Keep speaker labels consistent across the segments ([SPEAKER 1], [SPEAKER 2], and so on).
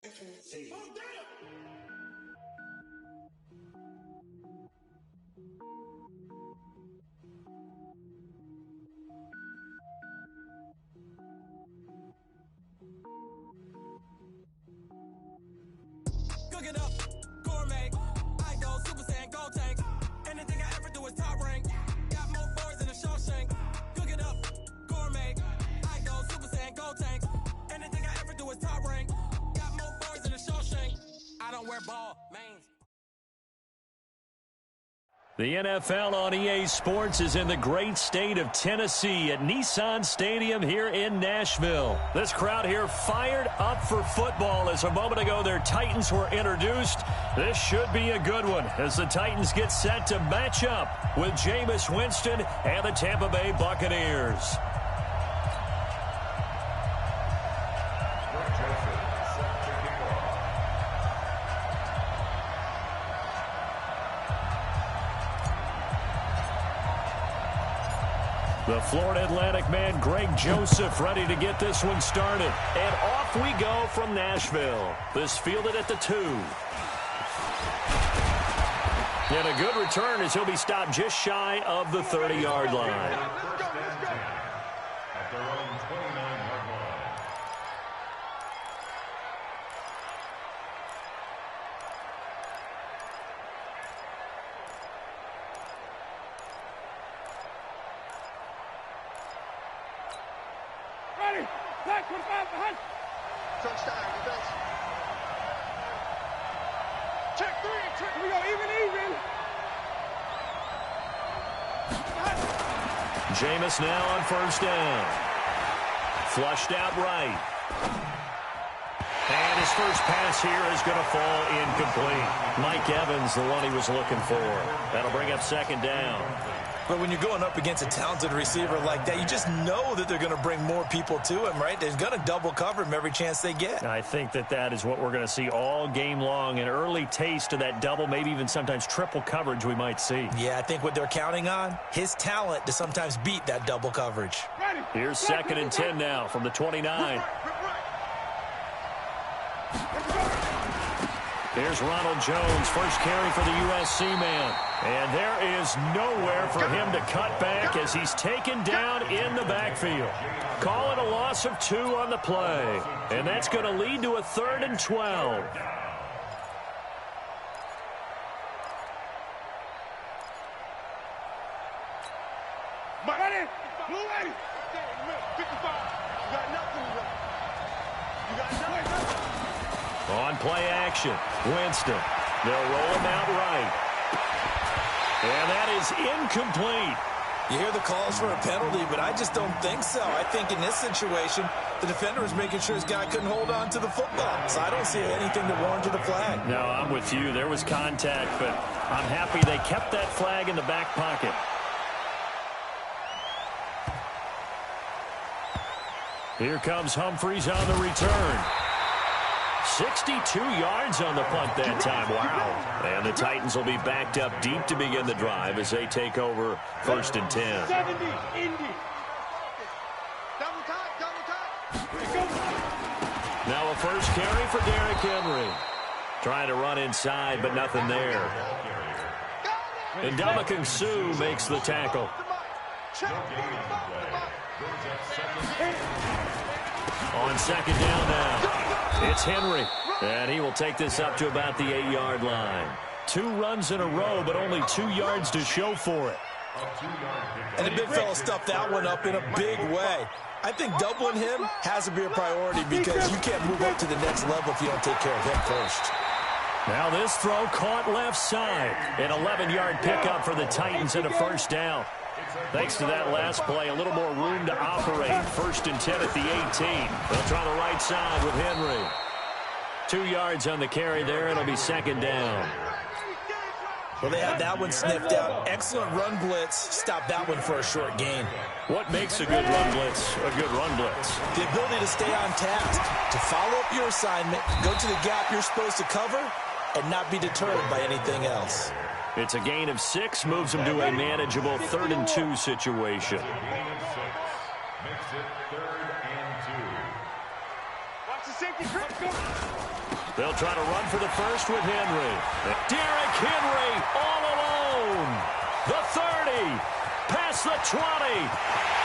[SPEAKER 1] Cook it up, gourmet. I go Super Saiyan, gold tank. Anything I ever do is top rank. Got more boys than a Shawshank. Cook it up, gourmet. I go Super Saiyan, gold tank. Anything I ever do is top rank. Got more boys than a Shawshank. I don't wear ball, mains.
[SPEAKER 2] The NFL on EA Sports is in the great state of Tennessee at Nissan Stadium here in Nashville. This crowd here fired up for football as a moment ago their Titans were introduced. This should be a good one as the Titans get set to match up with Jameis Winston and the Tampa Bay Buccaneers. The Florida Atlantic man, Greg Joseph, ready to get this one started. And off we go from Nashville. This fielded at the 2. And a good return as he'll be stopped just shy of the 30-yard line.
[SPEAKER 3] At their own 29-yard line.
[SPEAKER 4] Ready, back, 25, behind.
[SPEAKER 5] Touchdown, defense.
[SPEAKER 4] Check 3, check. We go even.
[SPEAKER 2] Jameis now on first down. Flushed out right. And his first pass here is going to fall incomplete. Mike Evans, the one he was looking for. That'll bring up second down.
[SPEAKER 6] But when you're going up against a talented receiver like that, you just know that they're going to bring more people to him, right? They're going to double cover him every chance they get.
[SPEAKER 2] I think that is what we're going to see all game long. An early taste of that double, maybe even sometimes triple coverage we might see.
[SPEAKER 6] Yeah, I think what they're counting on, his talent to sometimes beat that double coverage.
[SPEAKER 2] Here's second and 10 now from the 29. Here's Ronald Jones, first carry for the USC man. And there is nowhere for him to cut back as he's taken down in the backfield. Call it a loss of 2 on the play. And that's going to lead to a 3rd and 12.
[SPEAKER 4] Ready, blue ready. 55.
[SPEAKER 5] You got nothing. You got nothing.
[SPEAKER 2] On play action, Winston. They'll roll him out right. And that is incomplete.
[SPEAKER 6] You hear the calls for a penalty, but I just don't think so. I think in this situation, the defender was making sure his guy couldn't hold on to the football. So I don't see anything that warranted a flag.
[SPEAKER 2] No, I'm with you. There was contact, but I'm happy they kept that flag in the back pocket. Here comes Humphreys on the return. 62 yards on the punt that time. Wow. And the Titans will be backed up deep to begin the drive as they take over 1st and 10.
[SPEAKER 4] 70, Indy.
[SPEAKER 5] Double time.
[SPEAKER 2] Now a first carry for Derrick Henry. Trying to run inside, but nothing there. And Ndamukong Suh makes the tackle. On second down now. It's Henry, and he will take this up to about the 8-yard line. 2 runs in a row, but only 2 yards to show for it.
[SPEAKER 6] And the big fella stuffed that one up in a big way. I think doubling him has to be a priority because you can't move up to the next level if you don't take care of him first.
[SPEAKER 2] Now this throw caught left side. An 11-yard pickup for the Titans and a first down. Thanks to that last play, a little more room to operate. 1st and 10 at the 18. They'll try the right side with Henry. 2 yards on the carry there. It'll be second down.
[SPEAKER 6] Well, they had that one sniffed out. Excellent run blitz. Stop that one for a short gain.
[SPEAKER 2] What makes a good run blitz a good run blitz?
[SPEAKER 6] The ability to stay on task, to follow up your assignment, go to the gap you're supposed to cover, and not be deterred by anything else.
[SPEAKER 2] It's a gain of 6, moves them to a manageable 3rd and 2 situation.
[SPEAKER 3] Makes it 3rd and 2.
[SPEAKER 4] Watch the safety.
[SPEAKER 2] They'll try to run for the first with Henry. Derrick Henry all alone. The 30. Past the 20.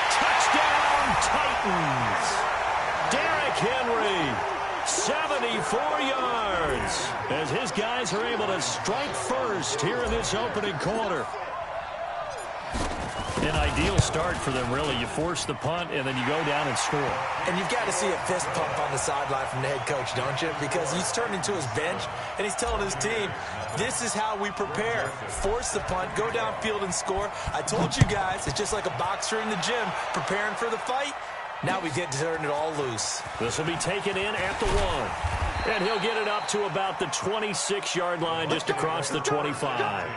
[SPEAKER 2] Touchdown, Titans. Derrick Henry, 74 yards, as his guys are able to strike first here in this opening quarter. An ideal start for them, really. You force the punt, and then you go down and score.
[SPEAKER 6] And you've got to see a fist pump on the sideline from the head coach, don't you? Because he's turned into his bench, and he's telling his team, this is how we prepare. Force the punt, go downfield and score. I told you guys, it's just like a boxer in the gym preparing for the fight. Now we get to turn it all loose.
[SPEAKER 2] This will be taken in at the 1. And he'll get it up to about the 26-yard line, just across the 25.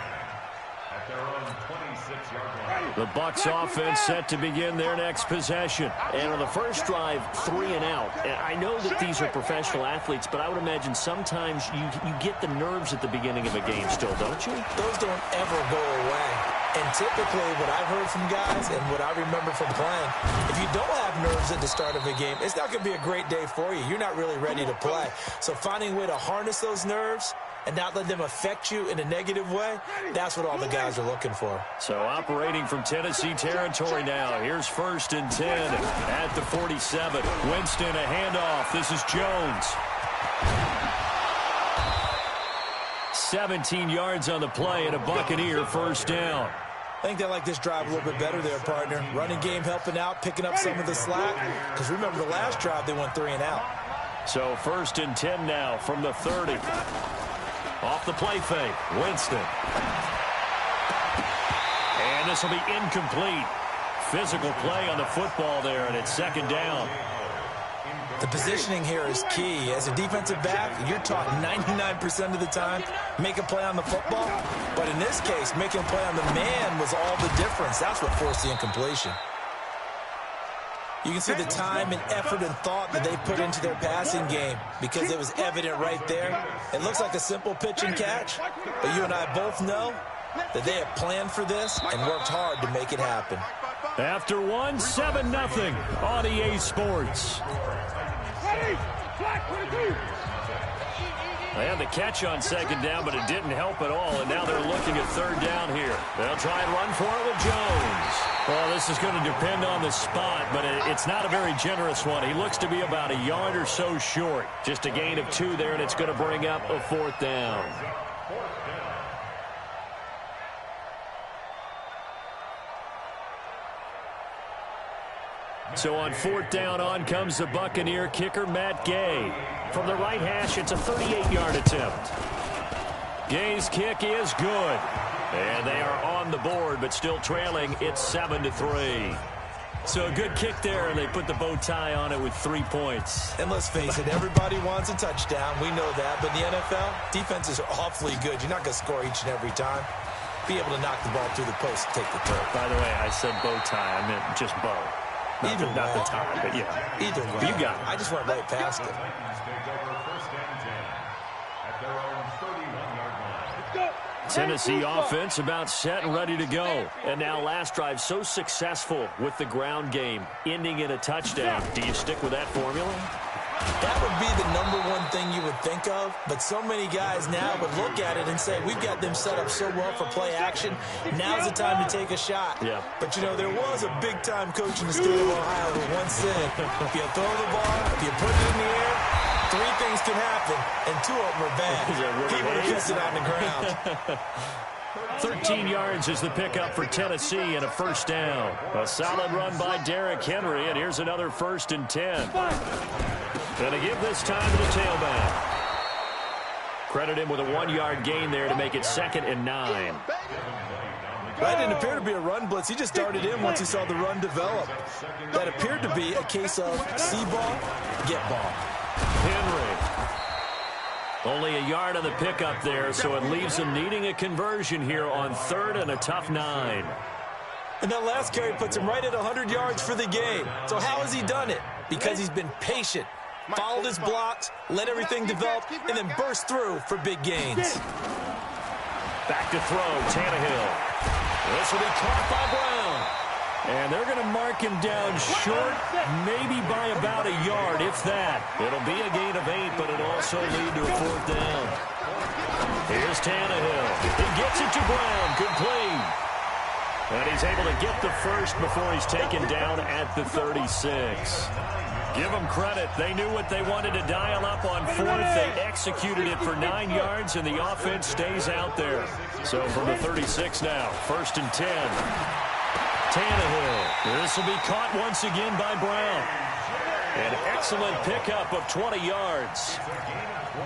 [SPEAKER 2] The Bucs offense set to begin their next possession. And on the first drive, 3 and out. I know that these are professional athletes, but I would imagine sometimes you get the nerves at the beginning of a game still, don't you?
[SPEAKER 6] Those don't ever go away. And typically what I've heard from guys and what I remember from playing, if you don't have nerves at the start of a game, it's not going to be a great day for you. You're not really ready to play. So finding a way to harness those nerves and not let them affect you in a negative way, that's what all the guys are looking for.
[SPEAKER 2] So operating from Tennessee territory now. Here's 1st and 10 at the 47. Winston, a handoff. This is Jones. 17 yards on the play and a Buccaneer first down.
[SPEAKER 6] I think they like this drive a little bit better there, partner. Running game helping out, picking up some of the slack. Because remember, the last drive they went 3 and out.
[SPEAKER 2] So 1st and 10 now from the 30. Off the play fake, Winston. And this will be incomplete. Physical play on the football there, and it's 2nd down.
[SPEAKER 6] The positioning here is key. As a defensive back, you're taught 99% of the time, make a play on the football. But in this case, making a play on the man was all the difference. That's what forced the incompletion. You can see the time and effort and thought that they put into their passing game because it was evident right there. It looks like a simple pitch and catch, but you and I both know that they have planned for this and worked hard to make it happen.
[SPEAKER 2] After 1, 7-0 on EA Sports. They had the catch on 2nd down, but it didn't help at all, and now they're looking at 3rd down here. They'll try and run for it with Jones. Well, this is going to depend on the spot, but it's not a very generous one. He looks to be about a yard or so short. Just a gain of 2 there, and it's going to bring up a 4th down. So on 4th down, on comes the Buccaneer kicker, Matt Gay. From the right hash, it's a 38-yard attempt. Gay's kick is good. And they are on the board, but still trailing. It's 7-3. So a good kick there, and they put the bow tie on it with 3 points.
[SPEAKER 6] And let's face it, everybody wants a touchdown. We know that. But in the NFL, defenses are awfully good. You're not going to score each and every time. Be able to knock the ball through the post and take the throw.
[SPEAKER 2] By the way, I said bow tie. I meant just bow. Not the tie, but yeah.
[SPEAKER 6] Either way.
[SPEAKER 2] You got it.
[SPEAKER 6] I just went right past it.
[SPEAKER 2] Tennessee offense about set and ready to go. And now last drive so successful with the ground game, ending in a touchdown. Do you stick with that formula?
[SPEAKER 6] That would be the #1 thing you would think of, but so many guys now would look at it and say, we've got them set up so well for play action, now's the time to take a shot.
[SPEAKER 2] Yeah.
[SPEAKER 6] But, you know, there was a big-time coach in the state of Ohio who once said, if you throw the ball, if you put it in the air, 3 things can happen, and 2 of them are bad. He would have kissed it on the ground.
[SPEAKER 2] 13 yards is the pickup for Tennessee and a first down. A solid run by Derrick Henry, and here's another 1st and 10. Going to give this time to the tailback. Credit him with a 1-yard gain there to make it 2nd and 9.
[SPEAKER 6] That didn't appear to be a run blitz. He just started in once he saw the run develop. That appeared to be a case of see ball, get ball.
[SPEAKER 2] Henry. Only a yard on the pickup there, so it leaves him needing a conversion here on 3rd and a tough 9.
[SPEAKER 6] And that last carry puts him right at 100 yards for the game. So how has he done it? Because he's been patient, followed his blocks, let everything develop, and then burst through for big gains.
[SPEAKER 2] Back to throw, Tannehill. This will be caught by Brown. And they're going to mark him down short, maybe by about a yard, if that. It'll be a gain of 8, but it all also lead to a 4th down. Here's Tannehill. He gets it to Brown. Complete. And he's able to get the first before he's taken down at the 36. Give them credit. They knew what they wanted to dial up on 4th. They executed it for 9 yards, and the offense stays out there. So from the 36 now, 1st and 10. Tannehill. This will be caught once again by Brown. An excellent pickup of 20 yards.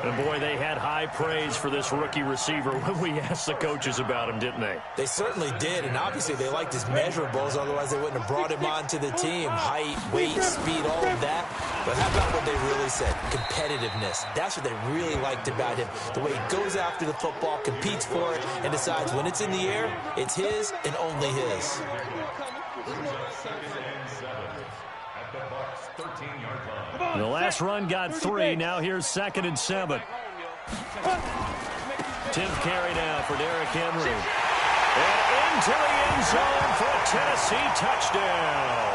[SPEAKER 2] And, boy, they had high praise for this rookie receiver when we asked the coaches about him, didn't they?
[SPEAKER 6] They certainly did, and obviously they liked his measurables. Otherwise, they wouldn't have brought him onto the team. Height, weight, speed, all of that. But how about what they really said? Competitiveness. That's what they really liked about him. The way he goes after the football, competes for it, and decides when it's in the air, it's his and only his.
[SPEAKER 2] The last run got 3. Now here's 2nd and 7. 10th carry now for Derrick Henry. And into the end zone for a Tennessee touchdown.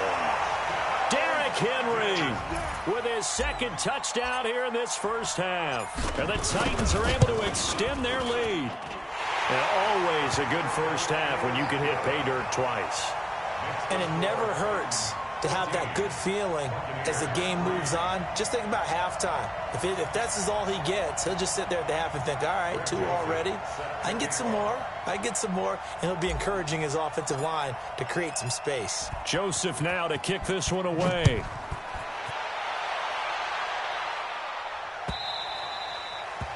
[SPEAKER 2] Derrick Henry with his 2nd touchdown here in this first half. And the Titans are able to extend their lead. And always a good first half when you can hit pay dirt twice.
[SPEAKER 6] And it never hurts to have that good feeling as the game moves on. Just think about halftime. If that's all he gets, he'll just sit there at the half and think, all right, 2 already. I can get some more. I can get some more. And he'll be encouraging his offensive line to create some space.
[SPEAKER 2] Joseph now to kick this one away.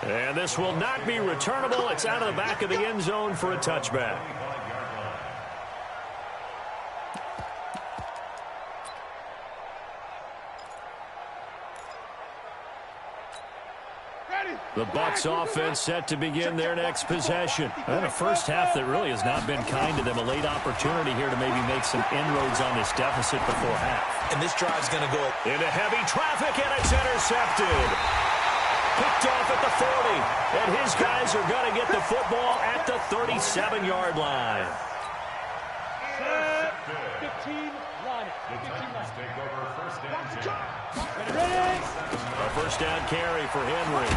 [SPEAKER 2] And this will not be returnable. It's out of the back of the end zone for a touchback. The Bucs offense set to begin their next possession. And a first half that really has not been kind to them. A late opportunity here to maybe make some inroads on this deficit before half.
[SPEAKER 6] And this drive's going to go
[SPEAKER 2] into heavy traffic, and it's intercepted. Picked off at the 40. And his guys are going to get the football at the 37-yard line.
[SPEAKER 4] 15 line.
[SPEAKER 3] Take over 1st and 10.
[SPEAKER 2] A 1st down carry for Henry.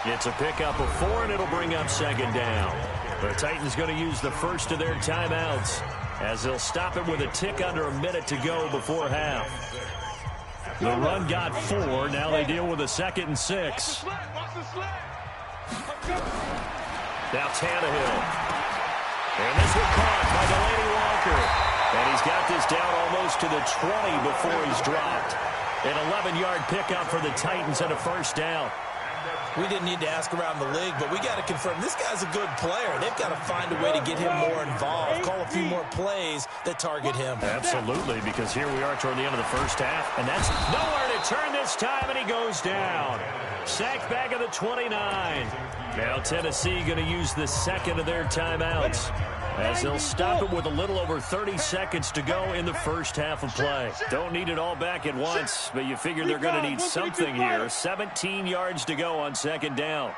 [SPEAKER 2] It's a pickup of 4, and it'll bring up 2nd down. The Titans going to use the first of their timeouts as they'll stop it with a tick under a minute to go before half. The run got 4. Now they deal with a 2nd and 6. Now Tannehill. And this one caught by Delaney Walker. And he's got this down almost to the 20 before he's dropped. An 11-yard pickup for the Titans and a 1st down.
[SPEAKER 6] We didn't need to ask around the league, but we got to confirm this guy's a good player. They've got to find a way to get him more involved, call a few more plays that target him.
[SPEAKER 2] Absolutely, because here we are toward the end of the first half, and that's nowhere to turn this time, and he goes down. Sacked back at the 29. Now Tennessee going to use the 2nd of their timeouts as they'll stop it with a little over 30 seconds to go in the first half of play. Don't need it all back at once, but you figure they're going to need something here. 17 yards to go on 2nd down.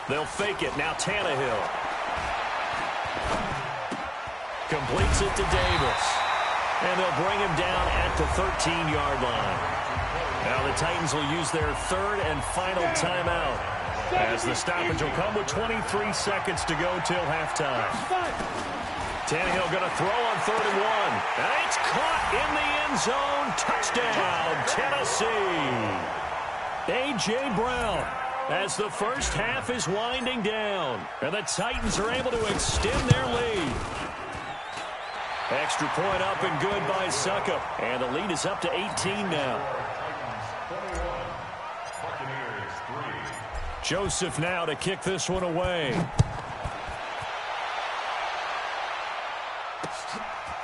[SPEAKER 2] They'll fake it. Now Tannehill completes it to Davis. And they'll bring him down at the 13-yard line. Now the Titans will use their 3rd and final timeout as the stoppage will come with 23 seconds to go till halftime. Tannehill going to throw on 3rd and 1. And it's caught in the end zone. Touchdown, Tennessee. A.J. Brown as the first half is winding down. And the Titans are able to extend their lead. Extra point up and good by Suckup. And the lead is up to 18 now. Joseph now to kick this one away.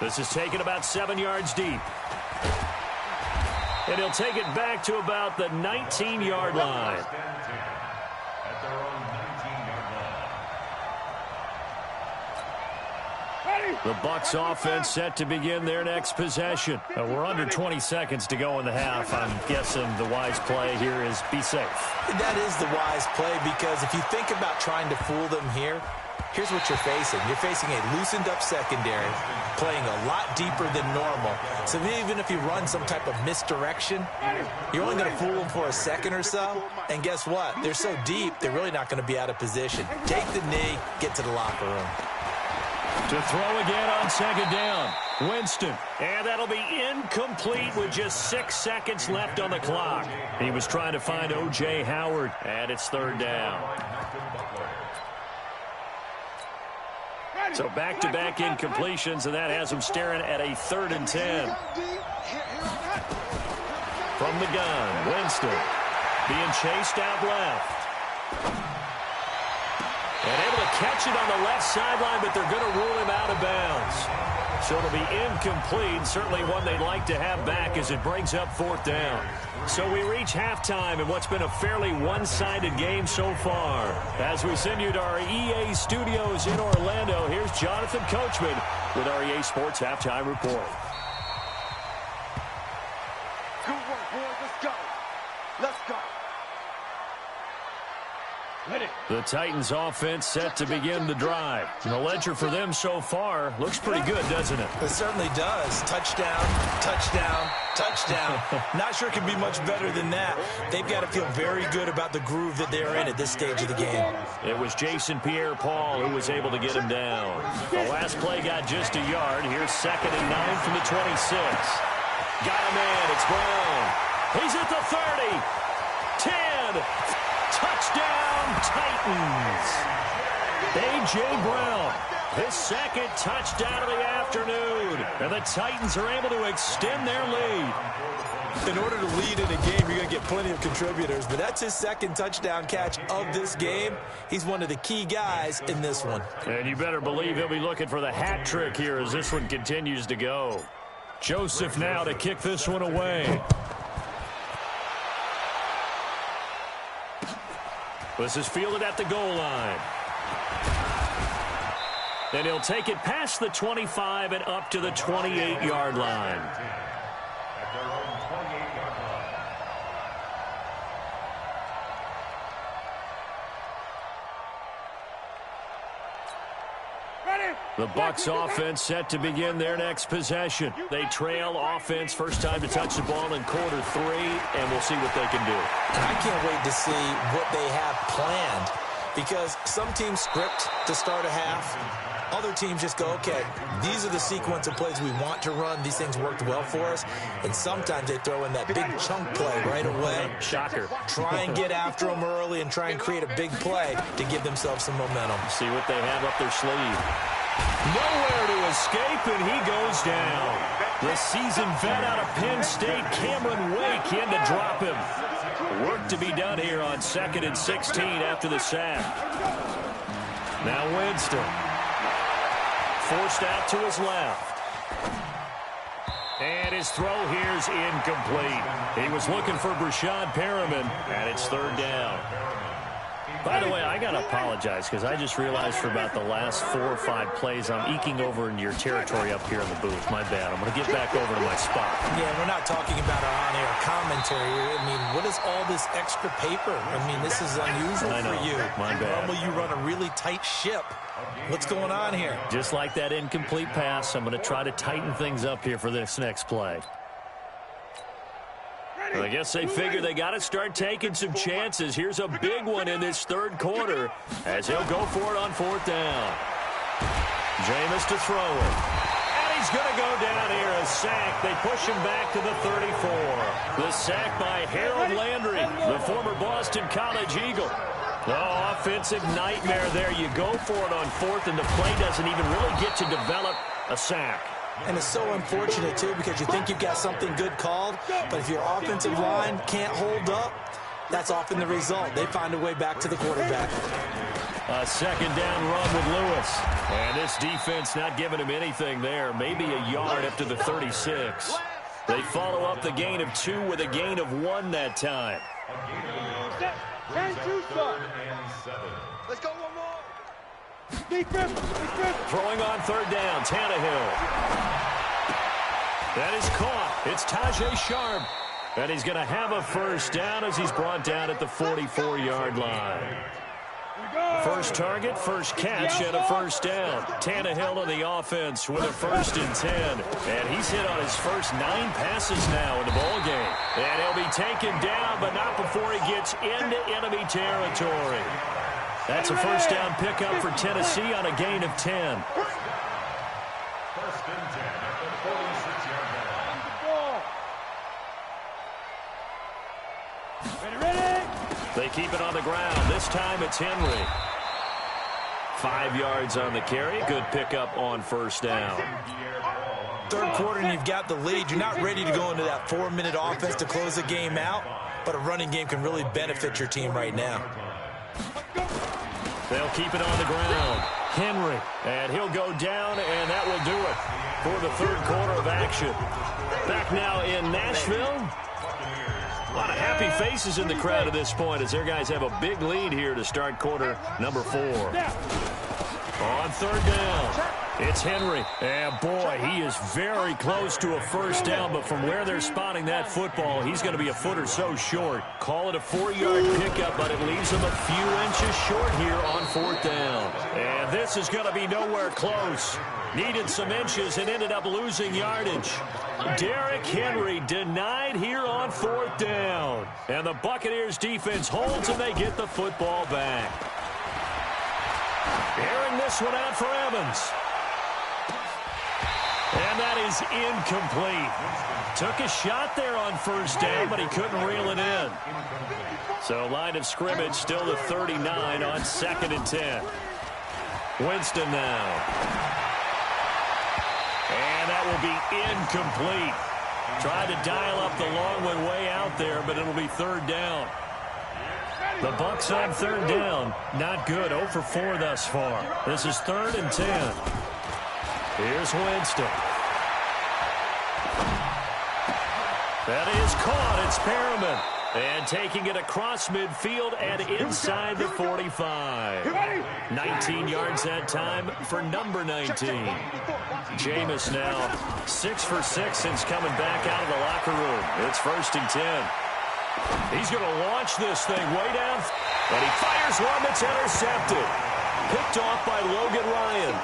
[SPEAKER 2] This is taken about 7 yards deep. And he'll take it back to about the 19-yard line. The Bucs offense set to begin their next possession. We're under 20 seconds to go in the half. I'm guessing the wise play here is be safe.
[SPEAKER 6] That is the wise play, because if you think about trying to fool them here, Here's what you're facing. You're facing a loosened-up secondary, playing a lot deeper than normal. So even if you run some type of misdirection, you're only going to fool them for a second or so. And guess what? They're so deep, they're really not going to be out of position. Take the knee, get to the locker room.
[SPEAKER 2] To throw again on second down. Winston. And that'll be incomplete with just 6 seconds left on the clock. He was trying to find O.J. Howard, and it's third down. So back-to-back incompletions, and that has him staring at a 3rd and 10. From the gun, Winston being chased out left. And able to catch it on the left sideline, but they're going to rule him out of bounds. So it'll be incomplete, certainly one they'd like to have back as it brings up 4th down. So we reach halftime in what's been a fairly one-sided game so far. As we send you to our EA studios in Orlando, here's Jonathan Coachman with our EA Sports Halftime Report.
[SPEAKER 5] Good work, boys. Let's go. Let's go.
[SPEAKER 2] The Titans offense set to begin the drive. And the ledger for them so far looks pretty good, doesn't it?
[SPEAKER 6] It certainly does. Touchdown, touchdown, touchdown. Not sure it can be much better than that. They've got to feel very good about the groove that they're in at this stage of the game.
[SPEAKER 2] It was Jason Pierre-Paul who was able to get him down. The last play got just a yard. Here's 2nd and 9 from the 26. Got a man. It's Brown. He's at the 30. 10. Touchdown, Titans. A.J. Brown, his 2nd touchdown of the afternoon. And the Titans are able to extend their lead.
[SPEAKER 6] In order to lead in a game, you're going to get plenty of contributors. But that's his 2nd touchdown catch of this game. He's one of the key guys in this one.
[SPEAKER 2] And you better believe he'll be looking for the hat trick here as this one continues to go. Joseph now to kick this one away. This is fielded at the goal line. And he'll take it past the 25 and up to the 28-yard line.
[SPEAKER 3] At their own 28-yard line.
[SPEAKER 2] The Bucs offense set to begin their next possession. They trail offense, first time to touch the ball in quarter 3, and we'll see what they can do.
[SPEAKER 6] And I can't wait to see what they have planned, because some teams script to start a half. Other teams just go, okay, these are the sequence of plays we want to run. These things worked well for us. And sometimes they throw in that big chunk play right away.
[SPEAKER 2] Shocker.
[SPEAKER 6] Try and get after them early and try and create a big play to give themselves some momentum.
[SPEAKER 2] See what they have up their sleeve. Nowhere to escape, and he goes down. The seasoned vet out of Penn State, Cameron Wake, in to drop him. Work to be done here on 2nd and 16 after the sack. Now Winston. Forced out to his left. And his throw here's incomplete. He was looking for Brashad Perriman, and it's 3rd down. By the way, I got to apologize because I just realized for about the last 4 or 5 plays I'm eking over into your territory up here in the booth. My bad. I'm going to get back over to my spot.
[SPEAKER 6] Yeah, we're not talking about our on-air commentary. I mean, what is all this extra paper? I mean, this is unusual for you.
[SPEAKER 2] My bad.
[SPEAKER 6] Normally you run a really tight ship. What's going on here?
[SPEAKER 2] Just like that incomplete pass, I'm going to try to tighten things up here for this next play. I guess they figure they got to start taking some chances. Here's a big one in this 3rd quarter as he'll go for it on 4th down. Jameis to throw it. And he's going to go down here, a sack. They push him back to the 34. The sack by Harold Landry, the former Boston College Eagle. Oh, offensive nightmare there. You go for it on 4th, and the play doesn't even really get to develop a sack.
[SPEAKER 6] And it's so unfortunate, too, because you think you've got something good called, but if your offensive line can't hold up, that's often the result. They find a way back to the quarterback.
[SPEAKER 2] A 2nd down run with Lewis. And this defense not giving him anything there. Maybe a yard up to the 36. They follow up the gain of 2 with a gain of 1 that time.
[SPEAKER 5] Let's go one more.
[SPEAKER 2] Throwing on 3rd down, Tannehill. That is caught. It's Tajay Sharp. And he's going to have a 1st down as he's brought down at the 44-yard line. First target, first catch, and a first down. Tannehill on the offense with a 1st and 10. And he's hit on his first 9 passes now in the ballgame. And he'll be taken down, but not before he gets into enemy territory. That's a first down pickup for Tennessee on a gain of 10.
[SPEAKER 3] 1st and 10 at the 46-yard line.
[SPEAKER 4] Ready?
[SPEAKER 2] They keep it on the ground. This time it's Henry. 5 yards on the carry. Good pickup on first down.
[SPEAKER 6] Third quarter and you've got the lead. You're not ready to go into that 4-minute offense to close the game out, but a running game can really benefit your team right now.
[SPEAKER 2] They'll keep it on the ground. Henry, and he'll go down, and that will do it for the third quarter of action. Back now in Nashville. A lot of happy faces in the crowd at this point as their guys have a big lead here to start quarter number 4. On third down, it's Henry. And boy, he is very close to a first down, but from where they're spotting that football, he's going to be a foot or so short. Call it a 4-yard pickup, but it leaves him a few inches short here on 4th down. And this is going to be nowhere close. Needed some inches and ended up losing yardage. Derrick Henry denied here on 4th down. And the Buccaneers defense holds and they get the football back. Airing this one out for Evans. And that is incomplete. Took a shot there on first down, but he couldn't reel it in. So line of scrimmage still to 39 on 2nd and 10. Winston now. And that will be incomplete. Tried to dial up the long one way out there, but it'll be 3rd down. The Bucs on 3rd down. Not good. 0 for 4 thus far. This is 3rd and 10. Here's Winston. That is caught. It's Perriman. And taking it across midfield and inside the 45. 19 yards that time for number 19. Jameis now 6 for 6 since coming back out of the locker room. It's 1st and 10. He's going to launch this thing way down. And he fires one that's intercepted. Picked off by Logan Ryan.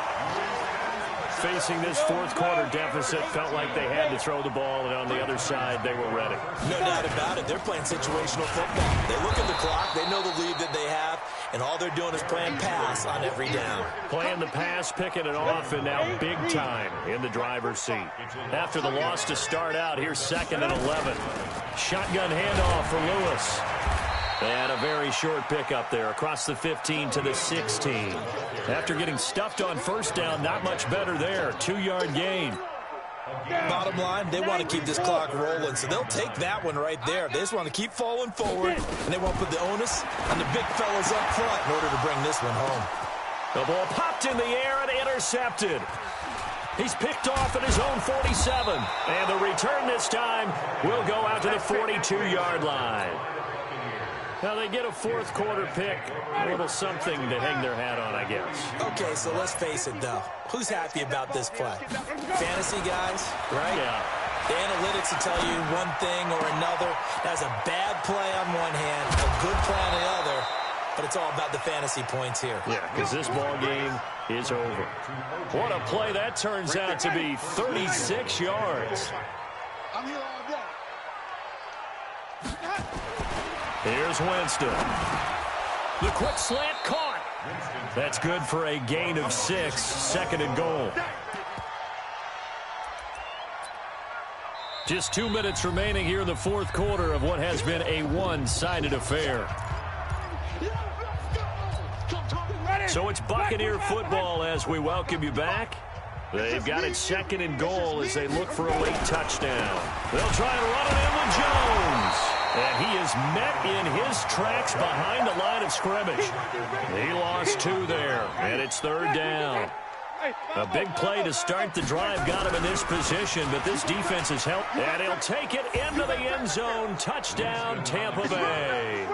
[SPEAKER 2] Facing this 4th quarter deficit, felt like they had to throw the ball, and on the other side, they were ready.
[SPEAKER 6] No doubt about it. They're playing situational football. They look at the clock. They know the lead that they have, and all they're doing is playing pass on every down.
[SPEAKER 2] Playing the pass, picking it off, and now big time in the driver's seat. After the loss to start out, here's 2nd and 11. Shotgun handoff for Lewis. And a very short pickup there across the 15 to the 16. After getting stuffed on first down, not much better there. 2-yard gain.
[SPEAKER 6] Bottom line, they want to keep this clock rolling, so they'll take that one right there. They just want to keep falling forward, and they won't put the onus on the big fellas up front in order to bring this one home.
[SPEAKER 2] The ball popped in the air and intercepted. He's picked off at his own 47. And the return this time will go out to the 42-yard line. Now they get a 4th quarter pick. A little something to hang their hat on, I guess.
[SPEAKER 6] Okay, so let's face it, though. Who's happy about this play? Fantasy guys, right?
[SPEAKER 2] Yeah.
[SPEAKER 6] The analytics will tell you one thing or another. That's a bad play on one hand, a good play on the other. But it's all about the fantasy points here.
[SPEAKER 2] Yeah, because this ball game is over. What a play that turns out to be. 36 yards. Here's Winston. The quick slant caught. That's good for a gain of 6. 2nd and goal. Just 2 minutes remaining here in the 4th quarter of what has been a one-sided affair. So it's Buccaneer football as we welcome you back. They've got it 2nd and goal as they look for a late touchdown. They'll try and run it in with Jones. And he is met in his tracks behind the line of scrimmage. He lost 2 there, and it's 3rd down. A big play to start the drive got him in this position, but this defense has helped. And he'll take it into the end zone. Touchdown, Tampa Bay.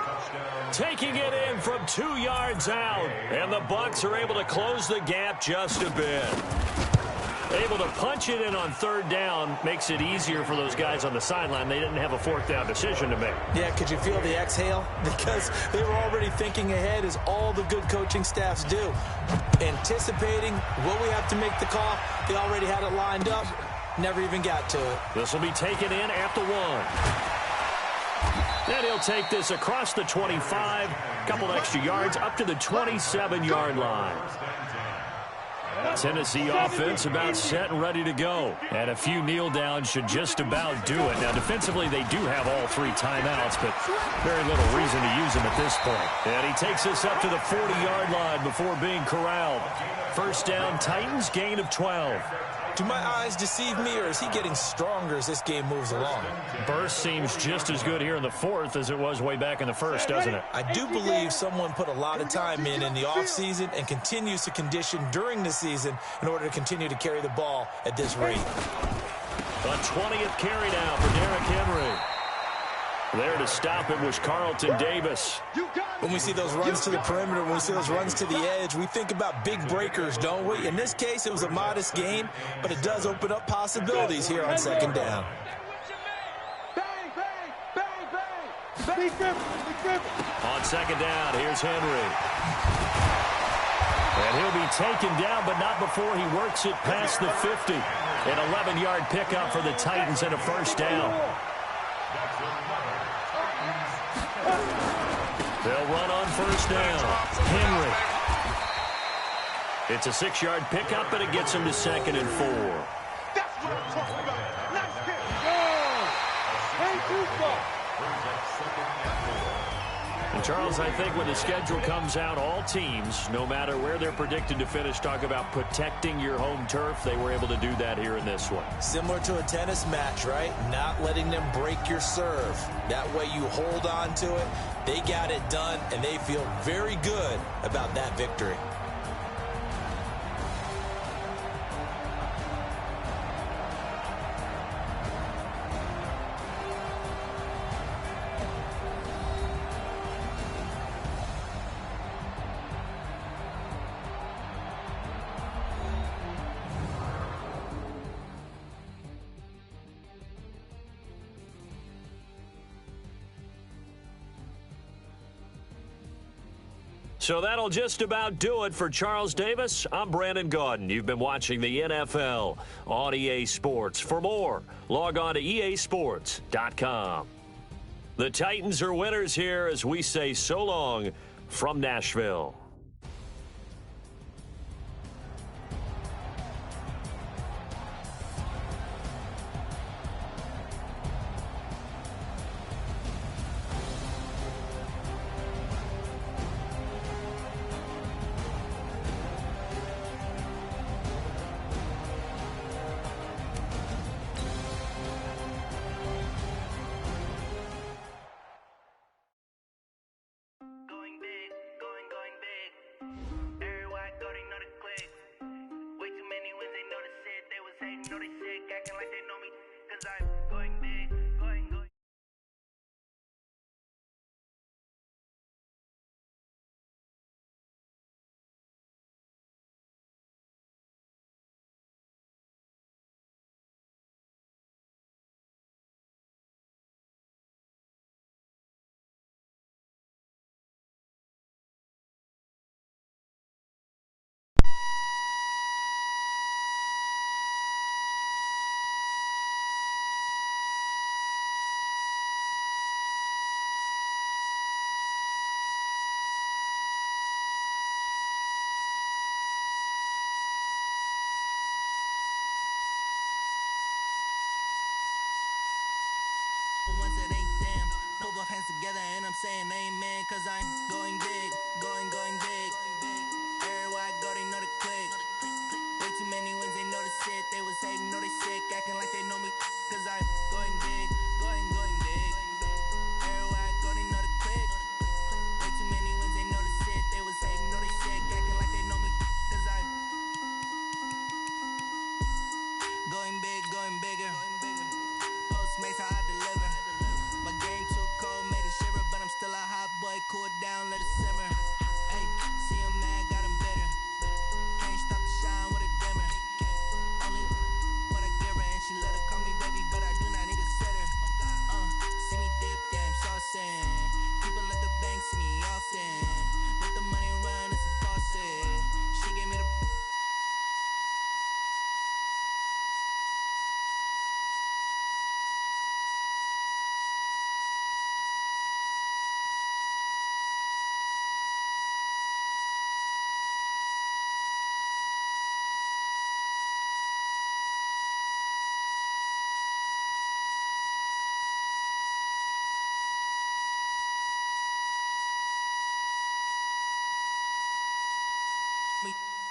[SPEAKER 2] Taking it in from 2 yards out, and the Bucs are able to close the gap just a bit. Able to punch it in on third down makes it easier for those guys on the sideline. They didn't have a fourth down decision to make.
[SPEAKER 6] Yeah, could you feel the exhale? Because they were already thinking ahead, as all the good coaching staffs do. Anticipating, will we have to make the call? They already had it lined up. Never even got to it.
[SPEAKER 2] This will be taken in at the 1. And he'll take this across the 25, couple extra yards up to the 27-yard line. Tennessee offense about set and ready to go. And a few kneel downs should just about do it. Now, defensively, they do have all 3 timeouts, but very little reason to use them at this point. And he takes us up to the 40-yard line before being corralled. First down, Titans, gain of 12.
[SPEAKER 6] Do my eyes deceive me, or is he getting stronger as this game moves along?
[SPEAKER 2] Burst seems just as good here in the 4th as it was way back in the 1st, doesn't it?
[SPEAKER 6] I do believe someone put a lot of time in the offseason and continues to condition during the season in order to continue to carry the ball at this rate.
[SPEAKER 2] A 20th carry now for Derrick Henry. There to stop it was Carlton Davis.
[SPEAKER 6] When we see those runs to the perimeter, when we see those runs to the edge, we think about big breakers, don't we? In this case, it was a modest gain, but it does open up possibilities here on second down.
[SPEAKER 2] On second down, here's Henry. And he'll be taken down, but not before he works it past the 50. An 11-yard pickup for the Titans and a first down. They'll run on first down. Henry. It's a 6-yard pickup, and it gets him to 2nd and 4.
[SPEAKER 5] That's what I'm talking about. Nice kick. Ain't too far.
[SPEAKER 2] And Charles, I think when the schedule comes out, all teams, no matter where they're predicted to finish, talk about protecting your home turf. They were able to do that here in this one.
[SPEAKER 6] Similar to a tennis match, right? Not letting them break your serve. That way you hold on to it. They got it done, and they feel very good about that victory.
[SPEAKER 2] So that'll just about do it for Charles Davis. I'm Brandon Gaudin. You've been watching the NFL on EA Sports. For more, log on to easports.com. The Titans are winners here as we say so long from Nashville.
[SPEAKER 1] Together and I'm saying amen, cause I'm going big, going big. Everywhere I go, they know the click. Way too many wins, they know the shit. They was hating, know they sick, acting like they know me, cause I'm going big, going big. Everywhere I go, they know the click. Way too many wins, they know the shit. They was hating, know they sick, acting like they know me, cause I'm going big, going bigger. Postmates how I deliver. My game too cold, made it shiver, but I'm still a hot boy. Cool it down, let it simmer. Hey, see him mad, got him bitter. Can't stop the shine with a dimmer. Only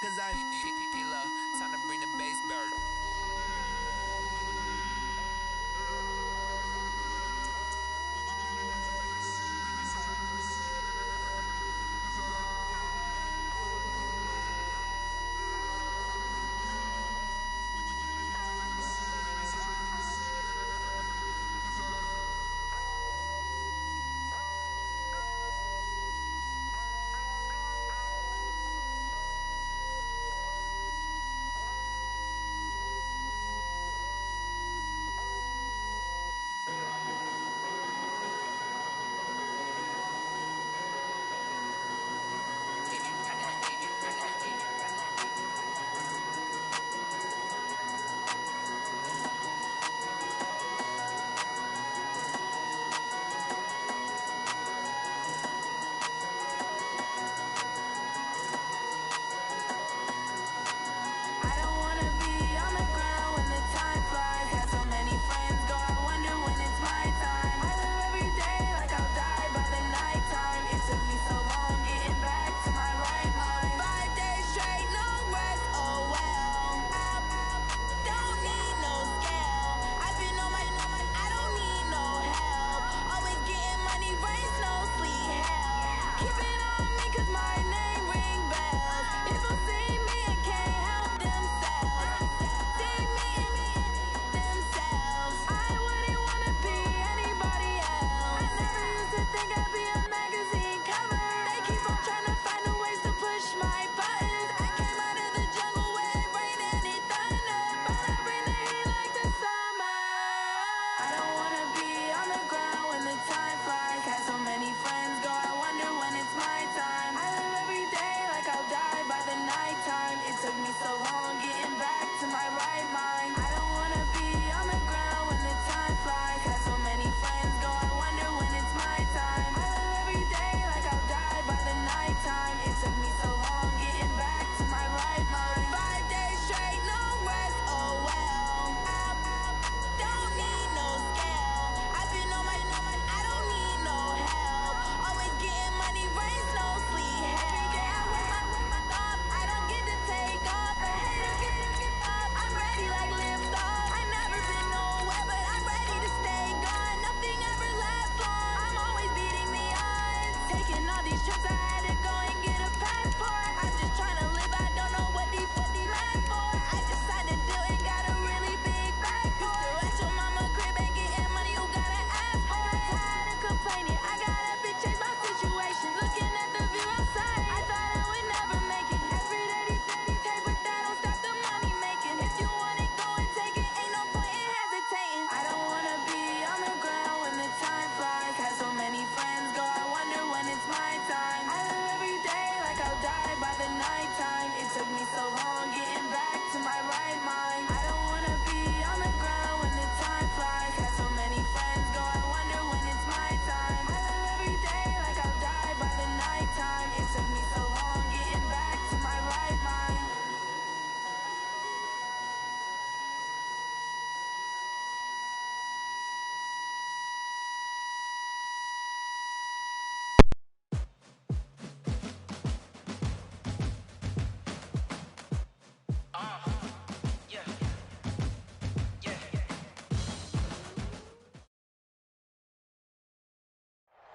[SPEAKER 7] cause I'm time to bring the bass back.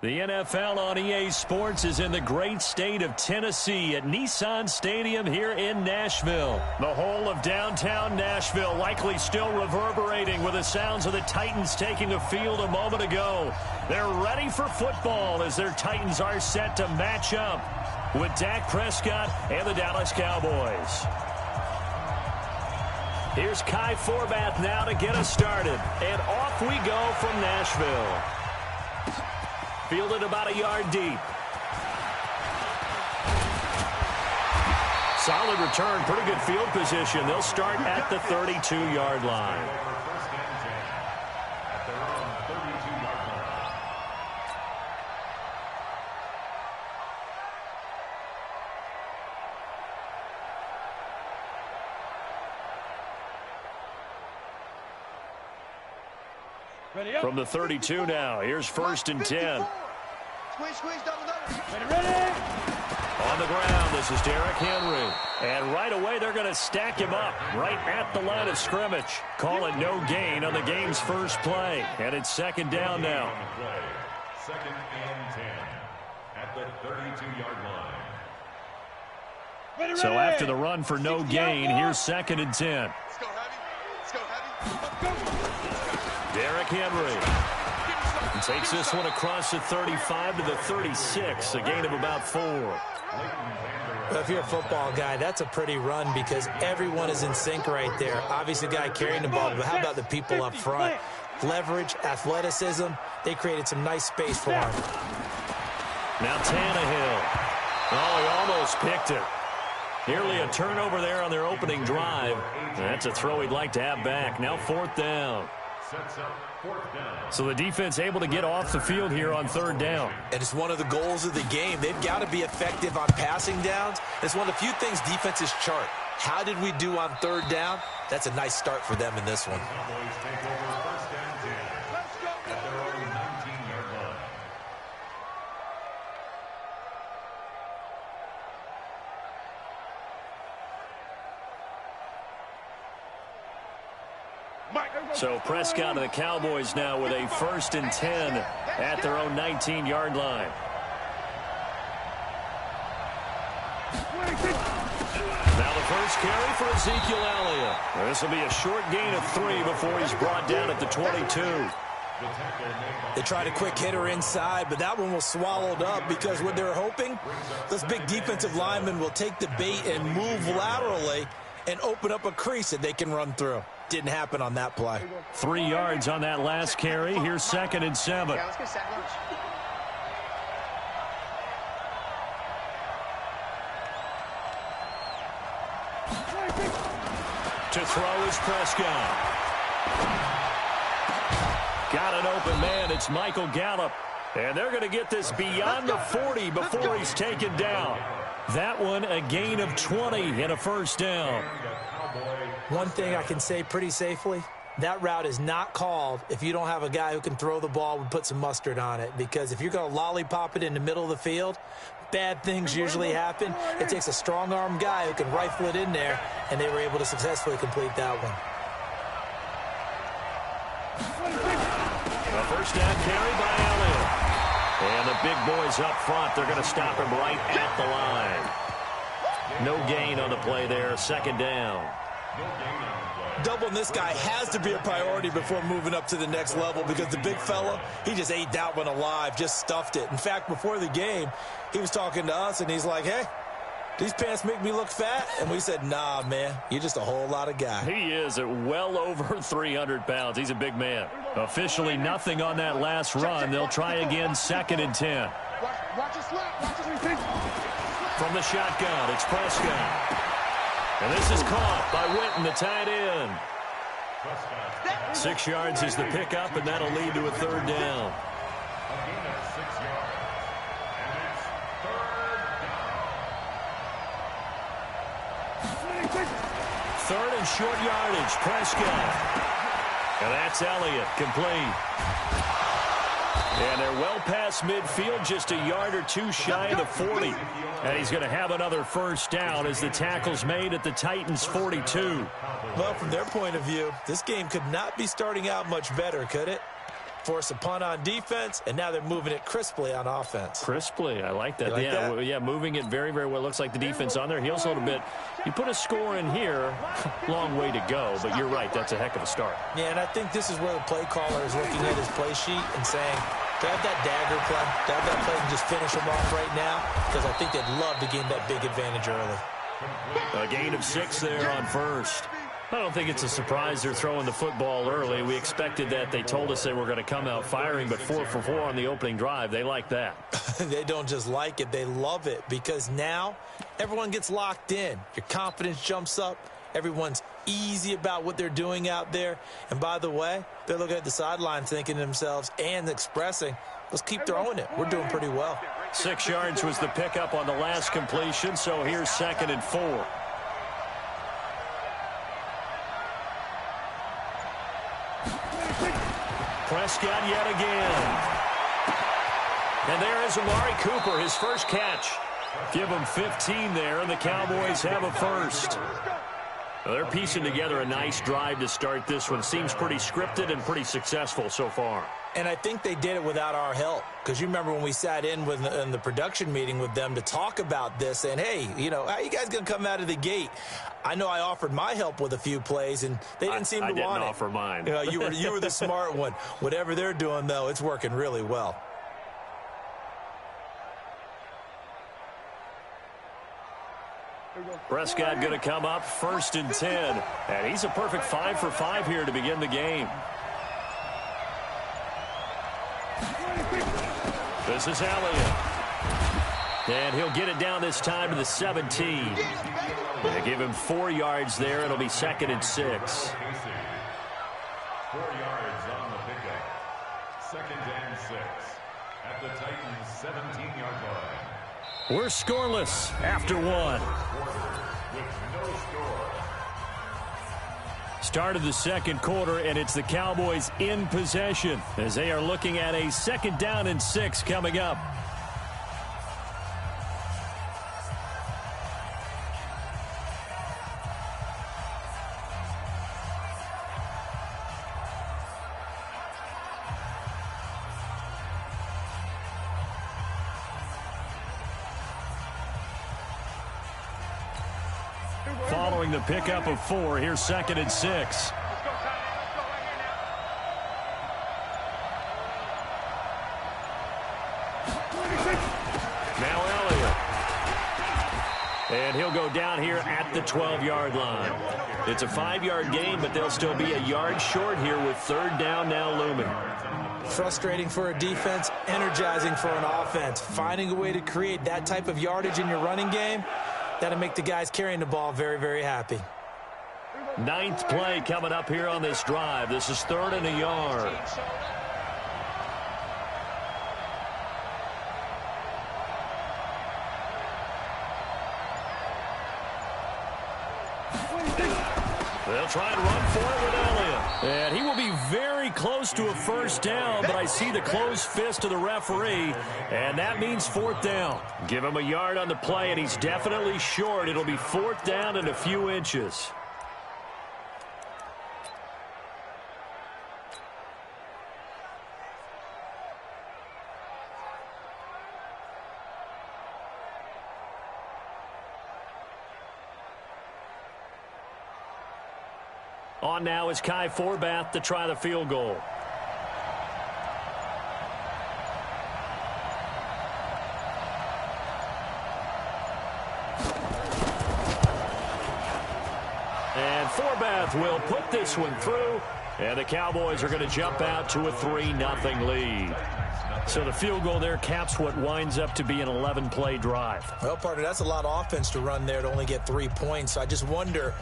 [SPEAKER 2] The NFL on EA Sports is in the great state of Tennessee at Nissan Stadium here in Nashville. The whole of downtown Nashville likely still reverberating with the sounds of the Titans taking the field a moment ago. They're ready for football as their Titans are set to match up with Dak Prescott and the Dallas Cowboys. Here's Kai Forbath now to get us started. And off we go from Nashville. Fielded about a yard deep. Solid return, pretty good field position. They'll start at the 32-yard line. From the 32 now, here's 1st and 10.
[SPEAKER 5] Squeeze, double. Ready.
[SPEAKER 2] On the ground, this is Derrick Henry. And right away, they're going to stack him up right at the line of scrimmage. Call it no gain on the game's first play. And it's second down now.
[SPEAKER 3] Second and 10 at the 32-yard line.
[SPEAKER 2] So after the run for no gain, here's second and 10.
[SPEAKER 5] Let's go heavy. Let's go heavy.
[SPEAKER 2] Derrick Henry. And takes this one across the 35 to the 36, a gain of about 4.
[SPEAKER 6] Well, if you're a football guy, that's a pretty run because everyone is in sync right there. Obviously, the guy carrying the ball, but how about the people up front? Leverage, athleticism, they created some nice space for him.
[SPEAKER 2] Now Tannehill. Oh, he almost picked it. Nearly a turnover there on their opening drive. That's a throw he'd like to have back. Now fourth down. So the defense able to get off the field here on third down.
[SPEAKER 6] And it's one of the goals of the game. They've got to be effective on passing downs. It's one of the few things defenses chart. How did we do on third down? That's a nice start for them in this one.
[SPEAKER 3] Cowboys take over first and 10 at their own 19-yard line.
[SPEAKER 2] So Prescott and the Cowboys now with a first and 10 at their own 19-yard line. Now the first carry for Ezekiel Elliott. This will be a short gain of 3 before he's brought down at the 22.
[SPEAKER 6] They tried a quick hitter inside, but that one was swallowed up because what they're hoping, this big defensive lineman will take the bait and move laterally and open up a crease that they can run through. Didn't happen on that play.
[SPEAKER 2] 3 yards on that last carry. Here's second and 7.
[SPEAKER 8] Yeah, let's go sack lunch.
[SPEAKER 2] To throw is Prescott. Got an open man. It's Michael Gallup. And they're going to get this beyond the 40 before he's taken down. That one a gain of 20 and a first down.
[SPEAKER 6] One thing I can say pretty safely, that route is not called if you don't have a guy who can throw the ball and put some mustard on it. Because if you're going to lollipop it in the middle of the field, bad things usually happen. It takes a strong-arm guy who can rifle it in there, and they were able to successfully complete that one.
[SPEAKER 2] A first down carry by Elliott. And the big boys up front, they're going to stop him right at the line. No gain on the play there, second down.
[SPEAKER 6] Doubling this guy has to be a priority before moving up to the next level because the big fella, he just ate that one alive, just stuffed it. In fact, before the game, he was talking to us, and he's like, hey, these pants make me look fat? And we said, nah, man, you're just a whole lot of guy.
[SPEAKER 2] He is at well over 300 pounds. He's a big man. Officially nothing on that last run. They'll try again, second and 10.
[SPEAKER 5] Watch it slap. Watch it slap.
[SPEAKER 2] From the shotgun, it's Prescott. And this is caught by Witten, the tight end. 6 yards is the pickup, and that'll lead to a third down. Third and short yardage, Prescott. And that's Elliott, complete. And they're well past midfield, just a yard or two shy of the 40. And he's going to have another first down as the tackle's made at the Titans' 42.
[SPEAKER 6] Well, from their point of view, this game could not be starting out much better, could it? Force a punt on defense, and now they're moving it crisply on offense.
[SPEAKER 2] Crisply, I like that.
[SPEAKER 6] Like
[SPEAKER 2] yeah,
[SPEAKER 6] that?
[SPEAKER 2] yeah, moving it very, very well. Looks like the defense on their heels a little bit. You put a score in here, long way to go, but you're right, that's a heck of a start.
[SPEAKER 6] Yeah, and I think this is where the play caller is looking at his play sheet and saying, grab that dagger play, grab that play and just finish them off right now, because I think they'd love to gain that big advantage early.
[SPEAKER 2] A gain of 6 there on first. I don't think it's a surprise they're throwing the football early. We expected that. They told us they were going to come out firing, but 4 for 4 on the opening drive. They like that.
[SPEAKER 6] They don't just like it, they love it, because now everyone gets locked in. Your confidence jumps up. Everyone's easy about what they're doing out there. And by the way, they're looking at the sideline thinking to themselves and expressing, let's keep throwing it. We're doing pretty well.
[SPEAKER 2] 6 yards was the pickup on the last completion, so here's second and 4. Prescott yet again. And there is Amari Cooper, his first catch. Give them 15 there, and the Cowboys have a first. Well, they're piecing together a nice drive to start this one. Seems pretty scripted and pretty successful so far.
[SPEAKER 6] And I think they did it without our help. Because you remember when we sat in the production meeting with them to talk about this, and hey, you know, how you guys going to come out of the gate? I know I offered my help with a few plays, and they didn't seem to want it.
[SPEAKER 2] I didn't offer mine.
[SPEAKER 6] You know, you were the smart one. Whatever they're doing, though, it's working really well.
[SPEAKER 2] Prescott going to come up 1st and 10. And he's a perfect 5 for 5 here to begin the game. This is Elliott. And he'll get it down this time to the 17. They give him 4 yards there. It'll be 2nd and 6.
[SPEAKER 3] 4 yards on the pickup. 2nd and 6 at the Titans' 17-yard line.
[SPEAKER 2] We're scoreless after 1.
[SPEAKER 3] With no score.
[SPEAKER 2] Started the second quarter, and it's the Cowboys in possession as they are looking at a 2nd down and 6 coming up. Following the pickup of 4, here's 2nd and 6. Now Elliott. And he'll go down here at the 12-yard line. It's a 5-yard gain, but they'll still be a yard short here with 3rd down now looming.
[SPEAKER 6] Frustrating for a defense, energizing for an offense. Finding a way to create that type of yardage in your running game, that'll make the guys carrying the ball very, very happy.
[SPEAKER 2] 9th play coming up here on this drive. This is 3rd and a yard. They'll try and run for it with Elliott. And he will be very close to a 1st down, but I see the closed fist of the referee, and that means 4th down. Give him a yard on the play, and he's definitely short. It'll be 4th down and a few inches. On now is Kai Forbath to try the field goal. And Forbath will put this one through, and the Cowboys are going to jump out to a 3-0 lead. So the field goal there caps what winds up to be an 11-play drive.
[SPEAKER 6] Well, partner, that's a lot of offense to run there to only get 3 points. So I just wonder,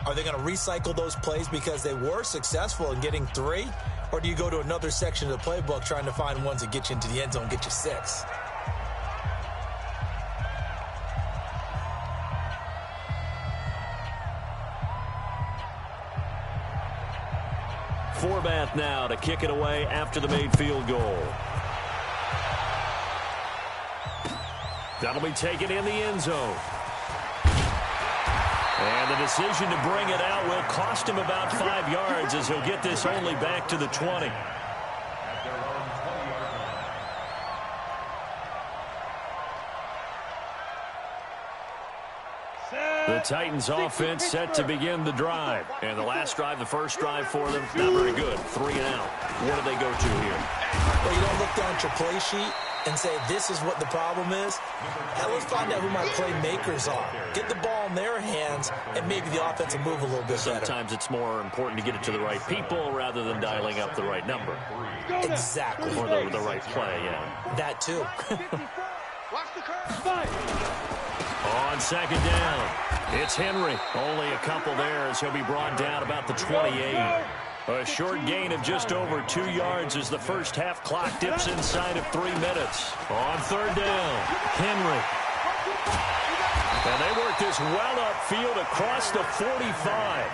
[SPEAKER 6] are they going to recycle those plays because they were successful in getting 3? Or do you go to another section of the playbook trying to find ones that get you into the end zone, get you 6?
[SPEAKER 2] Forbath now to kick it away after the made field goal. That'll be taken in the end zone. And the decision to bring it out will cost him about 5 yards as he'll get this only back to the 20.
[SPEAKER 3] At their own 20-yard line.
[SPEAKER 2] The Titans offense set to begin the drive. And the last drive, the first drive for them, not very good. 3 and out. What do they go to here?
[SPEAKER 6] Well, you don't look down at your play sheet and say, this is what the problem is. Now, let's find out who my playmakers are. Get the ball in their hands, and maybe the offense will move a little bit better.
[SPEAKER 2] Sometimes it's more important to get it to the right people rather than dialing up the right number.
[SPEAKER 6] Exactly.
[SPEAKER 2] Or the right play, yeah.
[SPEAKER 6] That, too.
[SPEAKER 2] On 2nd down, it's Henry. Only a couple there as he'll be brought down about the 28. A short gain of just over 2 yards as the first half clock dips inside of 3 minutes. On 3rd down, Henry. And they work this well upfield across the 45.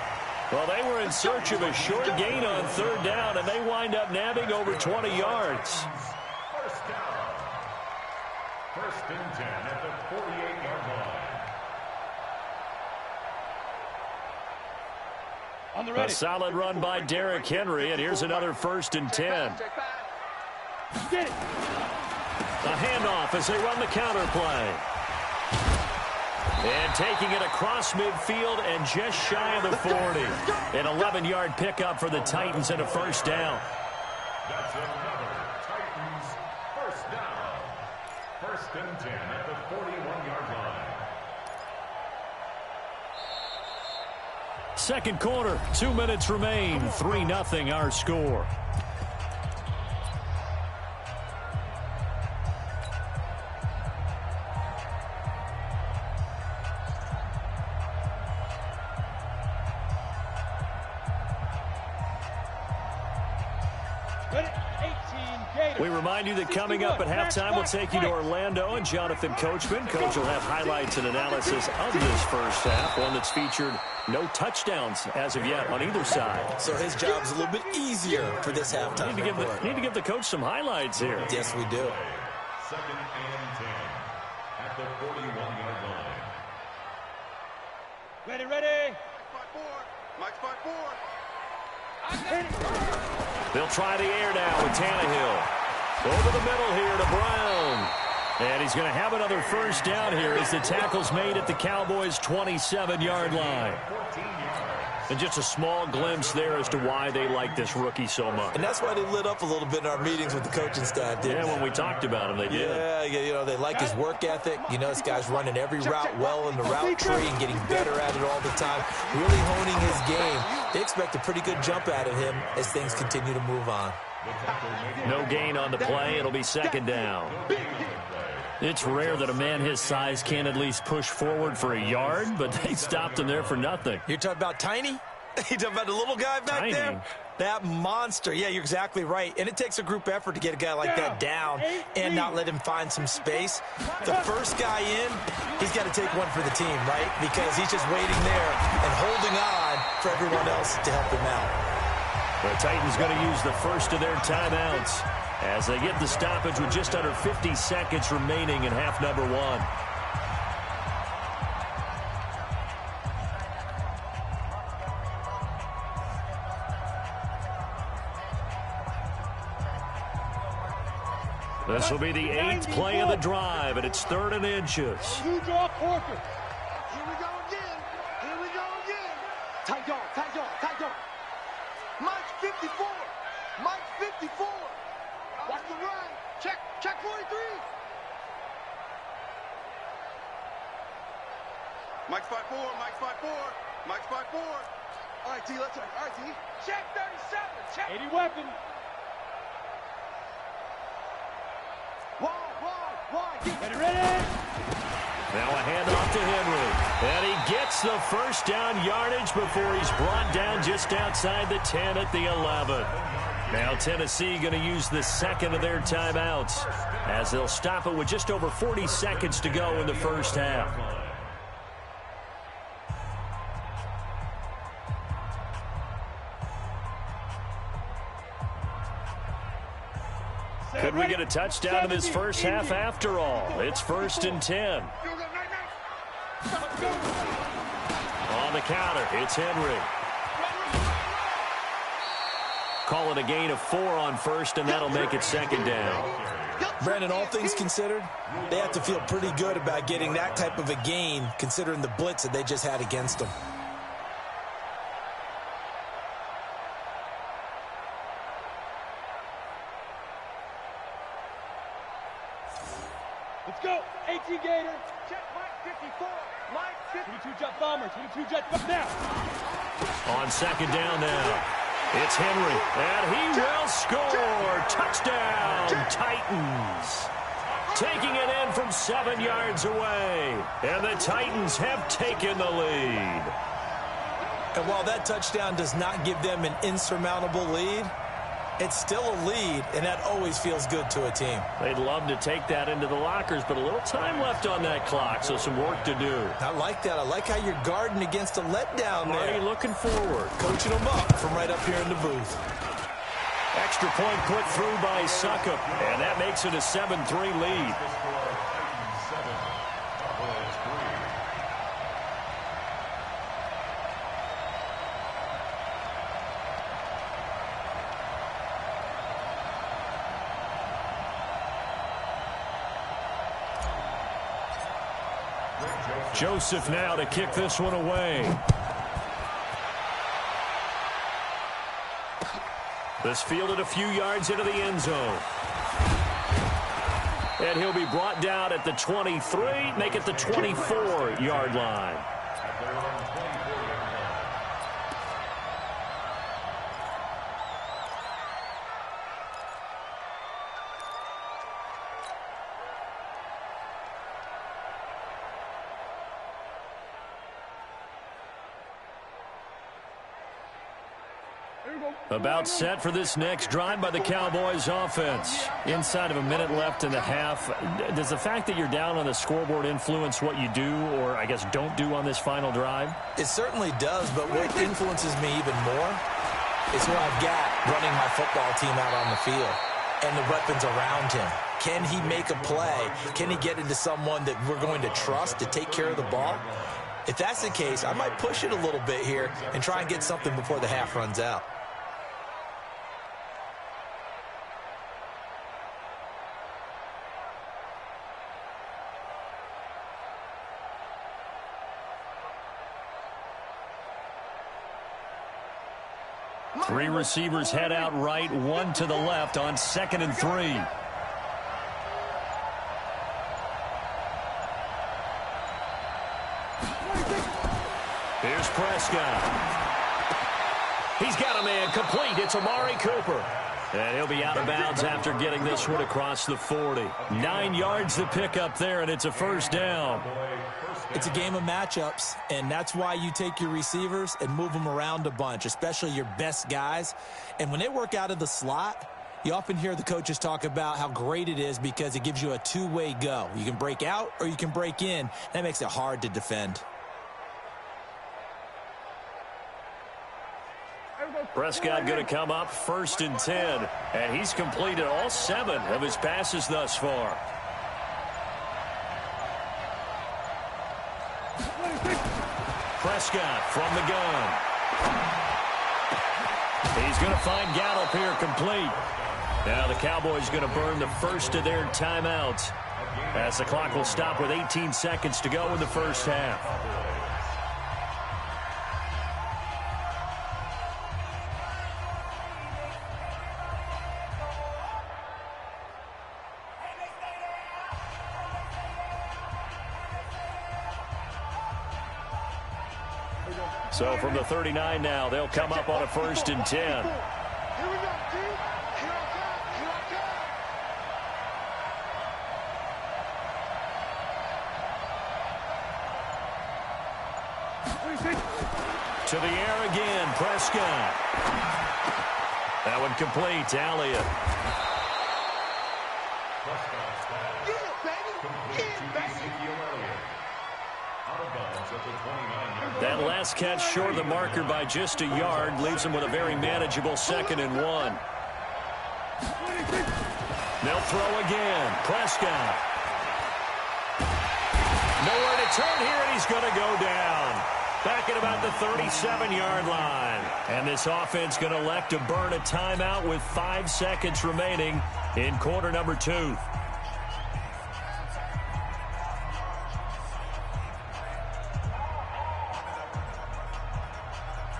[SPEAKER 2] Well, they were in search of a short gain on 3rd down, and they wind up nabbing over 20 yards.
[SPEAKER 3] First down. First and 10 at the 48-yard line.
[SPEAKER 4] On the ready.
[SPEAKER 2] A solid run by Derrick Henry, and here's another first and 10.
[SPEAKER 4] Get it.
[SPEAKER 2] The handoff as they run the counter play. And taking it across midfield and just shy of the 40. An 11-yard pickup for the Titans and a first down.
[SPEAKER 3] That's another Titans first down. First and 10 at the 41-yard line.
[SPEAKER 2] Second quarter, 2 minutes remain. 3-0 our score. We remind you that coming up at halftime, we'll take you to Orlando and Jonathan Coachman. Coach will have highlights and analysis of this first half, one that's featured no touchdowns as of yet on either side.
[SPEAKER 6] So his job's a little bit easier for this halftime.
[SPEAKER 2] Need to give the coach some highlights here.
[SPEAKER 6] Yes, we do.
[SPEAKER 3] Second and 10 at the 41-yard line.
[SPEAKER 4] Ready, ready.
[SPEAKER 5] Mike spot four.
[SPEAKER 2] They'll try the air now with Tannehill. Over the middle here to Brown. And he's going to have another first down here as the tackle's made at the Cowboys' 27-yard line. And just a small glimpse there as to why they like this rookie so much.
[SPEAKER 6] And that's why they lit up a little bit in our meetings with the coaching staff, didn't they?
[SPEAKER 2] Yeah, when we talked about him, they did.
[SPEAKER 6] Yeah, you know, they like his work ethic. You know, this guy's running every route well in the route tree and getting better at it all the time, really honing his game. They expect a pretty good jump out of him as things continue to move on.
[SPEAKER 2] No gain on the play. It'll be second down. It's rare that a man his size can't at least push forward for a yard, but they stopped him there for nothing.
[SPEAKER 6] You're talking about Tiny? You talking about the little guy back there? That monster. Yeah, you're exactly right. And it takes a group effort to get a guy like that down and not let him find some space. The first guy in, he's got to take one for the team, right? Because he's just waiting there and holding on for everyone else to help him out.
[SPEAKER 2] The Titans going to use the first of their timeouts as they get the stoppage with just under 50 seconds remaining in half number one. This will be the 8th play of the drive, and it's 3rd and inches.
[SPEAKER 4] You draw quarter.
[SPEAKER 5] Here we go again. Here we go again. Tight dog, tight dog, tight dog. Mike's 54. Mike's 54. Watch the run. Check 43. Mike's 5-4. Mike's 5-4. Mike's 5-4. All right, T, let's go. All right, T. Check 37. Check.
[SPEAKER 4] 80 weapon.
[SPEAKER 5] Wide.
[SPEAKER 4] Ready, ready.
[SPEAKER 2] Now a handoff to Henry. And he gets the first down yardage before he's brought down just outside the 10 at the 11. Now Tennessee going to use the second of their timeouts as they'll stop it with just over 40 seconds to go in the first half. Could we get a touchdown in this first half after all? It's 1st and 10. On the counter, it's Henry. Call it a gain of 4 on first, and that'll make it second down.
[SPEAKER 6] Brandon, all things considered, they have to feel pretty good about getting that type of a gain considering the blitz that they just had against them.
[SPEAKER 4] Let's go. 18 Gator.
[SPEAKER 5] Check Mike 54. Mike 50.
[SPEAKER 4] 22 jet bombers. 22 jet bombers. Now.
[SPEAKER 2] On second down now, it's Henry, and he will score. Touchdown, Titans. Taking it in from 7 yards away, and the Titans have taken the lead.
[SPEAKER 6] And while that touchdown does not give them an insurmountable lead, it's still a lead, and that always feels good to a team.
[SPEAKER 2] They'd love to take that into the lockers, but a little time left on that clock, so some work to do.
[SPEAKER 6] I like that. I like how you're guarding against a letdown there.
[SPEAKER 2] Already looking forward.
[SPEAKER 6] Coaching them up from right up here in the booth.
[SPEAKER 2] Extra point put through by Succop, and that makes it a 7-3 lead. Joseph now to kick this one away. This fielded a few yards into the end zone. And he'll be brought down at the 23, make it the 24-yard line. About set for this next drive by the Cowboys offense. Inside of a minute left in the half. Does the fact that you're down on the scoreboard influence what you do, or I guess don't do on this final drive?
[SPEAKER 6] It certainly does, but what influences me even more is who I've got running my football team out on the field and the weapons around him. Can he make a play? Can he get into someone that we're going to trust to take care of the ball? If that's the case, I might push it a little bit here and try and get something before the half runs out.
[SPEAKER 2] Three receivers head out right, one to the left on 2nd and 3. Here's Prescott. He's got a man complete. It's Amari Cooper. And he'll be out of bounds after getting this one across the 40. 9 yards to pick up there, and it's a first down.
[SPEAKER 6] It's a game of matchups, and that's why you take your receivers and move them around a bunch, especially your best guys. And when they work out of the slot, you often hear the coaches talk about how great it is because it gives you a two-way go. You can break out or you can break in. That makes it hard to defend.
[SPEAKER 2] Prescott going to come up 1st and 10, and he's completed all 7 of his passes thus far. Prescott from the gun. He's going to find Gallup here complete. Now the Cowboys going to burn the first of their timeouts as the clock will stop with 18 seconds to go in the first half. So from the 39 now, they'll come up on a 1st and 10.
[SPEAKER 5] Here we go, dude. Here I come.
[SPEAKER 2] To the air again, Prescott. That one complete to Elliott.
[SPEAKER 5] Get it, baby. Get it, baby.
[SPEAKER 2] That last catch short of the marker by just a yard leaves him with a very manageable 2nd and 1. They'll throw again. Prescott. Nowhere to turn here, and he's going to go down. Back at about the 37-yard line. And this offense going to elect to burn a timeout with 5 seconds remaining in quarter number 2.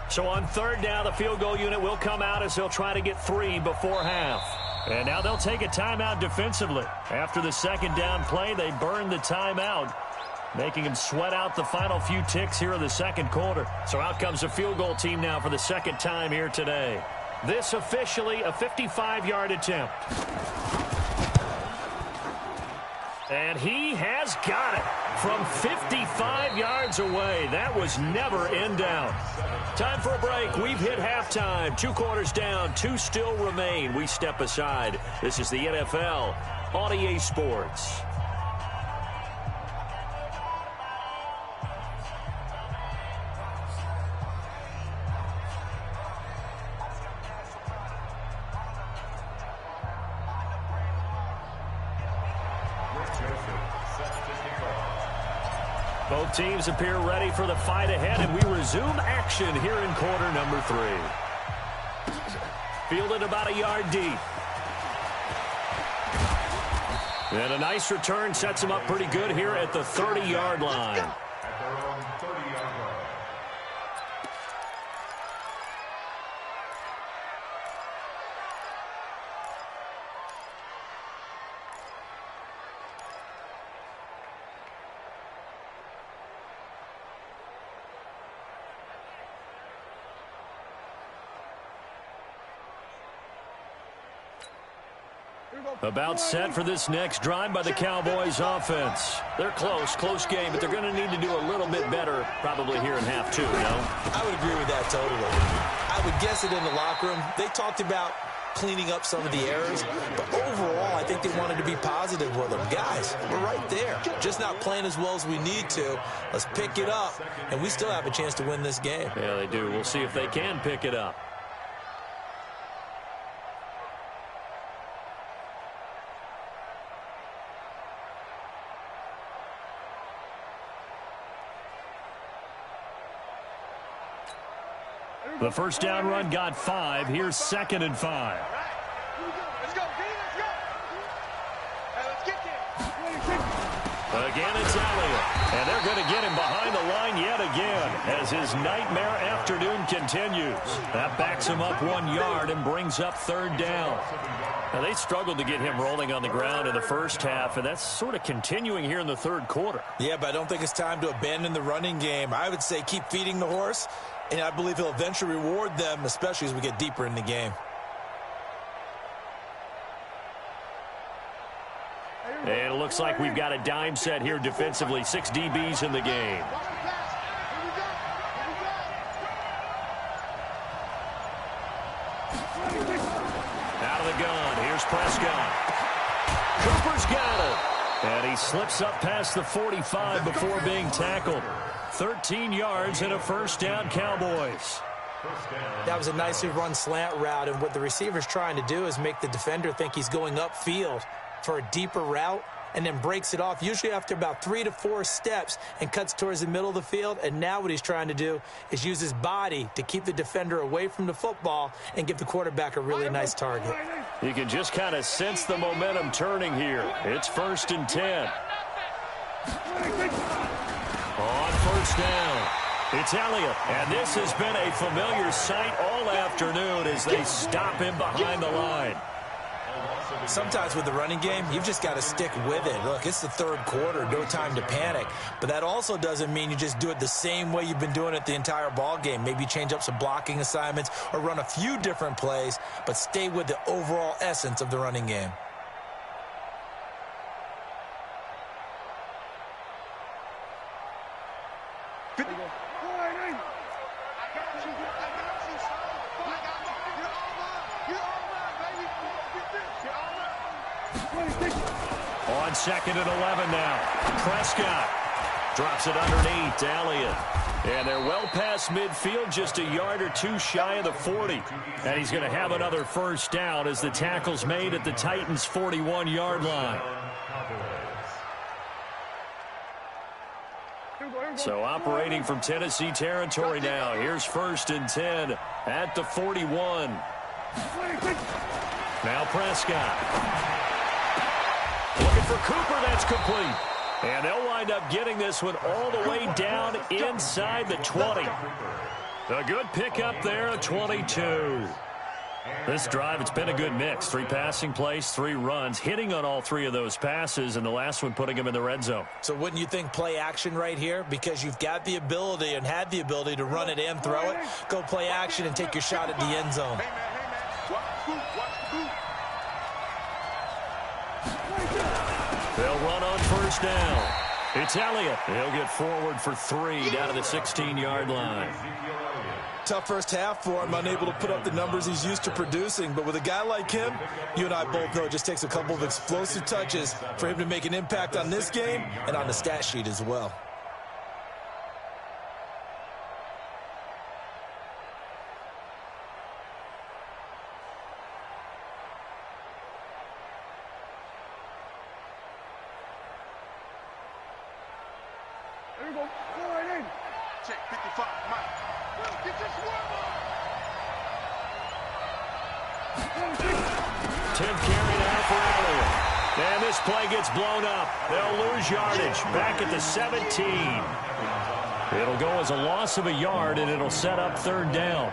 [SPEAKER 2] So on 3rd down, the field goal unit will come out as they'll try to get 3 before half. And now they'll take a timeout defensively. After the 2nd down play, they burn the timeout, making them sweat out the final few ticks here in the 2nd quarter. So out comes the field goal team now for the 2nd time here today. This officially a 55-yard attempt. And he has got it from 55 yards away. That was never in doubt. Time for a break. We've hit halftime. 2 quarters down. 2 still remain. We step aside. This is the NFL on EA Sports. Both teams appear ready for the fight ahead, and we resume action here in quarter number 3. Fielded about a yard deep. And a nice return sets him up pretty good here at the 30-yard line. About set for this next drive by the Cowboys offense. They're close game, but they're going to need to do a little bit better probably here in half two, no?
[SPEAKER 6] I would agree with that totally. I would guess it in the locker room. They talked about cleaning up some of the errors, but overall, I think they wanted to be positive with them. Guys, we're right there. Just not playing as well as we need to. Let's pick it up, and we still have a chance to win this game.
[SPEAKER 2] Yeah, they do. We'll see if they can pick it up. The first down run got 5. Here's 2nd and 5.
[SPEAKER 5] Let's go, D, let's go. Hey, let's get there.
[SPEAKER 2] Again, it's Elliott. And they're going to get him behind the line yet again as his nightmare afternoon continues. That backs him up 1 yard and brings up 3rd down. Now, they struggled to get him rolling on the ground in the first half, and that's sort of continuing here in the 3rd quarter.
[SPEAKER 6] Yeah, but I don't think it's time to abandon the running game. I would say keep feeding the horse, and I believe he'll eventually reward them, especially as we get deeper in the game.
[SPEAKER 2] And it looks like we've got a dime set here defensively. 6 DBs in the game. Out of the gun. Here's Prescott. Cooper's got it. And he slips up past the 45 before being tackled. 13 yards and a first down, Cowboys.
[SPEAKER 6] That was a nicely run slant route, and what the receiver's trying to do is make the defender think he's going upfield for a deeper route, and then breaks it off, usually after about 3 to 4 steps, and cuts towards the middle of the field. And now what he's trying to do is use his body to keep the defender away from the football and give the quarterback a really nice target.
[SPEAKER 2] You can just kind of sense the momentum turning here. It's 1st and 10. On first down, it's Elliott. And this has been a familiar sight all afternoon as they stop him behind the line.
[SPEAKER 6] Sometimes with the running game, you've just got to stick with it. Look, it's the 3rd quarter, no time to panic. But that also doesn't mean you just do it the same way you've been doing it the entire ball game. Maybe change up some blocking assignments or run a few different plays, but stay with the overall essence of the running game.
[SPEAKER 2] On 2nd and 11 now. Prescott drops it underneath to Elliott. And they're well past midfield, just a yard or 2 shy of the 40. And he's going to have another first down as the tackle's made at the Titans' 41-yard line. So operating from Tennessee territory now. Here's 1st and 10 at the 41. Now Prescott. Looking for Cooper, that's complete. And they'll wind up getting this one all the way down inside the 20. A good pickup there at 22. This drive, it's been a good mix. 3 passing plays, 3 runs, hitting on all 3 of those passes, and the last one putting him in the red zone.
[SPEAKER 6] So wouldn't you think play action right here? Because you've got the ability and had the ability to run it and throw it. Go play action and take your shot at the end zone.
[SPEAKER 2] They'll run on first down. It's Elliott. He'll get forward for 3 down to the 16-yard line.
[SPEAKER 6] Tough first half for him, unable to put up the numbers he's used to producing. But with a guy like him, you and I both know it just takes a couple of explosive touches for him to make an impact on this game and on the stat sheet as well.
[SPEAKER 5] There we go. Go right in. Check 55. Mike. Get this one.
[SPEAKER 2] 10th carry now for Elliott. And this play gets blown up. They'll lose yardage back at the 17. It'll go as a loss of a yard, and it'll set up 3rd down.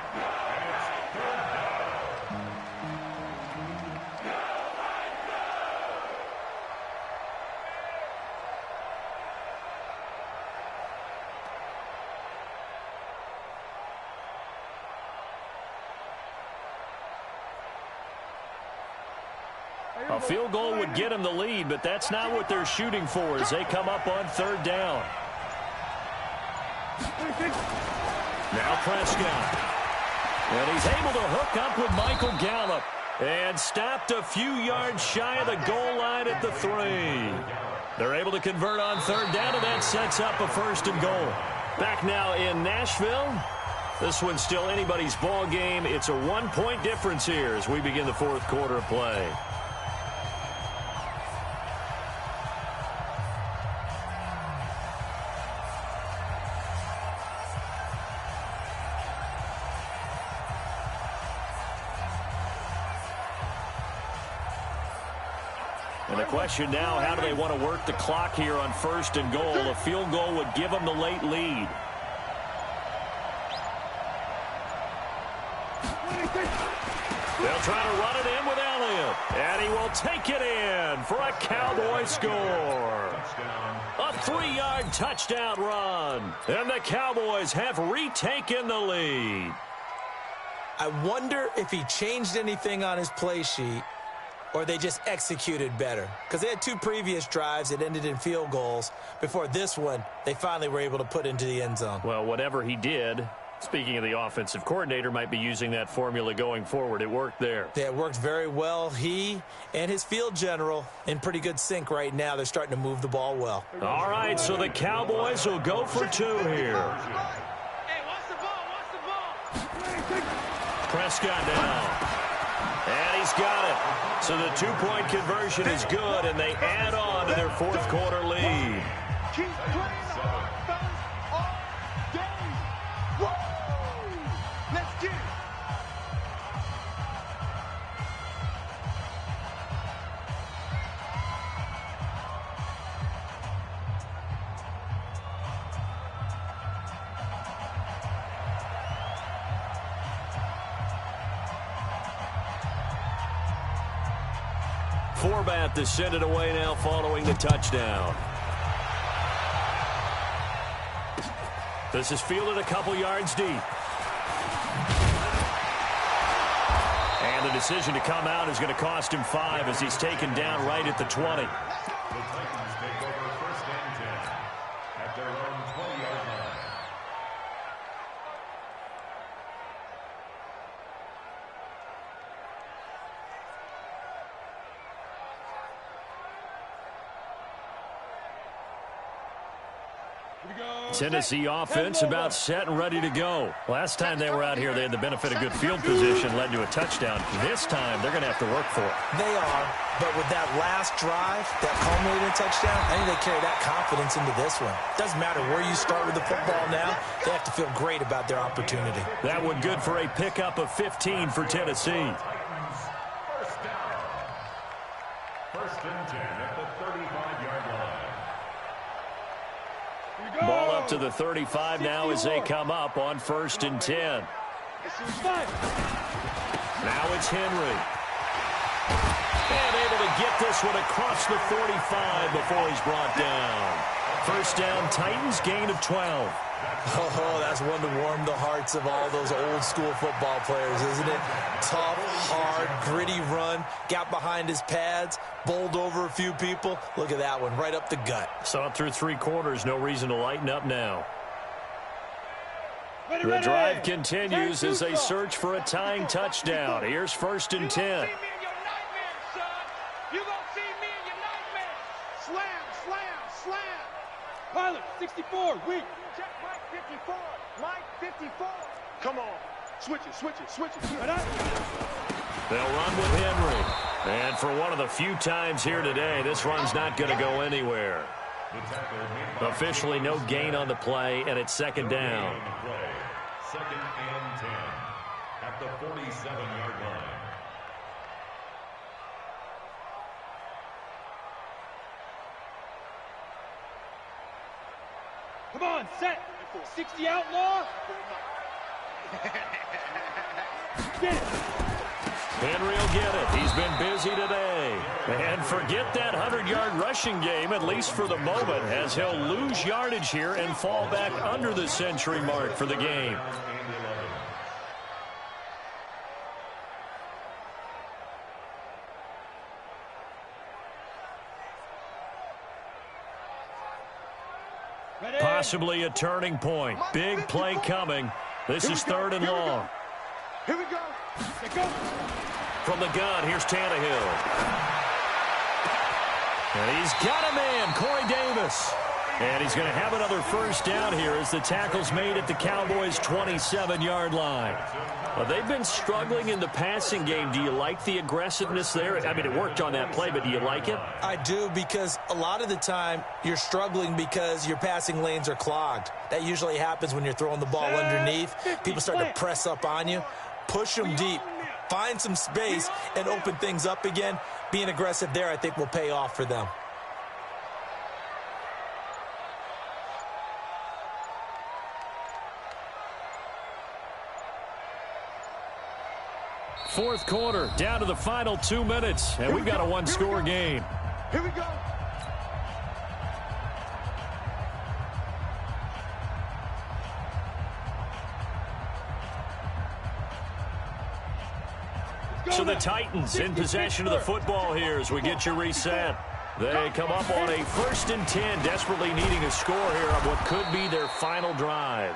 [SPEAKER 2] A field goal would get them the lead, but that's not what they're shooting for as they come up on third down. Now Prescott. And he's able to hook up with Michael Gallup. And stopped a few yards shy of the goal line at the 3. They're able to convert on third down, and that sets up a 1st and goal. Back now in Nashville. This one's still anybody's ball game. It's a 1-point difference here as we begin the 4th quarter of play. And the question now, how do they want to work the clock here on 1st and goal? A field goal would give them the late lead. They'll try to run it in with Elliott. And he will take it in for a Cowboy score. A 3-yard touchdown run. And the Cowboys have retaken the lead.
[SPEAKER 6] I wonder if he changed anything on his play sheet, or they just executed better. Because they had 2 previous drives that ended in field goals. Before this one, they finally were able to put into the end zone.
[SPEAKER 2] Well, whatever he did, speaking of the offensive coordinator, might be using that formula going forward. It worked there.
[SPEAKER 6] Yeah, it worked very well. He and his field general in pretty good sync right now. They're starting to move the ball well.
[SPEAKER 2] All right, so the Cowboys will go for 2 here.
[SPEAKER 5] Hey, watch the ball, watch the ball.
[SPEAKER 2] Prescott now. And he's got it. So the 2-point conversion is good, and they add on to their 4th quarter lead.
[SPEAKER 5] Keep playing the offense all day. Woo! Let's get it.
[SPEAKER 2] Forbat to send it away now following the touchdown. This is fielded a couple yards deep. And the decision to come out is going to cost him 5 as he's taken down right at the 20.
[SPEAKER 3] The Titans take over 1st and 10 at their own 20-yard line.
[SPEAKER 2] Tennessee offense about set and ready to go. Last time they were out here, they had the benefit of good field position, led to a touchdown. This time, they're going to have to work for it.
[SPEAKER 6] They are, but with that last drive, that culminating touchdown, I think they carry that confidence into this one. Doesn't matter where you start with the football now, they have to feel great about their opportunity.
[SPEAKER 2] That one good for a pickup of 15 for Tennessee.
[SPEAKER 3] Titans, 1st down. 1st and 10 at the 35-yard line.
[SPEAKER 2] Ball up to the 35 now as they come up on 1st and 10. Now it's Henry. And able to get this one across the 45 before he's brought down. 1st down, Titans, gain of 12.
[SPEAKER 6] Oh, that's one to warm the hearts of all those old school football players, isn't it? Tough, hard, gritty run, got behind his pads, bowled over a few people. Look at that one, right up the gut.
[SPEAKER 2] Saw it through 3 quarters, no reason to lighten up now. The drive continues as they search for a tying touchdown. Here's 1st and 10.
[SPEAKER 4] Pilot, 64, weak.
[SPEAKER 5] Check Mike 54. Mike 54. Come on. Switch it, switch it, switch it.
[SPEAKER 2] They'll run with Henry. And for one of the few times here today, this run's not going to go anywhere. Officially no gain on the play, and it's 2nd down.
[SPEAKER 3] 2nd and 10 at the 47-yard line.
[SPEAKER 4] Come on, set. 60 outlaw. Get it.
[SPEAKER 2] Henry will get it. He's been busy today. And forget that 100-yard rushing game, at least for the moment, as he'll lose yardage here and fall back under the century mark for the game. possibly a turning point. Big play coming. This is 3rd and long.
[SPEAKER 5] Here we go.
[SPEAKER 2] From the gun, here's Tannehill. And he's got a man, Corey Davis. And he's going to have another first down here as the tackle's made at the Cowboys' 27-yard line. Well, they've been struggling in the passing game. Do you like the aggressiveness there? I mean, it worked on that play, but do you like it?
[SPEAKER 6] I do, because a lot of the time you're struggling because your passing lanes are clogged. That usually happens when you're throwing the ball underneath. People start to press up on you. Push them deep. Find some space and open things up again. Being aggressive there, I think, will pay off for them.
[SPEAKER 2] Fourth quarter, down to the final 2 minutes, and we've got a one-score game.
[SPEAKER 5] Here we go.
[SPEAKER 2] So the Titans in possession of the football here as we get you reset. They come up on a 1st and 10, desperately needing a score here on what could be their final drive.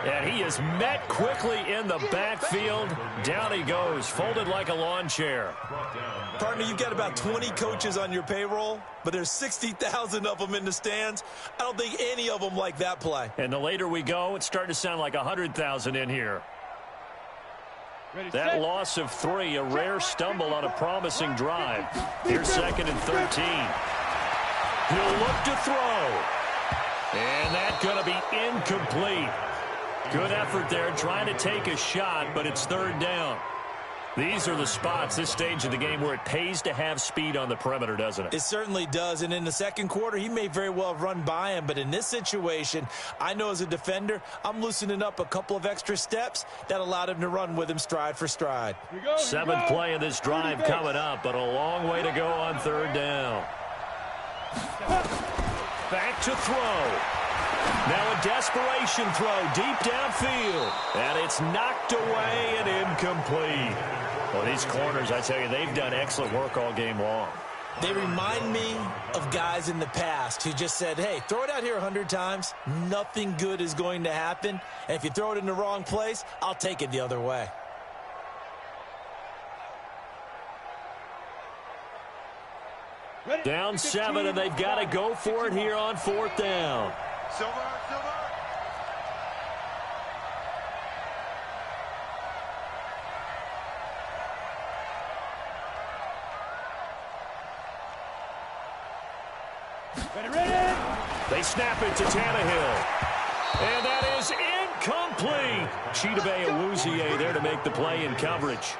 [SPEAKER 2] And he is met quickly in the backfield. Down he goes, folded like a lawn chair.
[SPEAKER 6] Partner, you've got about 20 coaches on your payroll, but there's 60,000 of them in the stands. I don't think any of them like that play.
[SPEAKER 2] And the later we go, it's starting to sound like 100,000 in here. That loss of 3, a rare stumble on a promising drive. Here's 2nd and 13. He'll look to throw. And that's going to be incomplete. Good effort there, trying to take a shot, but it's 3rd down. These are the spots, this stage of the game, where it pays to have speed on the perimeter, doesn't it?
[SPEAKER 6] It certainly does, and in the second quarter, he may very well have run by him, but in this situation, I know as a defender, I'm loosening up a couple of extra steps that allowed him to run with him stride for stride.
[SPEAKER 2] 7th play of this drive coming up, but a long way to go on 3rd down. Back to throw. Now a desperation throw deep downfield, and it's knocked away and incomplete. Well, these corners, I tell you, they've done excellent work all game long.
[SPEAKER 6] They remind me of guys in the past who just said, hey, throw it out here 100 times. Nothing good is going to happen. And if you throw it in the wrong place, I'll take it the other way.
[SPEAKER 2] Down 7, and they've got to go for it here on 4th down.
[SPEAKER 5] Silver.
[SPEAKER 2] They snap it to Tannehill. And that is incomplete. Chidobe Awuzie there to make the play in coverage.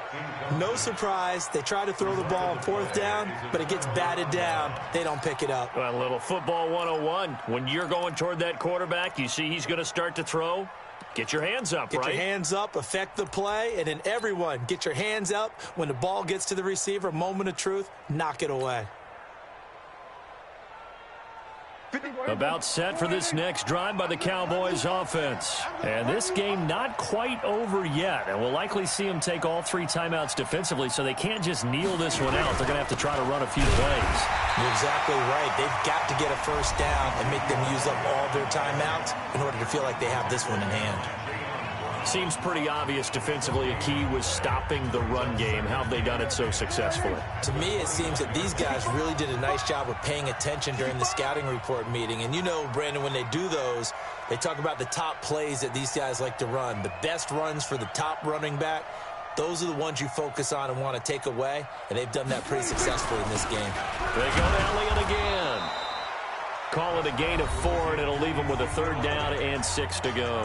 [SPEAKER 6] No surprise. They try to throw the ball on 4th down, but it gets batted down. They don't pick it up.
[SPEAKER 2] Well, a little football 101. When you're going toward that quarterback, you see he's going to start to throw. Get your hands up, right?
[SPEAKER 6] Get your hands up, affect the play, and then everyone get your hands up. When the ball gets to the receiver, moment of truth, knock it away.
[SPEAKER 2] About set for this next drive by the Cowboys offense. And this game not quite over yet. And we'll likely see them take all 3 timeouts defensively, so they can't just kneel this one out. They're going to have to try to run a few plays.
[SPEAKER 6] You're exactly right. They've got to get a first down and make them use up all their timeouts in order to feel like they have this one in hand.
[SPEAKER 2] Seems pretty obvious defensively a key was stopping the run game. How have they done it so successfully?
[SPEAKER 6] To me, it seems that these guys really did a nice job of paying attention during the scouting report meeting. And you know, Brandon, when they do those, they talk about the top plays that these guys like to run. The best runs for the top running back, those are the ones you focus on and want to take away. And they've done that pretty successfully in this game.
[SPEAKER 2] They go to Elliott again. Call it a gain of 4, and it'll leave them with a 3rd down and 6 to go.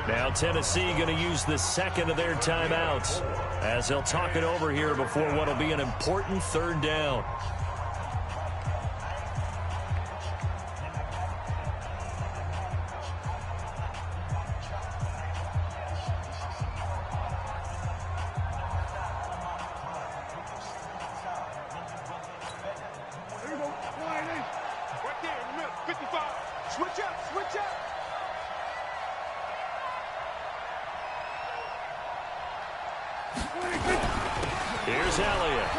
[SPEAKER 2] Now Tennessee going to use the 2nd of their timeouts as they'll talk it over here before what will be an important 3rd down. Here's Elliott.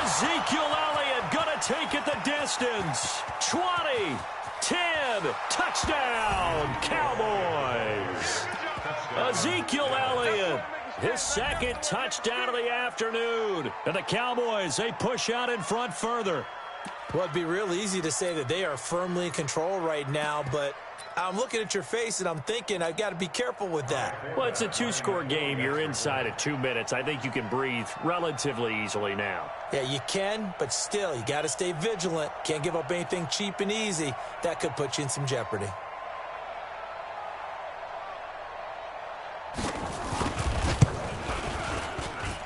[SPEAKER 2] Ezekiel Elliott going to take it the distance. 20, 10, touchdown, Cowboys. Ezekiel Elliott, his second touchdown of the afternoon. And the Cowboys, they push out in front further.
[SPEAKER 6] Well, it'd be real easy to say that they are firmly in control right now, but I'm looking at your face and I'm thinking I've got to be careful with that.
[SPEAKER 2] Well, it's a two-score game. You're inside of 2 minutes. I think you can breathe relatively easily now.
[SPEAKER 6] Yeah, you can, but still, you got to stay vigilant. Can't give up anything cheap and easy. That could put you in some jeopardy.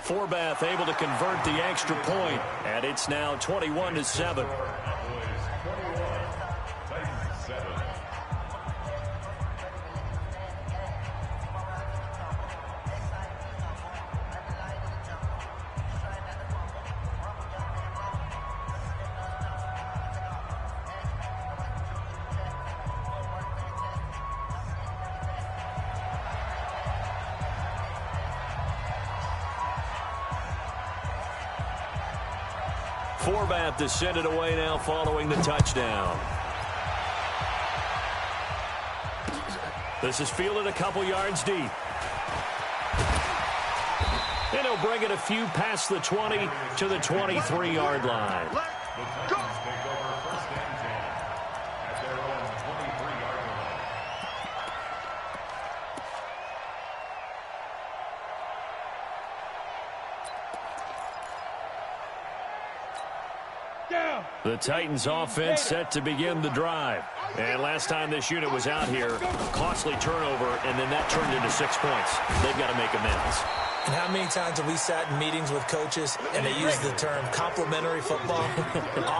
[SPEAKER 2] Forbath able to convert the extra point, and it's now 21-7. Forbath to send it away now following the touchdown. This is fielded a couple yards deep. And he'll bring it a few past the 20 to the 23-yard line.
[SPEAKER 3] The Titans take over 1st and 10 at their own 23-yard line.
[SPEAKER 4] Down.
[SPEAKER 2] The Titans offense set to begin the drive. And last time this unit was out here, costly turnover, and then that turned into 6 points. They've got to make amends.
[SPEAKER 6] And how many times have we sat in meetings with coaches and they use the term complementary football?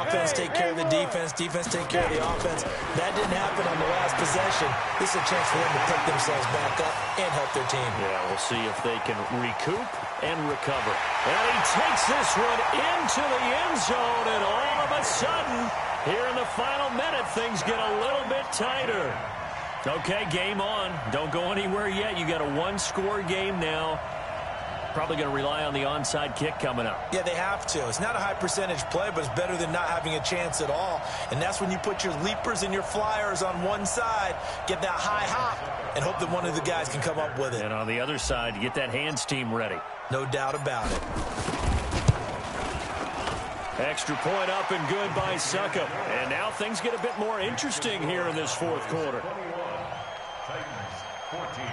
[SPEAKER 6] Offense take care of the defense, defense take care of the offense. That didn't happen on the last possession. This is a chance for them to pick themselves back up and help their team.
[SPEAKER 2] Yeah, we'll see if they can recoup and recover. And he takes this one into the end zone, and all of a sudden, here in the final minute, things get a little bit tighter. Okay, game on. Don't go anywhere yet. You got a one-score game now. Probably going to rely on the onside kick coming up.
[SPEAKER 6] Yeah, they have to. It's not a high percentage play, but it's better than not having a chance at all. And that's when you put your leapers and your flyers on one side, get that high hop, and hope that one of the guys can come up with it.
[SPEAKER 2] And on the other side, get that hands team ready.
[SPEAKER 6] No doubt about it.
[SPEAKER 2] Extra point up and good by Suckup. And now things get a bit more interesting here in this fourth quarter.
[SPEAKER 3] 21, Titans 14.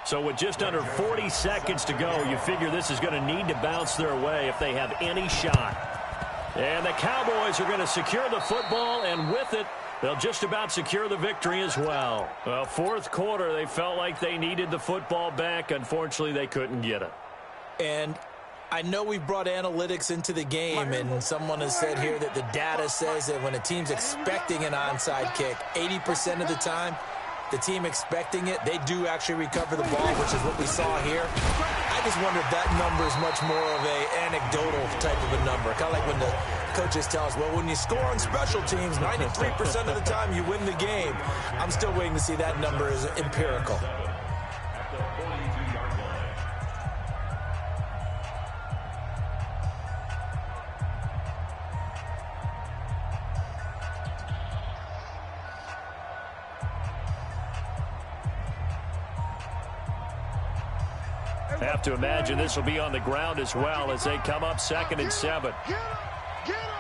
[SPEAKER 2] So with just under 40 seconds to go, you figure this is going to need to bounce their way if they have any shot. And the Cowboys are going to secure the football, and with it, they'll just about secure the victory as well. Well, fourth quarter, they felt like they needed the football back. Unfortunately, they couldn't get it.
[SPEAKER 6] And I know we've brought analytics into the game, and someone has said here that the data says that when a team's expecting an onside kick, 80% of the time, the team expecting it, they do actually recover the ball, which is what we saw here. I just wonder if that number is much more of an anecdotal type of a number. Kind of like when the coaches tell us, well, when you score on special teams, 93% of the time you win the game. I'm still waiting to see that number is empirical.
[SPEAKER 3] At the 42-yard line.
[SPEAKER 2] Have to imagine this will be on the ground as well as they come up 2nd and 7.
[SPEAKER 5] Get him! Get him!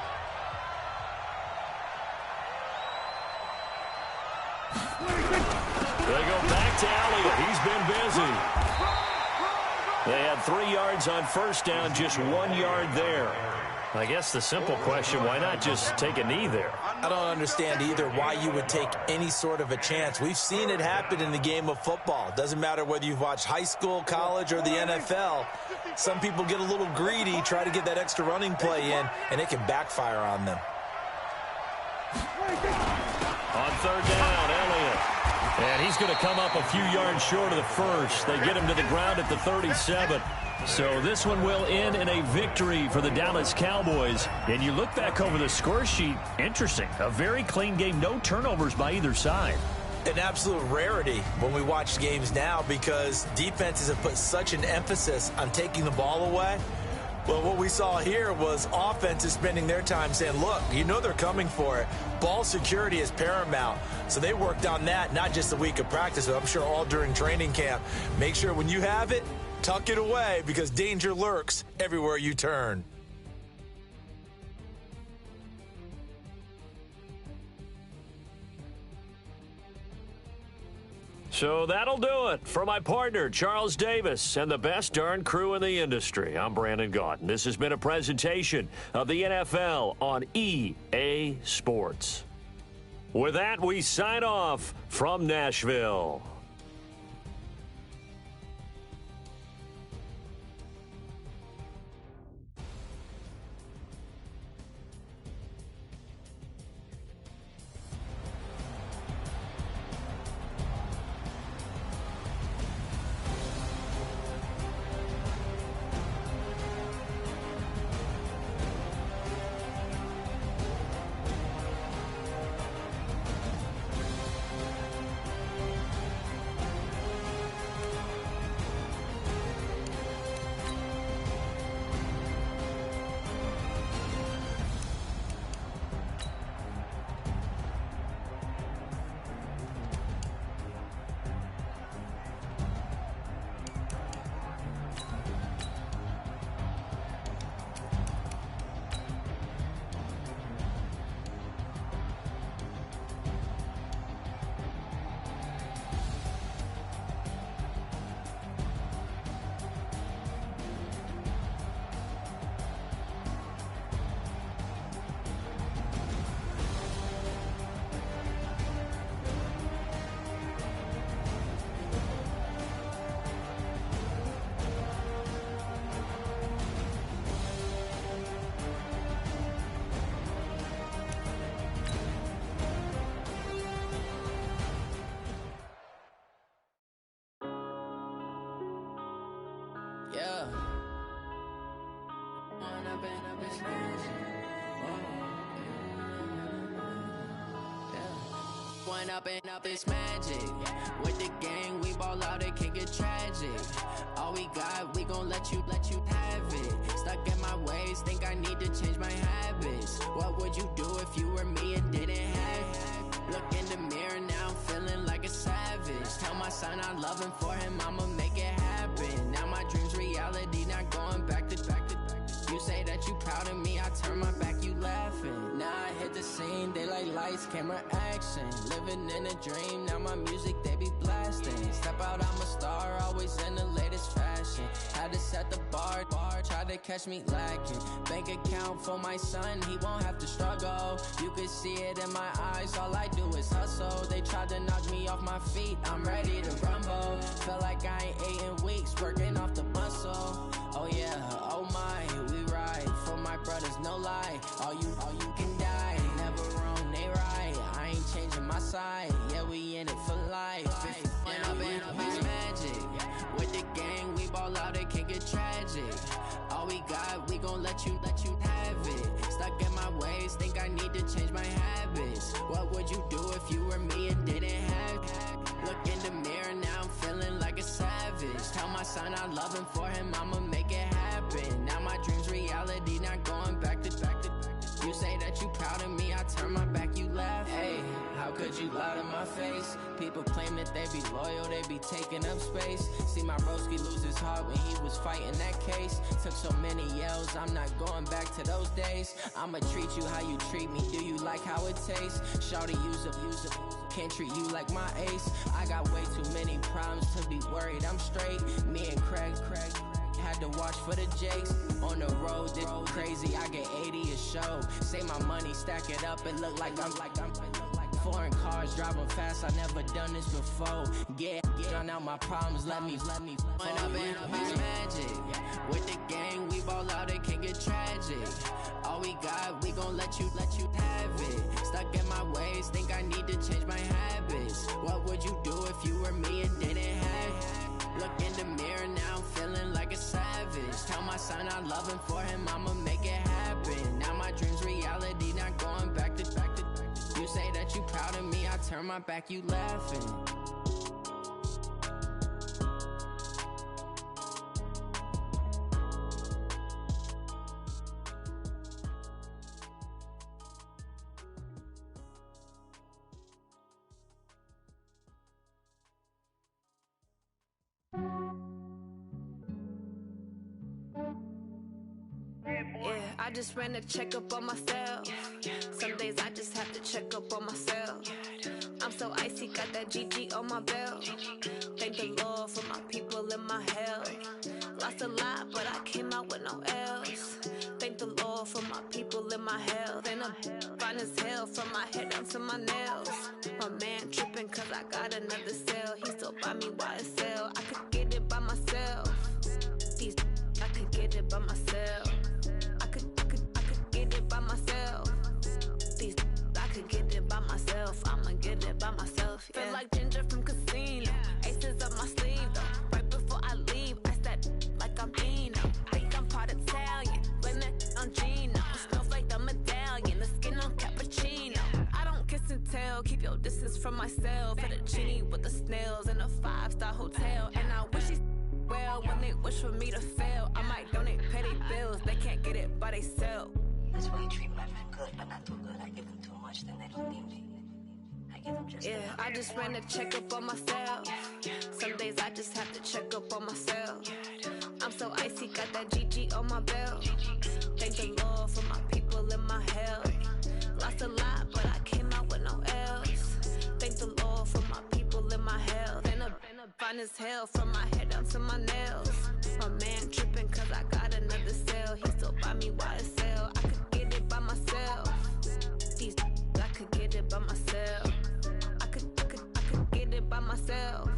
[SPEAKER 2] They go back to Elliott. He's been busy. They had 3 yards on first down, just 1 yard there. I guess the simple question, why not just take a knee there?
[SPEAKER 6] I don't understand either why you would take any sort of a chance. We've seen it happen in the game of football. Doesn't matter whether you've watched high school, college, or the NFL. Some people get a little greedy, try to get that extra running play in, and it can backfire on them.
[SPEAKER 2] On third down, Elliott. And he's going to come up a few yards short of the first. They get him to the ground at the 37. So this one will end in a victory for the Dallas Cowboys. And you look back over the score sheet, interesting. A very clean game, no turnovers by either side.
[SPEAKER 6] an absolute rarity when we watch games now because defenses have put such an emphasis on taking the ball away. Well, what we saw here was offenses spending their time saying, look, you know they're coming for it. Ball security is paramount. So they worked on that, not just a week of practice, but I'm sure all during training camp. Make sure when you have it, tuck it away because danger lurks everywhere you turn.
[SPEAKER 2] So that'll do it for my partner, Charles Davis, and the best darn crew in the industry. I'm Brandon Gaudin. This has been a presentation of the NFL on EA Sports. With that, we sign off from Nashville.
[SPEAKER 8] Yeah. One up and up, it's magic. With the gang, we ball out, it can get tragic. All we got, we gon' let you have it. Stuck in my ways, think I need to change my habits. What would you do if you were me and didn't have it? Look in the mirror now, I'm feeling like a savage. Tell my son I love him, for him I'ma make it happen. Now my dream's reality, not going back to. You say that you proud of me, I turn my back, you laughing. Now I hit the scene, they like lights, camera, action. Living in a dream, now my music, they be blasting. Step out, I'm a star, always in the latest fashion. Had to set the bar, try to catch me lacking. Bank account for my son, he won't have to struggle. You can see it in my eyes, all I do is hustle. They tried to knock me off my feet, I'm ready to rumble. Feel like I ain't ate in weeks, working off the muscle. Oh yeah, oh my, we ride for my brothers, no lie. All you can die, never wrong, they right. I ain't changing my side, yeah, we in it for life. When up and up is magic. With the gang, we ball out, it can get tragic. All we got, we gon' let you have it. Stuck in my ways, think I need to change my habits. What would you do if you were me and didn't have it? Look in the mirror, now I'm feeling like a savage. Tell my son I love him, for him I'ma make it happen. Now my dream's reality, not going back to. You say that you proud of me, I turn my back, you laugh. Hey, how could you lie to my face? People claim that they be loyal, they be taking up space. See my broski lose his heart when he was fighting that case. Took so many yells, I'm not going back to those days. I'ma treat you how you treat me, do you like how it tastes? Shawty, use it, can't treat you like my ace. I got way too many problems to be worried, I'm straight. Me and Craig had to watch for the Jakes. On the road, this crazy, I get 80 a show. Say my money, stack it up, it look like I'm foreign cars, driving fast, I never done this before. Get drown out my problems, let me When up and up is magic. With the gang, we ball out, it can get tragic. All we got, we gon' let you have it. Stuck in my ways, think I need to change my habits. What would you do if you were me and didn't have it? Look in the mirror, now I'm feeling like a savage. Tell my son I love him, for him I'ma make it happen. Now my dream's reality, not going back to. You say that you proud of me, I turn turn my back, you laughing.
[SPEAKER 9] I just ran a checkup on myself. Some days I just have to check up on myself. I'm so icy, got that GG on my belt. Thank the Lord for my people in my health. Lost a lot, but I came out with no L's. Thank the Lord for my people in my health. And I'm fine as hell from my head down to my nails. My man tripping cause I got another cell. He still buy me YSL. I could get it by myself. These I could get it by myself. I could get it by myself. These I could get it by myself. I'ma get it by myself. Yeah. Feel like Ginger from Casino. Aces up my sleeve though. Right before I leave, I said like I'm Dino. Think I'm part Italian. Blame it on Gino. Snowflake the medallion. The skin on cappuccino. I don't kiss and tell. Keep your distance from myself. At a genie with the snails in a 5-star hotel. And I wish he's well when they wish for me to fail. I might donate petty bills. They can't get it by themselves.
[SPEAKER 10] That's why you treat my men good, but not too good. I give them too much, then they don't need me. I give them just enough.
[SPEAKER 9] I just ran a checkup on myself. Some days I just have to check up on myself. I'm so icy, got that GG on my belt. Thank the Lord for my people in my health. Lost a lot, but I came out with no L's. Thank the Lord for my people in my health. And I'm fine as hell from my head down to my nails. My man tripping cause I got another cell. He still buy me YSL. I could get it by myself. These I could get it by myself. I could get it by myself.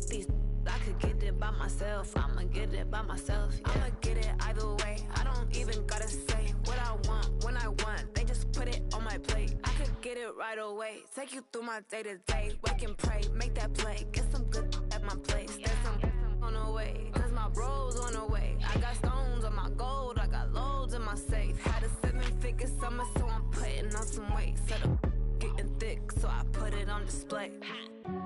[SPEAKER 9] These I could get it by myself. I'ma get it by myself. Yeah. I'ma get it either way. I don't even gotta say what I want when I want. They just put it on my plate. I could get it right away. Take you through my day to day. Wake and pray, make that play. Get some good at my place. There's some on the way. Cause my bros on the way. I got stones on my gold. I got loads in my safe. Had a 7-figure summer, so I'm putting on some weight. Set up getting thick, so I put it on display.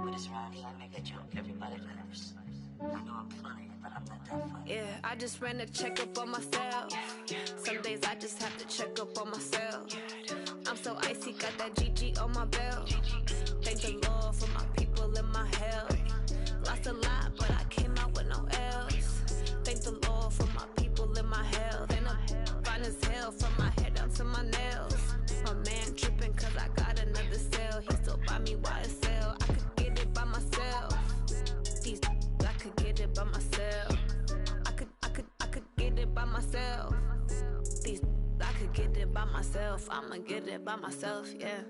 [SPEAKER 10] With this round here, I make a joke. Everybody laughs. I know I'm funny, but I'm not that funny.
[SPEAKER 9] Yeah, I just ran a checkup on myself. Some days I just have to check up on myself. I'm so icy, got that GG on my belt. Thank the Lord for my people in my health. Lost a lot, but I came out with no L's. Thank the Lord for my people in my health. And I'm fine as hell from my head down to my nails. My man tripping cause I got another cell. He still buy me YSL. I could get it by myself. These I could get it by myself. I could get it by myself. These I could get it by myself. I'ma get it by myself, yeah.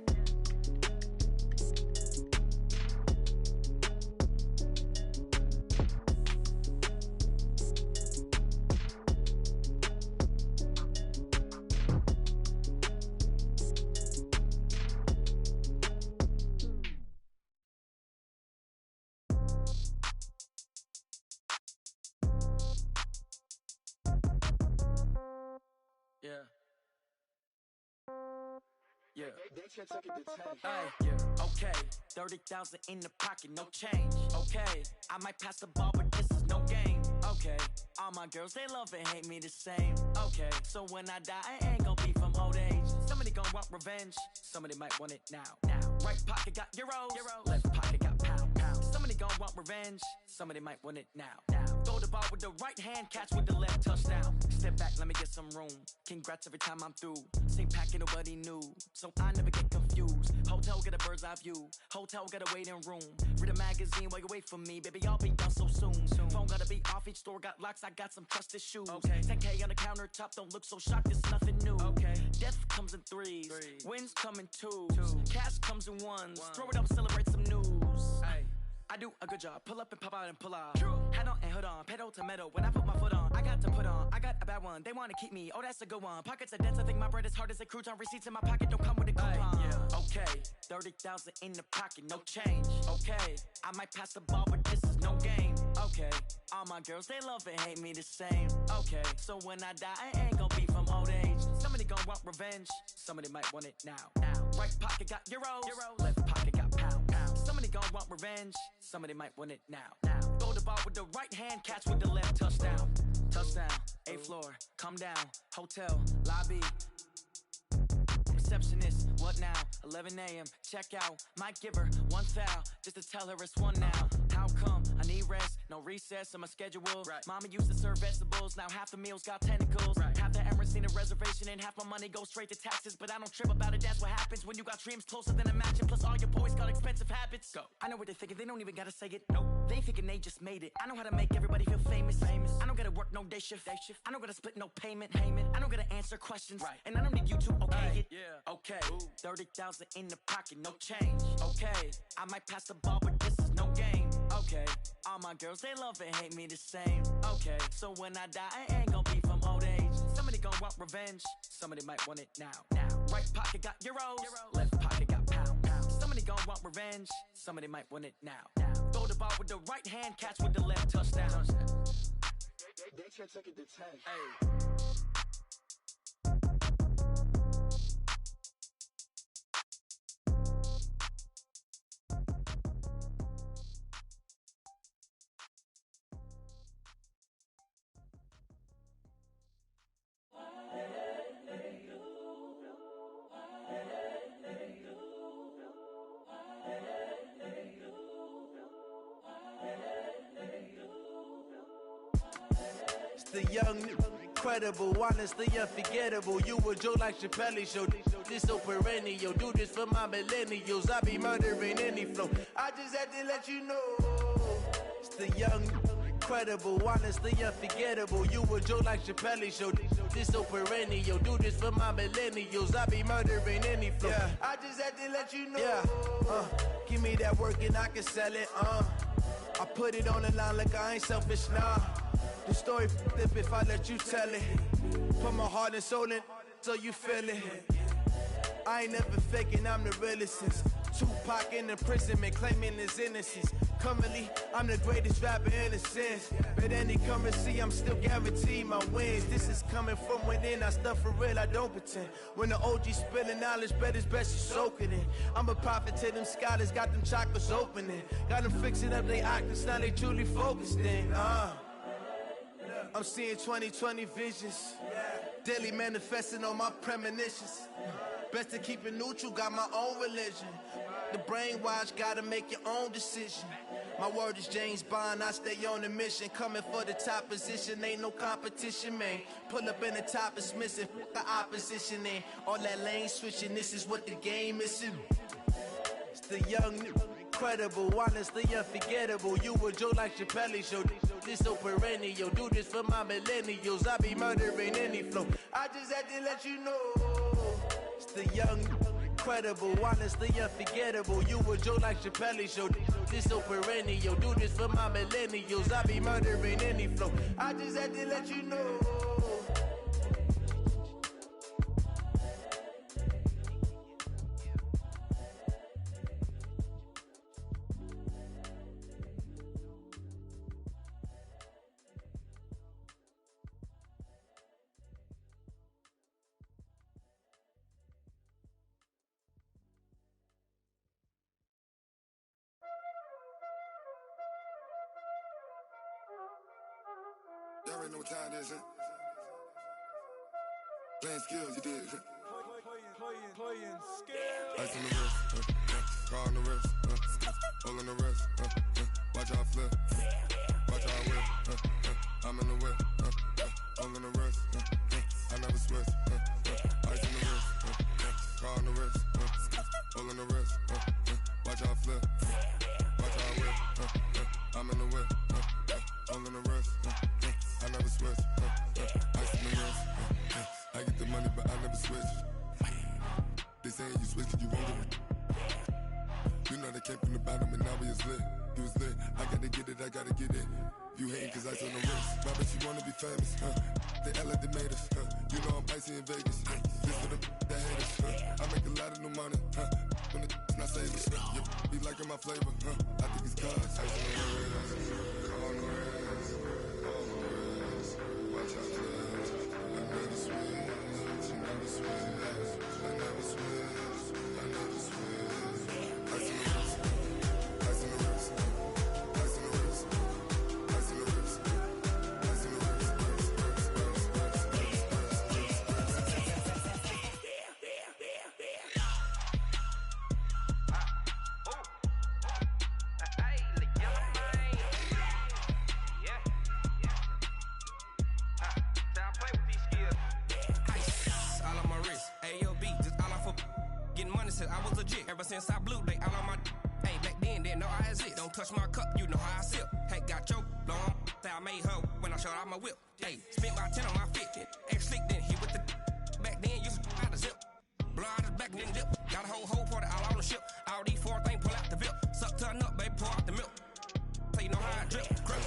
[SPEAKER 11] Okay, 30,000 in the pocket, no change. Okay, I might pass the ball, but this is no game. Okay, all my girls, they love and hate me the same. Okay, so when I die, I ain't gon' be from old age. Somebody gon' want revenge, somebody might want it now. Right pocket got euros, left pocket got pounds. Somebody gon' want revenge, somebody might want it now. Throw the ball with the right hand, catch with the left, touchdown. Step back, let me get some room. Congrats every time I'm through. Same packet, nobody knew, so I never get confused. Hotel got a bird's eye view, hotel got a waiting room. Read a magazine while you wait for me, baby, I'll be done so soon. Phone gotta be off, each store got locks, I got some trusted shoes. 10K on the countertop, don't look so shocked, it's nothing new. Death comes in threes, wins come in twos. Cash comes in ones, throw it up, celebrate some news. I do a good job, pull up and pop out and pull out. Head on and hood on, pedal to metal. When I put my foot on, I got to put on. I got a bad one, they wanna keep me, oh that's a good one. Pockets are dense, I think my bread is hard as a crouton. Receipts in my pocket don't come with a coupon. Okay, 30,000 in the pocket, no change. Okay, I might pass the ball, but this is no game. Okay, all my girls, they love and hate me the same. Okay, so when I die, I ain't gon' be from old age. Somebody gon' want revenge, somebody might want it now. Right pocket got euros, left pocket got pounds. gon' want revenge, somebody might want it now. Throw the ball with the right hand, catch with the left, touchdown. Touchdown, 8th floor, come down, hotel, lobby. Receptionist, what now? 11 a.m., check out. Might give her one foul, just to tell her it's one now. How come? I need rest, no recess in my schedule. Right. Mama used to serve vegetables, now half the meals got tentacles. Right. Half the Emirates need a reservation and half my money goes straight to taxes. But I don't trip about it, that's what happens when you got dreams closer than a match. And plus all your boys got expensive habits. Go. I know what they're thinking, they don't even gotta say it. Nope. They ain't thinking they just made it. I know how to make everybody feel famous. I don't gotta work no day shift. I don't gotta split no payment. I don't gotta answer questions. Right. And I don't need you to okay it. Yeah. Okay. 30,000 in the pocket, no change. Okay. I might pass the ball, but this is no game. Okay. All my girls, they love and hate me the same. Okay. So when I die, I ain't gonna be from old age. Somebody gon' want revenge. Somebody might want it now. Right pocket got euros. Left pocket got pounds. Somebody gon' want revenge. Somebody might want it now. Throw the ball with the right hand, catch with the left, touchdown.
[SPEAKER 5] They should take it to 10. Hey.
[SPEAKER 12] The young, incredible, honestly unforgettable. You a Joe like Chappelle show. This so perennial. Do this for my millennials. I be murdering any flow. I just had to let you know. It's the young, incredible, honestly unforgettable. You a Joe like Chappelle show. This so perennial. Do this for my millennials. I be murdering any flow. Yeah. I just had to let you know. Yeah. Give me that work and I can sell it. I put it on the line like I ain't selfish, nah. The story flip if I let you tell it. Put my heart and soul in so you feel it. I ain't never faking, I'm the realest since Tupac in imprisonment, claiming his innocence. Currently, I'm the greatest rapper in a sense. But any currency, I'm still guaranteed my wins. This is coming from within, I stuff for real, I don't pretend. When the OG spilling knowledge, bet it's best you soak it in. I'm a prophet to them scholars, got them chakras opening. Got them fixing up they octaves, now they truly focused in. I'm seeing 2020 visions, daily manifesting on my premonitions. Best to keep it neutral, got my own religion. The brainwash, gotta make your own decision. My word is James Bond, I stay on the mission. Coming for the top position, ain't no competition, man. Pull up in the top, it's missing, the opposition ain't. All that lane switching, this is what the game is. It's the young, incredible, honestly unforgettable. You a Joe like Chappelle show. This so perennial. Do this for my millennials. I be murdering any flow. I just had to let you know. It's the young, incredible, honestly unforgettable. You a Joe like Chappelle show. This so perennial. Do this for my millennials. I be murdering any flow. I just had to let you know.
[SPEAKER 13] Y'all already know what time it is, huh? Playing skills, you did. Playing skills. Ice on the wrist, car on the wrist, hole on the wrist, watch how I flip, watch how I whip, I'm in the whip, hole on the wrist, I never switch, ice on the wrist, car on the wrist, hole on the wrist, watch how I flip, watch how I whip, I'm in the whip, hole on the wrist, I never switch, ice on the wrist, I get the money but I never switch. They saying you switch cause you won't get it. You know they came from the bottom and now we is lit. You was lit, I gotta get it, I gotta get it. You hating cause ice on the wrist. Why bet you wanna be famous, They act like they made us, You know I'm icy in Vegas, This for the that hate us, I make a lot of new money, When it's not savers, You be liking my flavor, I think it's cause ice on the wrist, on the wrist, on the wrist. Watch out for this, I never switch, you never switch. I never switch, I never switch. Ice on the wrist, ice
[SPEAKER 14] said I was legit. Ever since I blew, they all on my hey, back then, didn't know I exist. Don't touch my cup, you know how I sip. Hey, got your long, say I made her when I showed out my whip. Hey, spent about 10 on my fit. Ex-slick, then he with the back then, used to out the zip. Blow out his back, then dip. Got a whole party all on the ship. All these 4 things, pull out the VIP. Suck, turn up, baby, pour out the milk. So you know how I drip. Grip.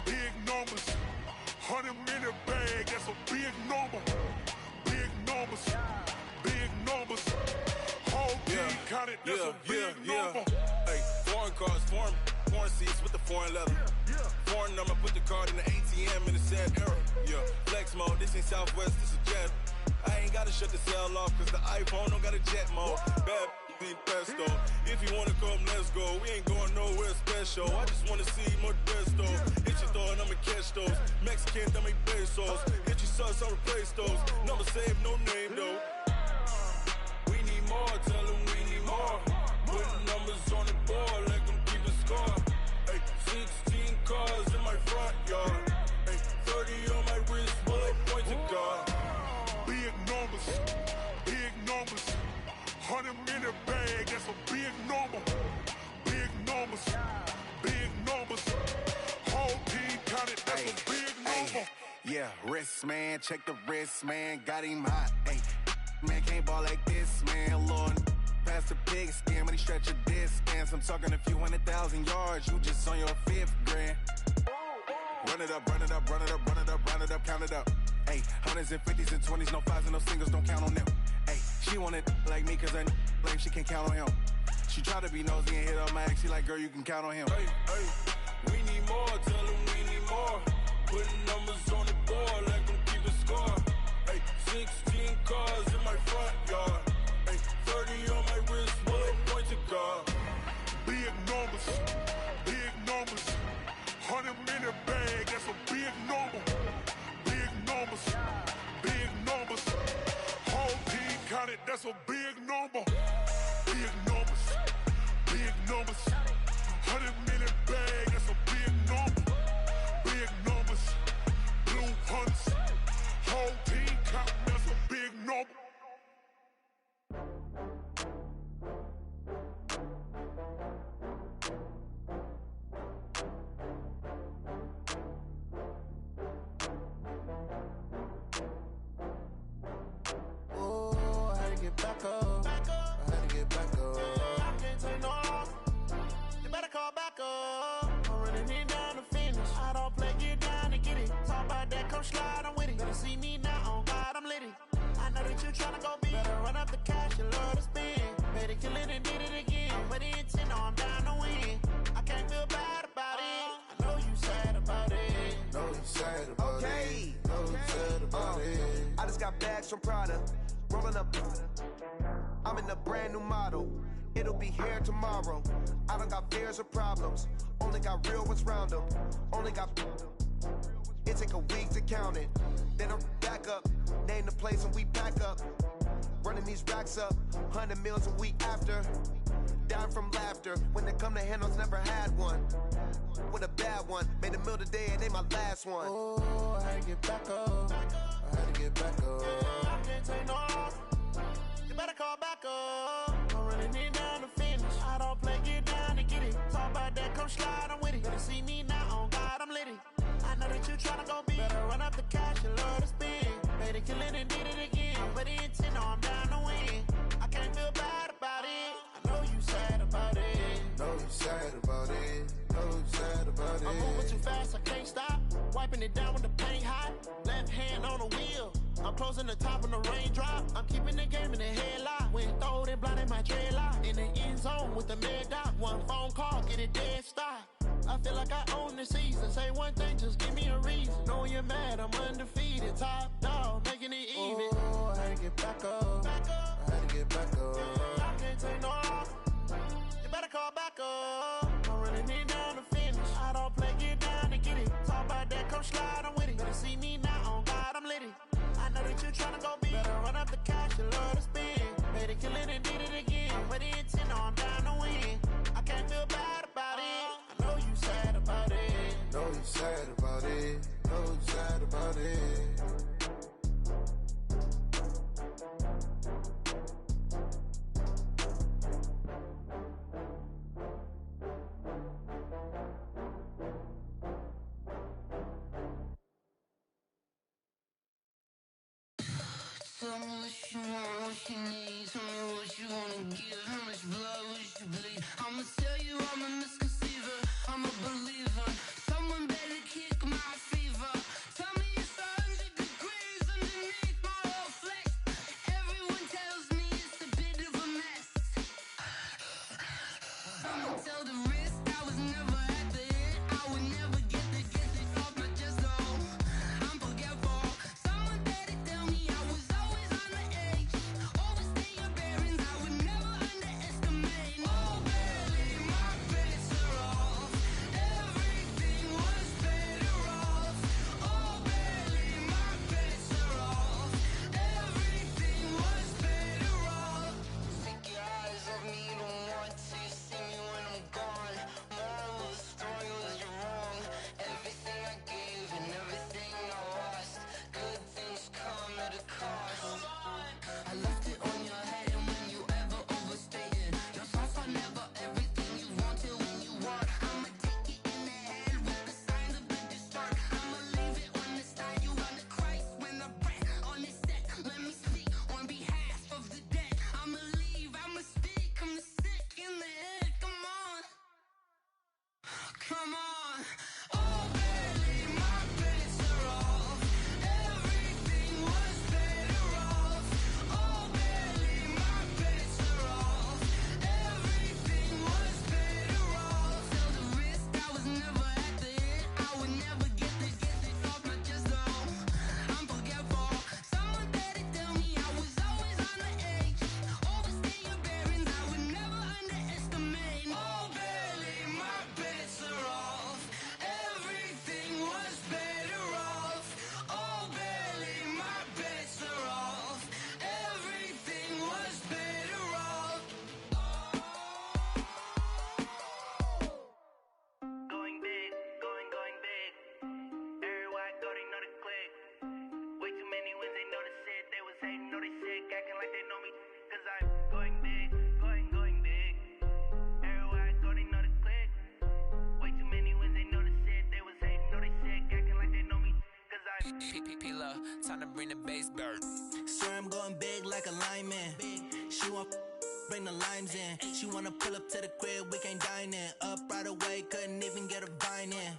[SPEAKER 15] Big numbers, 100-minute bag, that's a big number. Big numbers, whole team counted, that's a big number.
[SPEAKER 16] Hey, foreign cars, foreign seats with the foreign leather. Foreign number, put the card in the ATM in the sad era. Yeah, flex mode, this ain't Southwest, this is Jet. I ain't gotta shut the cell off, cause the iPhone don't got a jet mode. Bad be pesto. If you wanna come, let's go. We ain't going nowhere special. I just wanna see more Modesto. Hit your thought, I'ma catch those. Mexican, dame pesos. Hit your sus, I'll replace those. Number saved, no name though. We need more, tell them we need more. Putting numbers on the board, let them keep the score. Hey, 16 cars in my front yard. Hey, 30 on my wrist, bullet point to God.
[SPEAKER 15] Big numbers, 100-minute bag, that's a big number. Big numbers, whole team counted, that's a big number.
[SPEAKER 17] Yeah, wrist man, check the wrist man, got him hot. Ay, man can't ball like this, man. Lord, past the pig skin when he stretch a distance. I'm talking a few 100,000 yards, you just on your 5th grand. Run it up, run it up, run it up, run it up, run it up, count it up. Ay, 100s and 50s and 20s, no 5s and no singles, don't count on them. Ay, she want it like me, cause I blame she can't count on him. She try to be nosy and hit up my ex, she like, girl, you can count on him.
[SPEAKER 16] Hey, we need more, tell them we need more. Putting numbers on the board, let them keep the score. Hey, 16 cars in my front yard. Hey, 30 on my wrist, bullet point to God.
[SPEAKER 15] Big numbers, 100-minute bag, that's a big number. Big numbers, whole team counted, that's a big number. Big numbers, 100-minute bag, that's a big number. Big numbers, blue hunts, whole team counting, that's a big number.
[SPEAKER 12] Back up. I had to get back up. I can't take no loss. You better call back up. I'm running it down to finish. I don't play, get down to get it. Talk about that, come slide, I'm with it. Better see me now, on God, I'm lit it. I know that you tryna go big. Better run up the cash, you love to spend. Better kill it and did it again. I'm with it, no, I'm down to win. I can't feel bad about it. I know you sad about it.
[SPEAKER 17] Know you sad about it. Know you sad about it.
[SPEAKER 18] I just got bags from Prada. Rolling up, I'm in a brand new model. It'll be here tomorrow. I don't got fears or problems. Only got real ones round them. Only got. It take a week to count it. Then I'm back up. Name the place and we back up. Running these racks up. 100 meals a week after. Down from laughter. When they come to handles, never had one. With a bad one. Made a meal today and they my last one.
[SPEAKER 12] Oh, I had to get back up. I had to to get back up. I can't take no loss. You better call back up. I'm running it down to finish. I don't play, get down to get it. Talk about that, come slide, I'm with it. Better see me now, on God, I'm litty. I know that you tryna go big. Better run up the cash and love to spend. Made it, kill it, and did it again. But the intent, I'm down to win. I can't feel bad about it. I know you sad about it.
[SPEAKER 13] Know you sad about it. Know you sad about it.
[SPEAKER 12] I'm moving too fast, I can't stop. Wiping it down with the paint hot. Left hand on the wheel. I'm closing the top when the raindrop. I'm keeping the game in the headlock. When throwed and blinded my dreadlock. In the end zone with the mad dot. One phone call, get it dead stop. I feel like I own the season. Say one thing, just give me a reason. Knowing you're mad, I'm undefeated. Top dog, making it even.
[SPEAKER 13] Oh, I had to get back up. I had to get back up.
[SPEAKER 12] I can't take no loss. You better call back up. I'm running it down to finish. I don't play, get down to get it. Talk about that, come slide, I'm with it. Better see me now, on God, I'm litty. I know that you tryna go big. Better run up the cash and love to spend. Made it, kill it, and did it again. But the intent, no, I'm down to win. I can't feel bad about it. I know you sad about it.
[SPEAKER 13] Know you sad about it. Know you sad about it.
[SPEAKER 19] Tell me what you want, what you need. Tell me what you wanna give. How much blood would you bleed? I'ma tell you I'm a misconceiver. I'm a believer. Someone better kick my fever. Tell me it's 100 degrees underneath my whole flesh. Everyone tells me it's a bit of a mess. I'ma tell the risk I was never at the end. I would never get it off my chest though. I'm forgetful. Someone better tell me I was always on the edge. Overstay your bearings, I would never underestimate. Oh baby, my bets are off. Everything was better off. Oh baby, my bets are off. Everything was better off. Take your eyes off me, you don't want to see me when I'm gone. Moral of the story was you're wrong. Everything I gave and everything I lost. Good things come at a cost. I left it on your head and when you ever overstated. Your thoughts are never everything you wanted when you want. I'ma take it in the head with the signs of the distort. I'ma leave it on the side. You on the Christ when I breath on this set. Let me speak on behalf of the dead. I'ma leave, I'ma speak. I'm the sick in the head. Come on. Come on. Oh baby, my bets are off. Everything was better off. Oh baby, my bets are off. Everything was better off. Tell the risk I was never at the end. I would never get it off my chest though. I'm forgetful. Someone better tell me I was always on the edge. Overstay your bearings, I would never underestimate. Oh baby, my bets are off. Everything was better off. Oh baby, my bets are off. Everything was better off. Going big, going big. Everywhere I go, they know the click. Way too many wins, they know the shit. They was hating, know they sick, acting like they know me. Cause I'm going big, going big. Everywhere I go, they know the click. Way too many wins, they know the shit. They was hating, know they sick, acting like they know me. Cause I'm
[SPEAKER 7] P-P-P-Love, time to bring the bass bird.
[SPEAKER 11] Swear I'm going big like a lineman. She want bring the limes in. She wanna pull up to the crib, we can't dine in. Up right away, couldn't even get a vine in.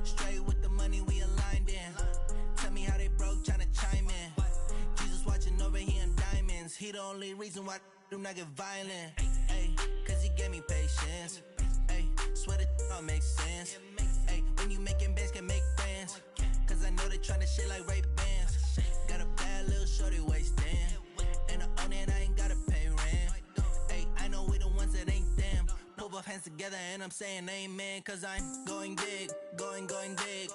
[SPEAKER 11] Straight with the money we aligned in. Tell me how they broke, tryna chime in. Jesus watching over here in diamonds. He the only reason why do not get violent. Ay, cause he gave me patience. Ay, swear that all makes sense. Ay, when you making bands can make friends. Cause I know they tryna shit like Ray Bans. Got a bad little shorty wasting. And I own it, I ain't gotta pay rent. Ay, I know we the ones that ain't them. Pull both hands together and I'm saying amen. Cause I'm going big, going big.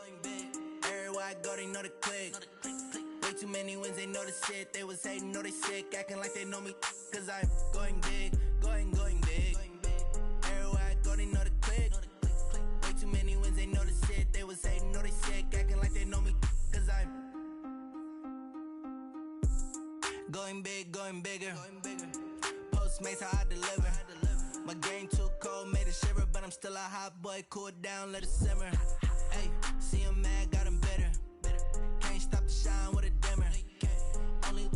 [SPEAKER 11] Everywhere I go, they know the click. Way too many wins, they know the shit. They was hating, know they sick, acting like they know me. Cause I'm going big, going big. Everywhere I go, they know the click. Way too many wins, they know the shit. They was hating, know they sick, acting like they know me. Cause I'm
[SPEAKER 20] Postmates, how I deliver. My game too cold, made it shiver, but I'm still a hot boy. Cool it down, let it simmer. Hey, see him mad, got him bitter. Can't stop the shine with a dimmer. Only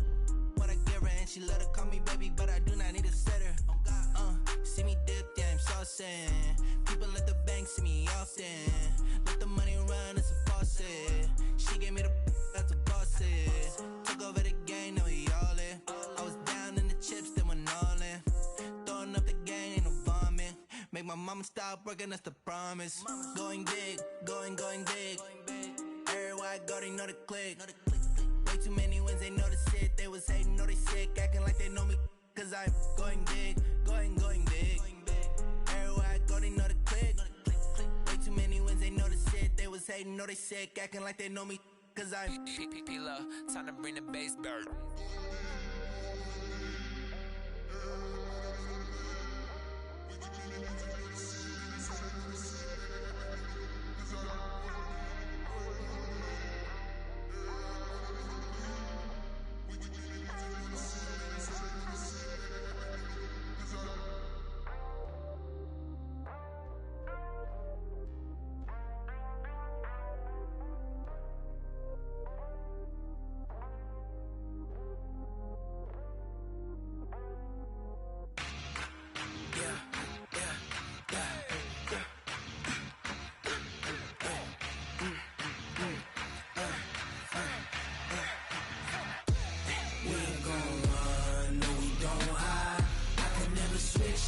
[SPEAKER 20] what I give her, and she let her call me baby, but I do not need a sitter. See me dip, yeah, I'm saucing. People at the bank see me often. Let the money run, it's a faucet. She gave me the that's a boss it. Took over the game, now we all in. I was down in the chips, then went all in. Throwing up the game, ain't no vomit. Make my mama stop working, that's the promise. Going big, going big. Everywhere I go, they know the click. Way too many wins, they know the shit. They was hating, know they sick, acting like they know me. Cause I'm going big, going big. Everywhere I go, they know the click. Way too many wins, they know the shit. They was hating, know they sick, acting like they know me. Cause I'm
[SPEAKER 7] P-P-P-Love, time to bring the bass bird.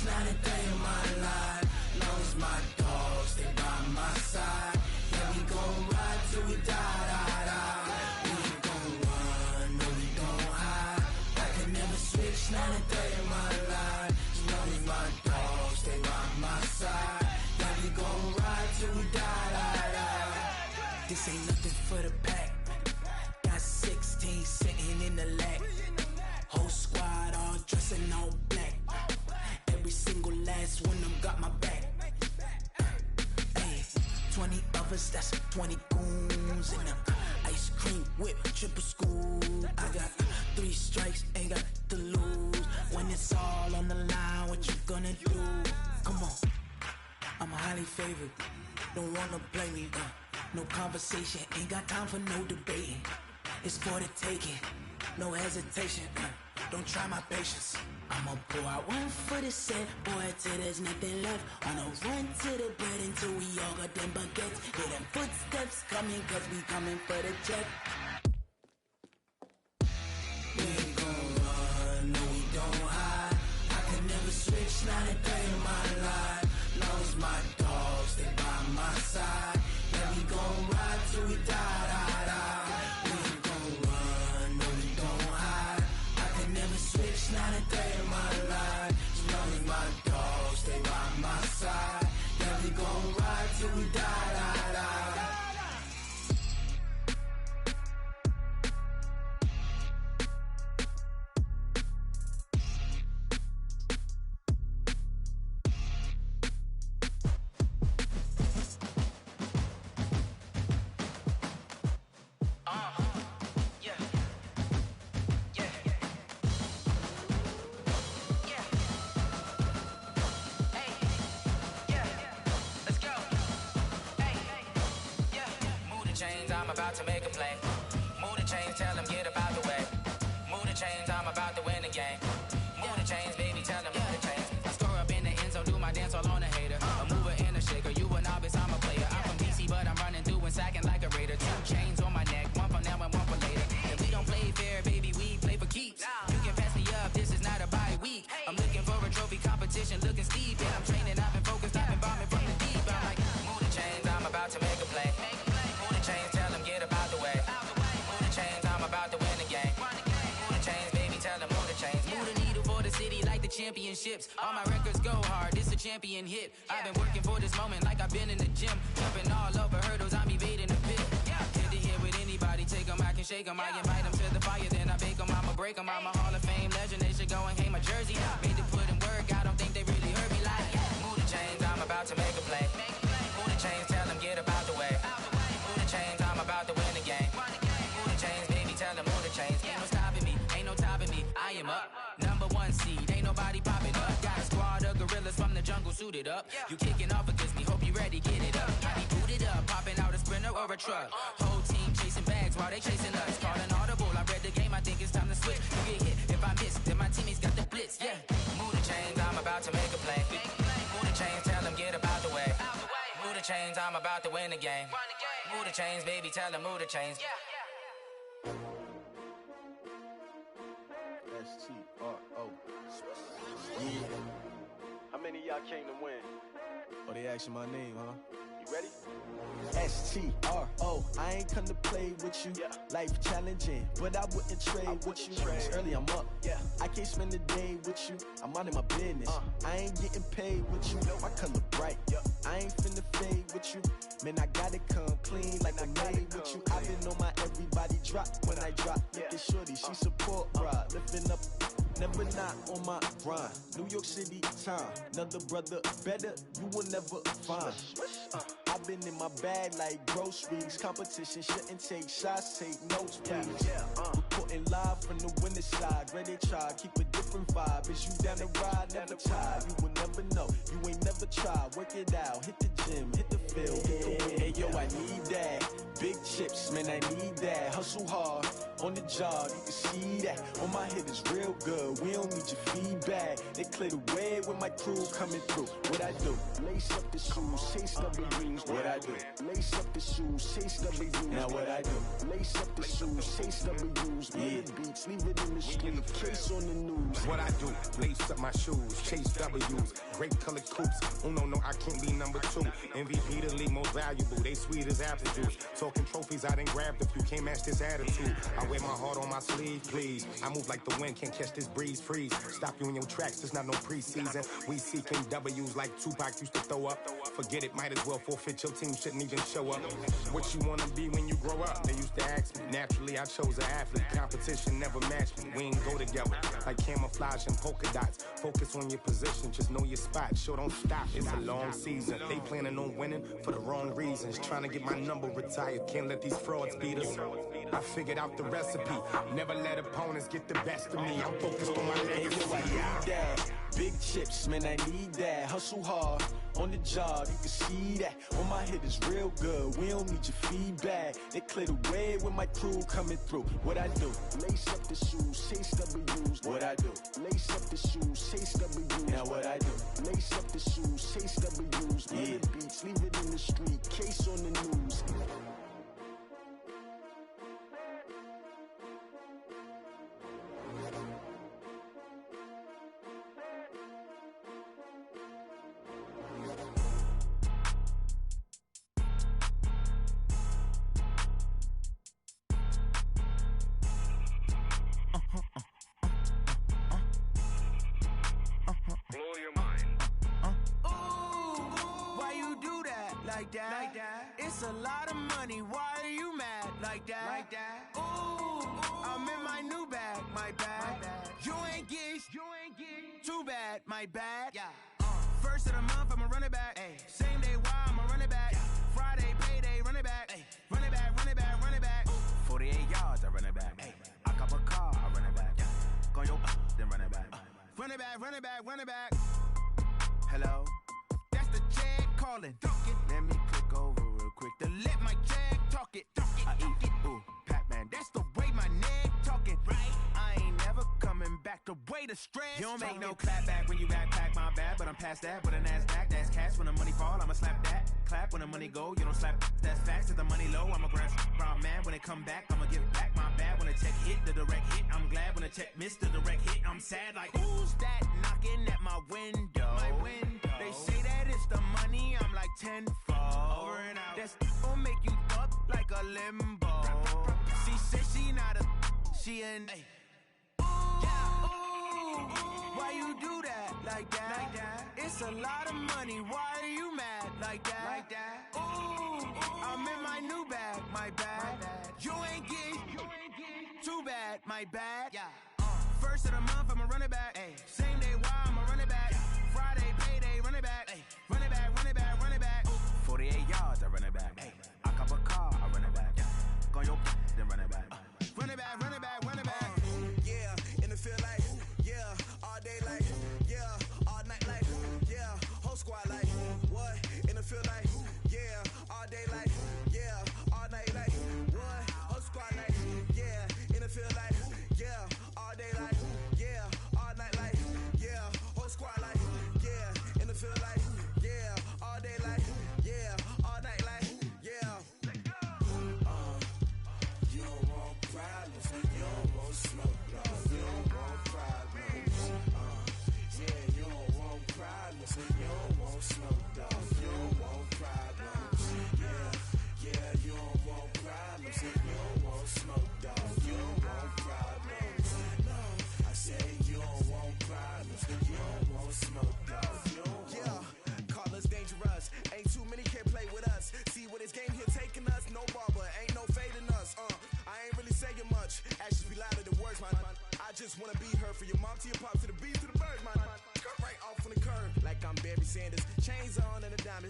[SPEAKER 19] Not a day in my life, long as my dogs stay by my side. Yeah, we gon' ride till we die. We ain't gon' run, no we don't hide. I can never switch, not a day in my life, as long as my dogs stay by my side. Yeah, we gon' ride till we die.
[SPEAKER 11] This ain't nothing for the pack. Got 16 sitting in the lap. Whole squad all dressing all black. Every single last one of them got my back. Hey, 20 of us, that's 20 goons in them. Ice cream whip, triple scoop. I got 3 strikes, ain't got to lose. When it's all on the line, what you gonna do? Come on, I'm highly favored. Don't wanna play me, no conversation, ain't got time for no debating. It's for the taking, no hesitation. Don't try my patience. I'ma pour out one for the set, boy, till there's nothing left. On a run to the bread until we all got them baguettes. Hear them footsteps coming, cause we coming for the check.
[SPEAKER 19] We ain't gon' run, no we don't hide. I can never switch, not a day in my life, long as my dogs stay by my side. Yeah, we gon' ride till we die. We ain't gon' run, no we don't hide. I can never switch, not a day in my life, as long as my dogs stay by my side. Yeah, we gon' ride till we die.
[SPEAKER 7] I'm about to make a play. Move the chains, tell them get about the way. Move the chains, I'm about to win the game. Move the chains, baby, tell them move the chains. I score up in the end zone, do my dance all on a hater. A mover and a shaker, you a novice, I'm a player. I'm from DC, but I'm running through and sacking like a raider. 2 chains on my neck, one for now and one for later. If we don't play fair, baby, we play for keeps. You can pass me up, this is not a bye week. I'm looking for a trophy competition, looking steep. And I'm training, I've been focused, I've been bombing from the deep. I'm like, move the chains, I'm about to make a play. Move the chains, tell them get about the way. Move the chains, I'm about to win the game. Move the chains, baby, tell them move the chains. Move the needle for the city like the championships. All my records go hard, this a champion hit. I've been working for this moment like I've been in the gym. Jumping all over hurdles, I'm evading the pit. Head to head with anybody, take them, I can shake them. I invite them to the fire, then I bake them, I'ma break them. I'm a Hall of Fame legend, they should go and hang my jersey. Made to put in work, I don't think they really heard me like. Move the chains, I'm about to make a play. Move the chains, tell them get about the way. Move the chains, I'm about to win the game. Move the chains, baby, tell them move the chains. Ain't no stopping me, ain't no topping me, I am up. #1 seed, ain't nobody popping booted up. You kicking off against me, hope you ready, get it up. I be booted up, popping out a Sprinter or a truck. Whole team chasing bags while they chasing us. Calling audible, I read the game, I think it's time to switch. You get hit, if I miss, then my teammates got the blitz, yeah. Move the chains, I'm about to make a play. Move the chains, tell them get about the way. Move the chains, I'm about to win the game. Move the chains, baby, tell them move the chains.
[SPEAKER 12] S-T-R-O. Yeah. How many of y'all came to win? Oh, they asking my name, huh? You ready? S-T-R-O. I ain't come to play with you. Life challenging, but I wouldn't trade with you. It's early, I'm up. I can't spend the day with you. I'm out of my business. I ain't getting paid with you. My color bright. I ain't finna fade with you. Man, I gotta come clean like I made with you. I've been on my everybody drop when I drop. Look at shorty, she support ride. Lifting up, never not on my grind. New York City time, another brother better, you will never find. I've been in my bag like groceries. Competition shouldn't take shots, take notes, please. Reporting live from the winning side. Ready to try, keep a different vibe. Is you down the ride, never tired. You will never know, you ain't never tried. Work it out, hit the gym, hit the field, hit the win. Hey yo, I need that. Big chips, man, I need that. Hustle hard, on the job, you can see that. On my hit is real good, we don't need your feedback. They clear the way with my crew coming through. What I do? Lace up the shoes, chase W's. What I do? Lace up the shoes, chase W's. Now what I do? Lace up the shoes, chase W's. Yeah, beats, leave it in the street, case on the news.
[SPEAKER 21] What I do? Lace up my shoes, chase W's. Great colored coops. Oh no, I can't be number 2. MVP the league most valuable. They sweet as apple juice. Talking trophies, I done grabbed a few. Can't match this attitude. I wear my heart on my sleeve, please. I move like the wind, can't catch this breeze. Freeze. Stop you in your tracks. There's not no preseason. We seeking W's like Tupac used to throw up. Forget it, might as well forfeit. Your team shouldn't even show up. What you wanna be when you grow up? They used to ask me. Naturally, I chose an athlete. Competition never matched me. We ain't go together like camouflage and polka dots. Focus on your position, just know your spot. Sure, don't stop. It's a long season. They planning on winning for the wrong reasons. Trying to get my number retired. Can't let these frauds beat us. I figured out the recipe. Never let opponents get the best of me. I'm focused on my legacy.
[SPEAKER 12] I need that. Big chips, man, I need that. Hustle hard, on the job, you can see that. On my hit is real good, we don't need your feedback. They clear the way with my crew coming through. What I do? Lace up the shoes, chase W's. What I do? Lace up the shoes, chase W's. Now what I do? Lace up the shoes, chase W's. Yeah, beats, leave it in the street, case on the news.
[SPEAKER 20] It's a lot of money, why are you mad like that? Ooh, I'm in my new bag, my bad. You ain't get too bad, my bad. First of the month, I'ma run it back. Same day, why I'ma run it back. Friday, payday, run it back. Run it back, run it back, run it back. 48 yards, I run it back. I cop a car, I run it back. Go yo, then run it back. Run it back, run it back, run it back. Hello? That's the check calling. Let me click over real quick to let my check talk it. I eat it, ooh, Pac-Man. That's the way my neck talking. Right? I ain't never coming back. The way the stress. You don't make no clap back when you backpack, my bad. But I'm past that. But a NASDAQ, that's cash. When the money fall, I'ma slap that. Clap when the money go, you don't slap. That's facts. If the money low, I'ma grab brown man. When it come back, I'ma give back my bad. When the check hit, the direct hit. I'm glad when the check missed the direct hit. I'm sad like, who's that knocking at my window? My window. They say that it's the money, I'm like tenfold. Over and out. That's gon' make you up like a limbo. She said she not a, she an. Ooh, why you do that like that? It's a lot of money, why are you mad like that? Ooh, I'm in my new bag, my bad. You ain't get too bad, my bad. First of the month, I'ma run it back. Same day, why I'ma run it back. Friday, payday, run it back. Run it back, run it back, run it back. 48 yards, I run it back. I cop a car, I run it back. Go yo, then run it back. Run it back, run it back, run it back.
[SPEAKER 22] Yeah, in the field like, yeah, all day like, yeah, all night like, yeah, whole squad like.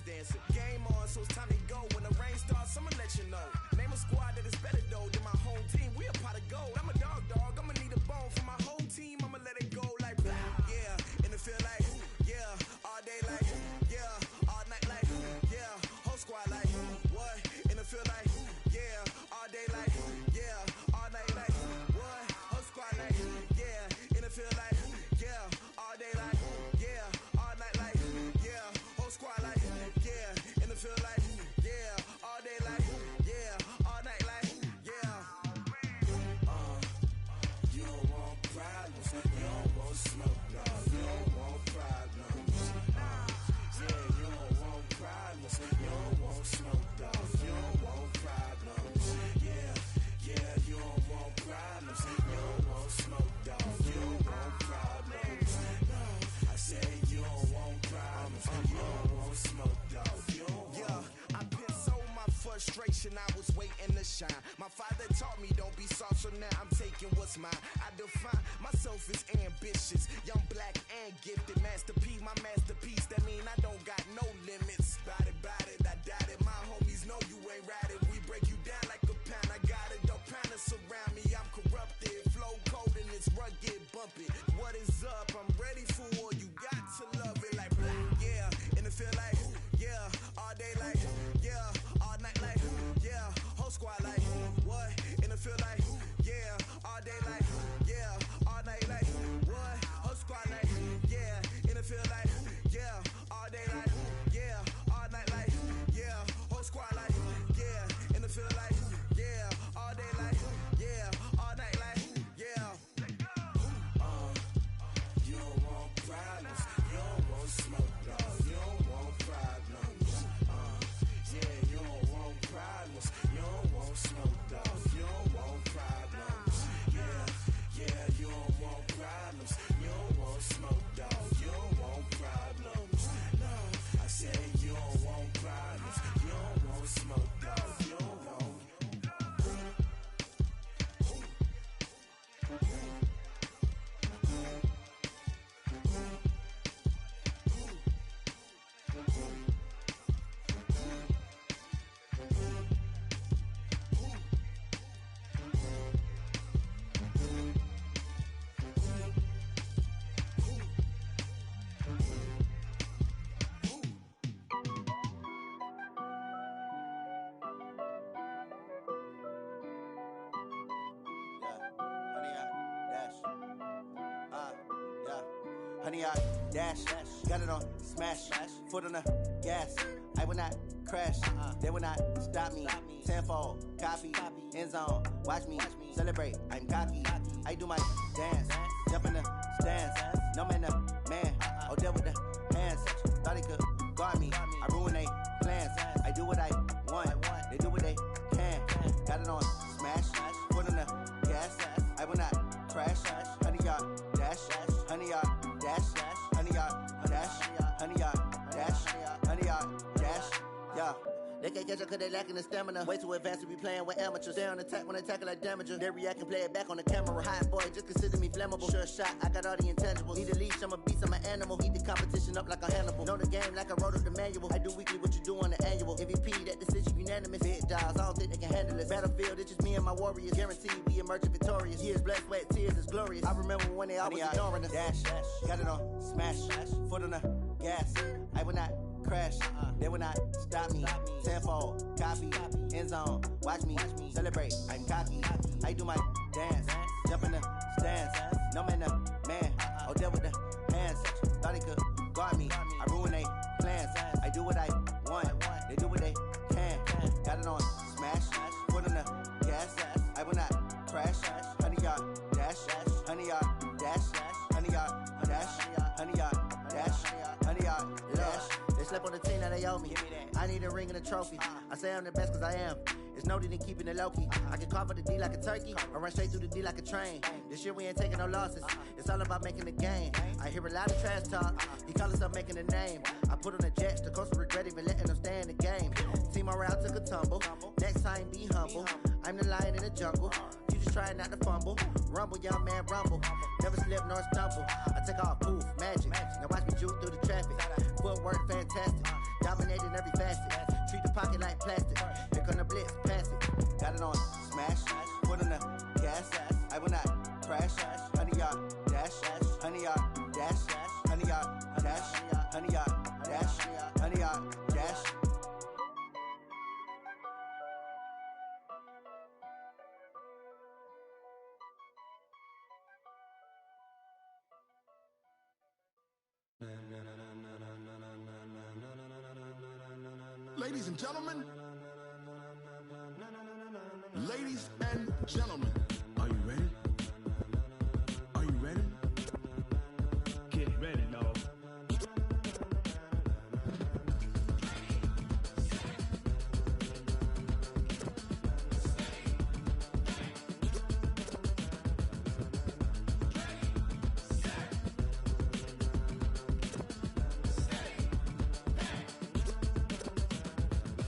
[SPEAKER 12] Prince dancing. Game on, so it's time to go. When the rain starts, I'ma let you know. Name a squad that is better though than my home team. We a pot of gold. I'm a dog. I'ma need a bone for my whole team. I'ma let it go like yeah. And it feel like yeah. All day like yeah. All night like yeah. Whole squad like what? And it feel like yeah. All day like yeah. All night like what? Whole squad like yeah. And it feel like yeah. All day like yeah. All night like yeah. Whole squad like yeah. And it feel like yeah. All day like yeah. All night like yeah. You don't want problems. You don't want smoke, no. You don't want problems. Yeah, you don't want problems. You don't want smoke, dog. You don't want problems. Yeah, you don't want problems. You don't want smoke, dog. You don't want problems. No, I said you don't want problems. You don't want smoke, dog. You don't want. Yeah, I've been so my frustration. I was waiting to shine. My father taught me don't be soft, so now I'm taking what's mine. I define myself as ambitious, young, black, and gifted. Master P, my masterpiece. That mean I don't got no limits. Bout it, I doubt it. My homies know you ain't ratted. We break you down like a pound. I got it, don't panic surround me. I'm corrupted, flow cold and it's rugged, bumpy. What is up? I'm ready for war. You got to love it like yeah. And it feel like yeah. All day like yeah. All night like yeah. Whole squad like what? And it feel like yeah. All day like yeah. All night like what? Whole squad like yeah. And it feel like yeah. All day like yeah. All night like yeah. Whole squad like yeah. And it feel like yeah. All day like yeah. All night like yeah. You don't want problems. You don't want smoke, no. You don't want problems. Yeah, you don't want problems. You don't want smoke, dog. You don't want problems. Yeah, you don't want problems. You don't want smoke, dog. You don't want problems. No, I said you don't want problems. You don't want smoke, dog. You don't want. Honey, I dash, got it on smash, foot on the gas. I will not crash, they will not stop me. Tenfold, copy, end zone, watch me celebrate. I'm cocky, I do my dance, jump in the stands. No man, man, oh there with the hands. Thought he could guard me, I ruin they plans. I do what I want, they do what they can. Got it on smash, foot on the gas. I will not crash, honey, y'all dash, honey, y'all dash, honey, y'all dash, honey, y'all dash, honey, y'all dash, yeah. They can't catch up cause they lacking the stamina. Way too advanced to be playing with amateurs. Stay on attack when they tackle like damager. They react and play it back on the camera. Hot boy, just consider me flammable. Sure shot, I got all the intangibles. Need a leash, I'm a beast, I'm an animal. Eat the competition up like a Hannibal. Know the game like I wrote up the manual. I do weekly what you do on the annual. MVP, that decision unanimous. Big dials, I don't think they can handle it. Battlefield, it's just me and my warriors. Guaranteed we emerge victorious. Years, blood, sweat, tears, is glorious. I remember when they always ignoring us. Dash, got it on smash, foot on the gas. I will not crash, they will not stop me. Tenfold, copy, end zone, watch me celebrate. I'm cocky, I do my dance, jump in the stands. No man, man, oh there with the hands. Thought he could guard me, I ruin they plans. I do what I want, they do what they can. Got it on smash, foot on the gas. I will not crash, honey, y'all dash, honey, y'all dash, honey, y'all dash, honey, y'all dash, honey, y'all dash. They slept on the team, now they owe me. I need a ring and a trophy. I say I'm the best cause I am. It's no need in keeping it low-key. I can carve up the D like a turkey or run straight through the D like a train. This year we ain't taking no losses. It's all about making the game. I hear a lot of trash talk. He call himself making a name. I put on the jets, the coast regret even letting them stay in the game. Team morale took a tumble. Next time be humble. I'm the lion in the jungle. You just try not to fumble. Rumble, young man, rumble. Never slip nor stumble. I take off, poof, magic. Now watch me juke through the traffic. Footwork fantastic.
[SPEAKER 1] dominating every facet. Treat the pocket like plastic. Here come the blitz, pass it. Got it on smash, put on the gas. I will not crash. 100-yard dash, 100-yard dash, 100-yard dash, 100-yard dash, 100-yard dash.
[SPEAKER 15] Ladies and gentlemen, ladies and gentlemen, are you ready? Are you ready?
[SPEAKER 4] Get ready, dog.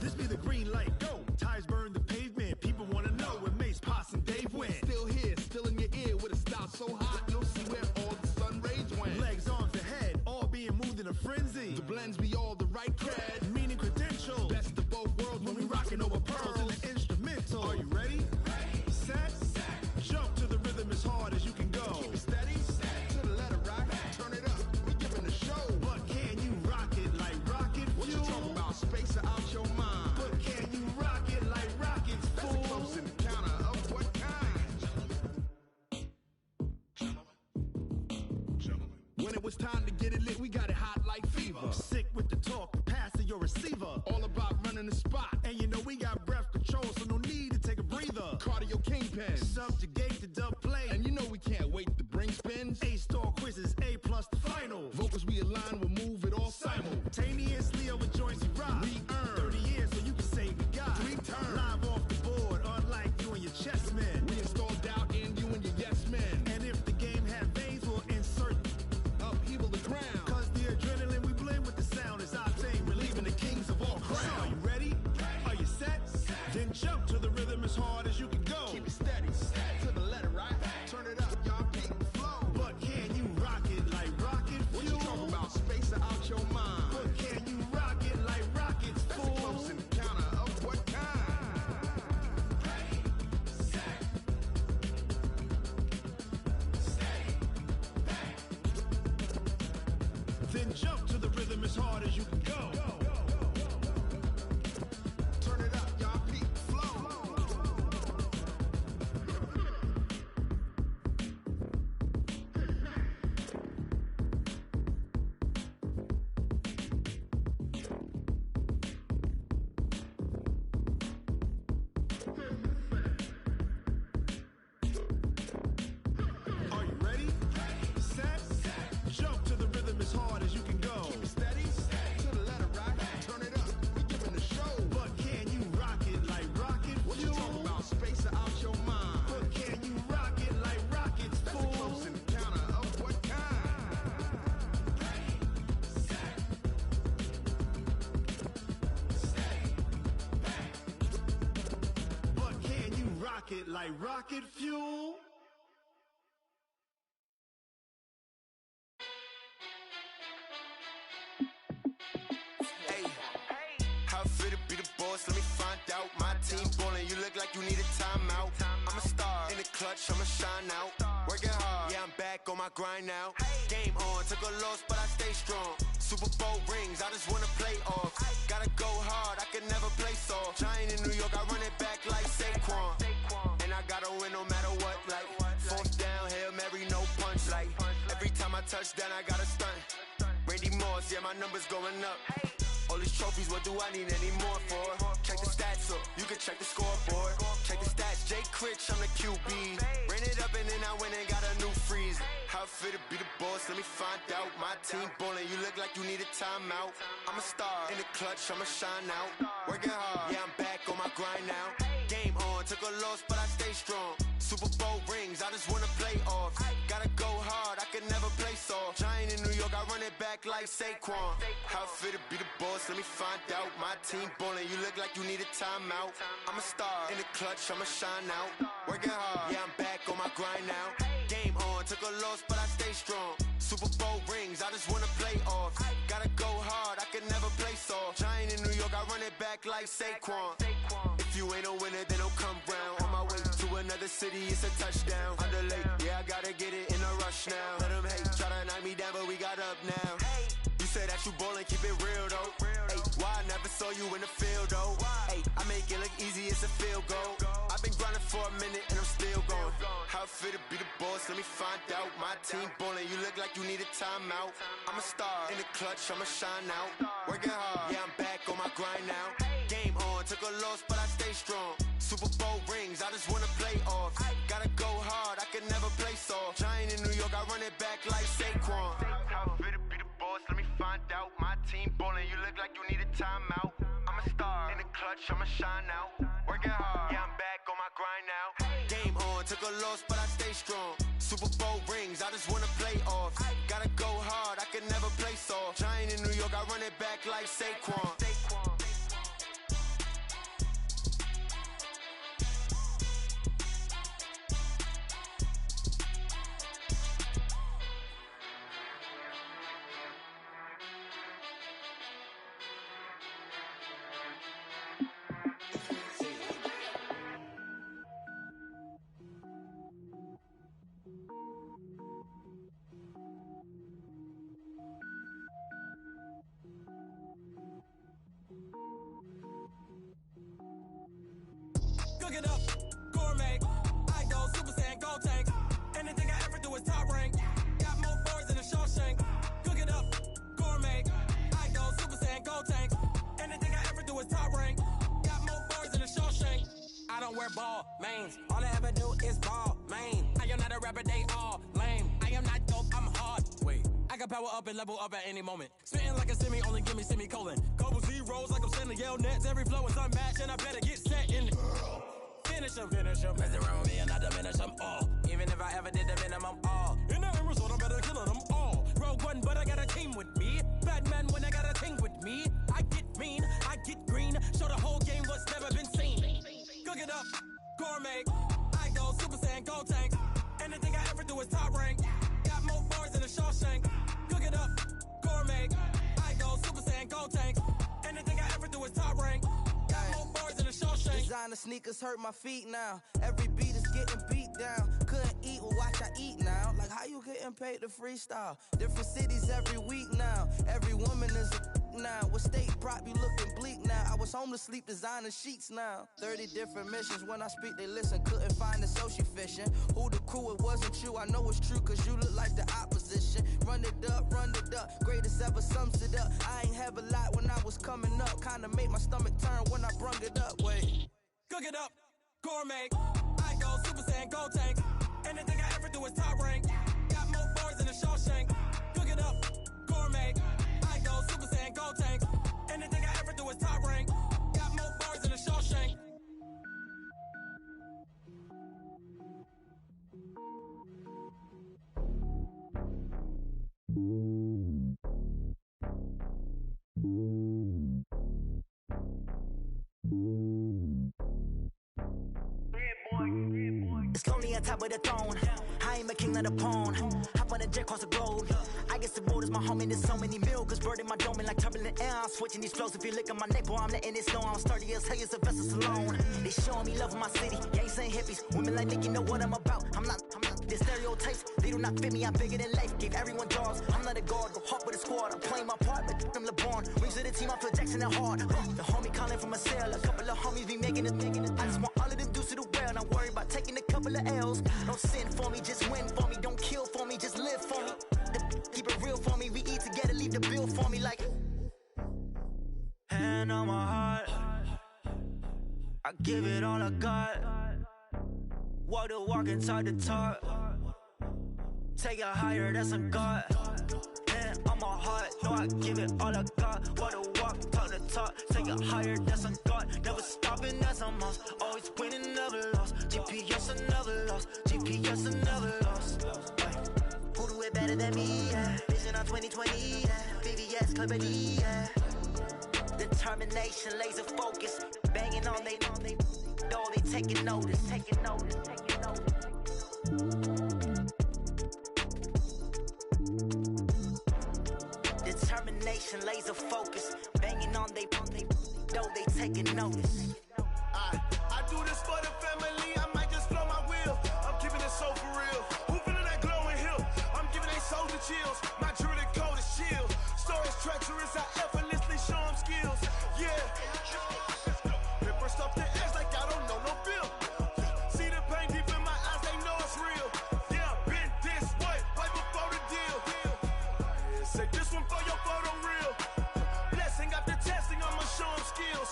[SPEAKER 22] This be the green light, go. Tires burn the pavement. People wanna know when Mace, Pops, and Dave went.
[SPEAKER 15] Still here, still in your ear with a style so hot, you'll see where all the sun rays went.
[SPEAKER 22] Legs, arms, and head, all being moved in a frenzy.
[SPEAKER 15] The blends be all the right cred,
[SPEAKER 22] meaning credentials.
[SPEAKER 15] best of both worlds
[SPEAKER 22] When we rockin' over pearls in the instrumental.
[SPEAKER 15] Are you ready?
[SPEAKER 22] Set, jump to the rhythm as hard as you can go.
[SPEAKER 15] Keep it steady, to the letter right, turn it up, we giving the show.
[SPEAKER 22] But can you rock it like rocket
[SPEAKER 15] What you
[SPEAKER 22] fuel?
[SPEAKER 15] talking about, space out your mind?
[SPEAKER 22] But can you rock it like rockets,
[SPEAKER 15] That's a
[SPEAKER 22] fool?
[SPEAKER 15] close encounter of what kind? When it was time to get it lit, we got it hot like fever.
[SPEAKER 22] Sick with the talk, pass to your receiver.
[SPEAKER 15] All about running the spot.
[SPEAKER 22] And you know we got breath control, so no need to take a breather.
[SPEAKER 15] Cardio kingpin.
[SPEAKER 22] Subjugate the dub play.
[SPEAKER 15] And you know we can't wait to bring spins.
[SPEAKER 22] A-star quizzes, A+ the final.
[SPEAKER 15] Vocals we align, we'll move it all
[SPEAKER 22] Simultaneously over joints we rock.
[SPEAKER 15] We earn
[SPEAKER 22] 30 years so you can say we got
[SPEAKER 15] 3 turns.
[SPEAKER 22] live off the board, unlike you and your chess men.
[SPEAKER 15] We install doubt in you and your yes men.
[SPEAKER 22] And if the game had veins, we'll insert
[SPEAKER 15] Upheaval the ground.
[SPEAKER 22] cause the adrenaline we blend with the sound is our thing, relieving the kings of all crowns. So are you ready? Are you set? Then jump to the rhythm as hard as you can go.
[SPEAKER 15] Keep it steady, to the letter right. Turn it up, y'all keep the flow.
[SPEAKER 22] But can you rock it like rocket fuel?
[SPEAKER 15] What you talking about, space out your mind?
[SPEAKER 22] But can you rock it like rockets,
[SPEAKER 15] That's a
[SPEAKER 22] fool?
[SPEAKER 15] close encounter of what kind?
[SPEAKER 22] Then jump to the rhythm as hard as you can go.
[SPEAKER 15] Turn it up, y'all keep the flow.
[SPEAKER 22] Are you ready? Set, jump to the rhythm as hard as you can go.
[SPEAKER 15] Keep it steady, to the letter right. Turn it up, we giving the show.
[SPEAKER 22] But can you rock it like rocket
[SPEAKER 15] What you
[SPEAKER 22] fuel?
[SPEAKER 15] talking about, space out your mind?
[SPEAKER 22] But can you rock it like rockets,
[SPEAKER 15] That's a
[SPEAKER 22] fool?
[SPEAKER 15] close encounter of what kind?
[SPEAKER 22] But can you rock it like rocket fuel?
[SPEAKER 17] Hey, how fit to be the boss? Let me find out. My team ballin', you look like you need a timeout. I'm a star in the clutch, I'ma shine out. Working hard, yeah, I'm back on my grind now. Game on, took a loss, but I stay strong. Super Bowl rings, I just wanna play off. Gotta go hard, I can never play soft. Giant in New York, I run it back like Saquon. And I gotta win no matter what, like fourth down, Hail Mary, no punch. Like every time I touch down, I gotta stunt. Randy Moss, yeah, my numbers going up. All these trophies, what do I need any more for? Check the stats up, you can check the scoreboard. Check the stats, Jay Critch, I'm the QB. Ran it up and then I went and got a new freeze. How fit to be the boss, let me find out. My team ballin', you look like you need a timeout. I'm a star in the clutch, I'ma shine out. Working hard, yeah, I'm back on my grind now. Game on, took a loss, but I stay strong. Super Bowl rings, I just wanna play off. Gotta go hard, I can never play soft. Giant in New York, I run it back like Saquon. How fit to be the boss, let me find out. My team ballin', you look like you need a timeout. I'm a star in the clutch, I'ma shine out. Working hard, yeah, I'm back on my grind now. Game on, took a loss, but I stay strong. Super Bowl rings, I just wanna play off. Gotta go hard, I can never play soft. Giant
[SPEAKER 3] back like Saquon. If you ain't a winner, then don't come round. On my way to another city, it's a touchdown. Underlay, yeah, I gotta get it in a rush now. Let them hate, try to knock me down, but we got up now. You say that you ballin', keep it real though. Ay, why I never saw you in the field though? Ay, I make it look easy, it's a field goal. I've been grinding for a minute and I'm still going. How it feel to be the boss, let me find out. My team ballin', you look like you need a timeout. I'm a star in the clutch, I'ma shine out. Working hard, yeah, I'm back on my grind now. Game on, took a loss, but I stay strong. Super Bowl rings, I just wanna play off. Gotta go hard, I can never play soft. Giant in New York, I run it back like Saquon. How it feel to be the boss, let me find out. My team ballin', you look like you need a timeout. I'm a star in the clutch, I'ma shine out. Working hard, yeah, I'm back on my grind now. Game on, took a loss, but I stay strong. Super Bowl rings, I just wanna play off. Gotta go hard, I can never play soft. Giant in New York, I run it back like Saquon.
[SPEAKER 14] Cook it up, gourmet. I go Super Saiyan, gold tank. Anything I ever do is top rank. Got more boards than a Shawshank. Cook it up, gourmet. I go Super Saiyan, gold tank. Anything I ever do is top rank. Got more boards than a Shawshank. I don't wear ball mains. All I ever do is ball main. I am not a rapper, they all lame. I am not dope, I'm hard. Wait, I can power up and level up at any moment. Spitting like a semi, only give me semicolon. Couple zeros like I'm sending yell nets. Every flow is unmatched and I better get set in. Finish him. Mess around with me and I diminish them all. Even if I ever did the minimum all. In the end result, I'm better killing them all. Rogue One, but I got a team with me. Batman when I got a team with me. I get mean, I get green. Show the whole game what's never been seen. Cook it up, gourmet. I go Super Saiyan, gold tank. Anything I ever do is top rank. Got more bars than a Shawshank. Cook it up, gourmet. I go Super Saiyan, gold tank. Anything I ever do is top rank. Got more bars than a Shawshank.
[SPEAKER 20] Designer sneakers hurt my feet now. Every beat is getting beat down. Couldn't eat, well watch I eat now. Like how you getting paid to freestyle? Different cities every week now. Every woman is a now. What state prop you looking bleak now? I was home to sleep designer sheets now. 30 different missions. When I speak they listen. Couldn't find it so she fishing. Who the crew, it wasn't you. I know it's true cause you look like the opposition. Run it up. Greatest ever sums it up. I ain't have a lot when I was coming up. Kinda made my stomach turn when I brung it up. Wait.
[SPEAKER 14] Cook it up, gourmet. I go Super Saiyan, gold tank. Anything I ever do is top rank. Got more bars than a Shawshank. Cook it up, gourmet. I go Super Saiyan, gold tank. Anything I ever do is top rank. Got more bars than a Shawshank.
[SPEAKER 6] It's lonely on top of the throne. I ain't a king, not a pawn. Hop on a jet across the globe. I guess the road is my home and there's so many milkers birding my dome and like turbulent air. I'm switching these flows. If you look at my neck, boy, I'm letting it snow. I'm sturdy as hell, Sylvester Stallone. They showing me love in my city. Gangs ain't hippies. Women like Nick, you know what I'm about. I'm not the stereotypes. They do not fit me. I'm bigger than life. Gave everyone jobs. I'm not a guard. Go hard with a squad. I'm playing my part, but them LeBron. Rings to the team. I feel Jackson and hard. The homie calling from a cell. A couple of homies be making it. I just want all of them dudes to do well. Not worry about taking a couple of L's. Don't sin for me, just win for me. Don't kill for me, just live for me. Keep it real for me. We eat together, leave the bill for me like.
[SPEAKER 23] Hand on my heart, I give it all I got. Walk the walk and talk the talk. Take it higher, that's a God. Hand on my heart, no, I give it all I got. Walk the walk, talk the talk. Take it higher, that's a God. Never stopping, that's a must. Always winning, never lost. GPS, I never lost. GPS, I never lost.
[SPEAKER 6] Who do it better than me? Yeah. Vision on 2020. Yeah. VVS, Company. Yeah. Determination, laser focus. Banging on they door, they taking notice.
[SPEAKER 23] determination, laser focus. Banging on they though they taking notice.
[SPEAKER 12] I do this for the family, I might just blow my wheel. I'm keeping it so for real. Who feeling that glowing hill? I'm giving they soldier chills. My jewelry code is chill. Stories treacherous, I effortlessly show them skills. Yeah. Paper stuff the edge like I don't know no bill. See the pain deep in my eyes, they know it's real. Yeah, been this way, right before the deal. Say this one for your photo reel. Blessing after testing, I'ma show them skills.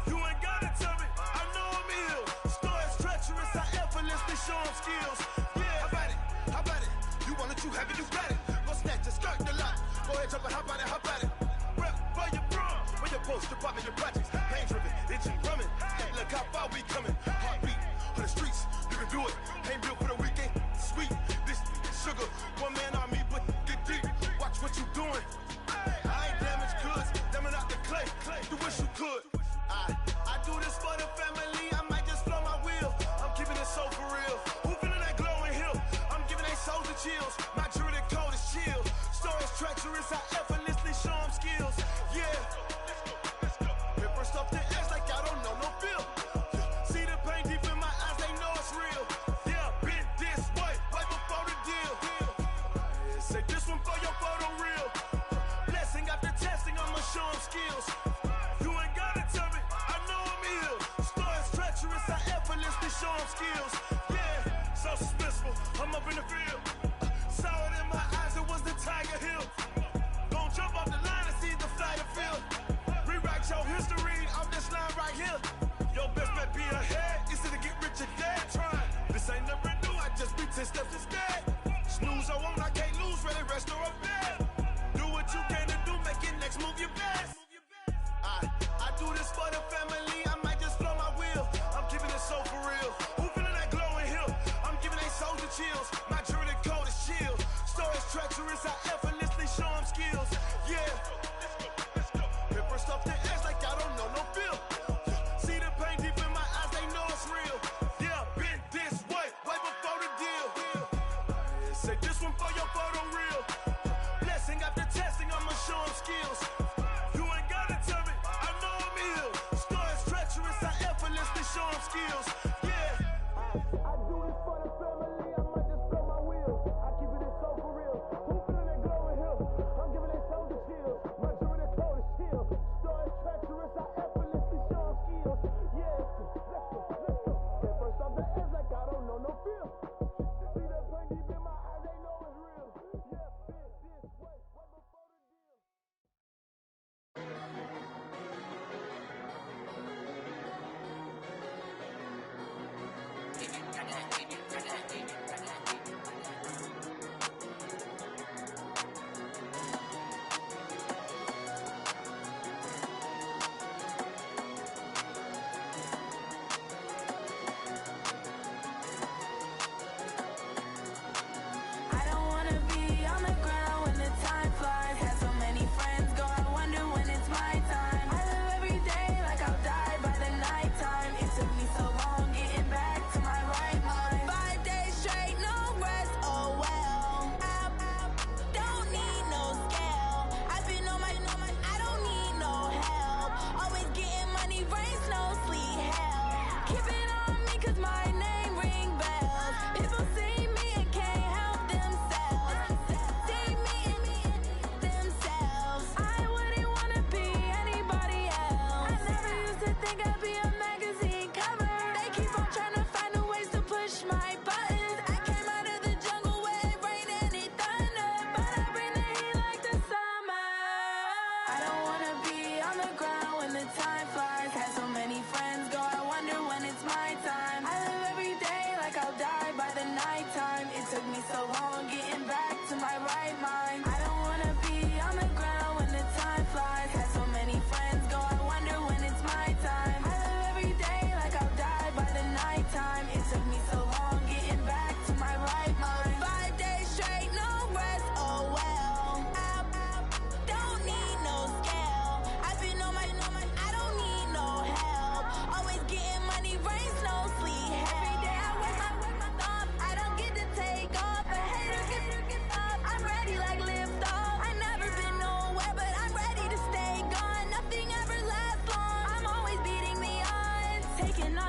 [SPEAKER 12] You ain't gotta tell me, I know I'm ill. Stories treacherous, I effortlessly show them skills. Yeah, how about it? You want it, you have it, you got it. Go snatch it, skirt the lot. Go ahead, jump it, how about it? Rep for your bro, for your post, your pop and your projects. Pain driven, itching, drumming. Look how far we coming. Heartbeat on the streets, you can do it. Ain't built for the weekend, sweet. This sugar, one man army, but get deep. Watch what you doing. I ain't damaged goods, damn it out the clay. You wish you could. I do this for the family, I might just blow my wheel. I'm keeping it so for real. Who feeling that glowing hill? I'm giving they soldier chills. My jewelry code is chill. Stories treacherous, I effortlessly show them skills. Yeah. Paper stuff the edge like I don't know no bill. See the pain deep in my eyes, they know it's real. Yeah, been this way, right before the deal. Say this one for your photo reel. Blessing after testing, I'ma show them skills. You ain't gotta tell me, I know I'm ill. Stories treacherous, I effortlessly show them skills. Yeah, so suspenseful, I'm up in the field. Saw it in my eyes, it was the Tiger Hill. Gon' jump off the line and see the flight of field. Rewrite your history off this line right here. Your best bet be ahead, easy to get rich or dead trying. This ain't never new, I just be 10 steps instead. Snooze I won't, I can't lose, ready, rest or a bed. Do what you can to do, make your next move your best. I do this for the family, I might just blow my wheel. I'm keeping it so for real. Who feeling that glowing hill? I'm giving they soldier chills. My jewelry code is chill. Stories treacherous, I effortlessly show them skills. Yeah. Paper stuff the edge like I don't know no bill. See the pain deep in my eyes, they know it's real. Yeah, been this way, right before the deal. Say this one for your photo reel. Blessing after testing, I'ma show them skills. You ain't gotta tell me, I know I'm ill. Stories treacherous, I effortlessly show them skills.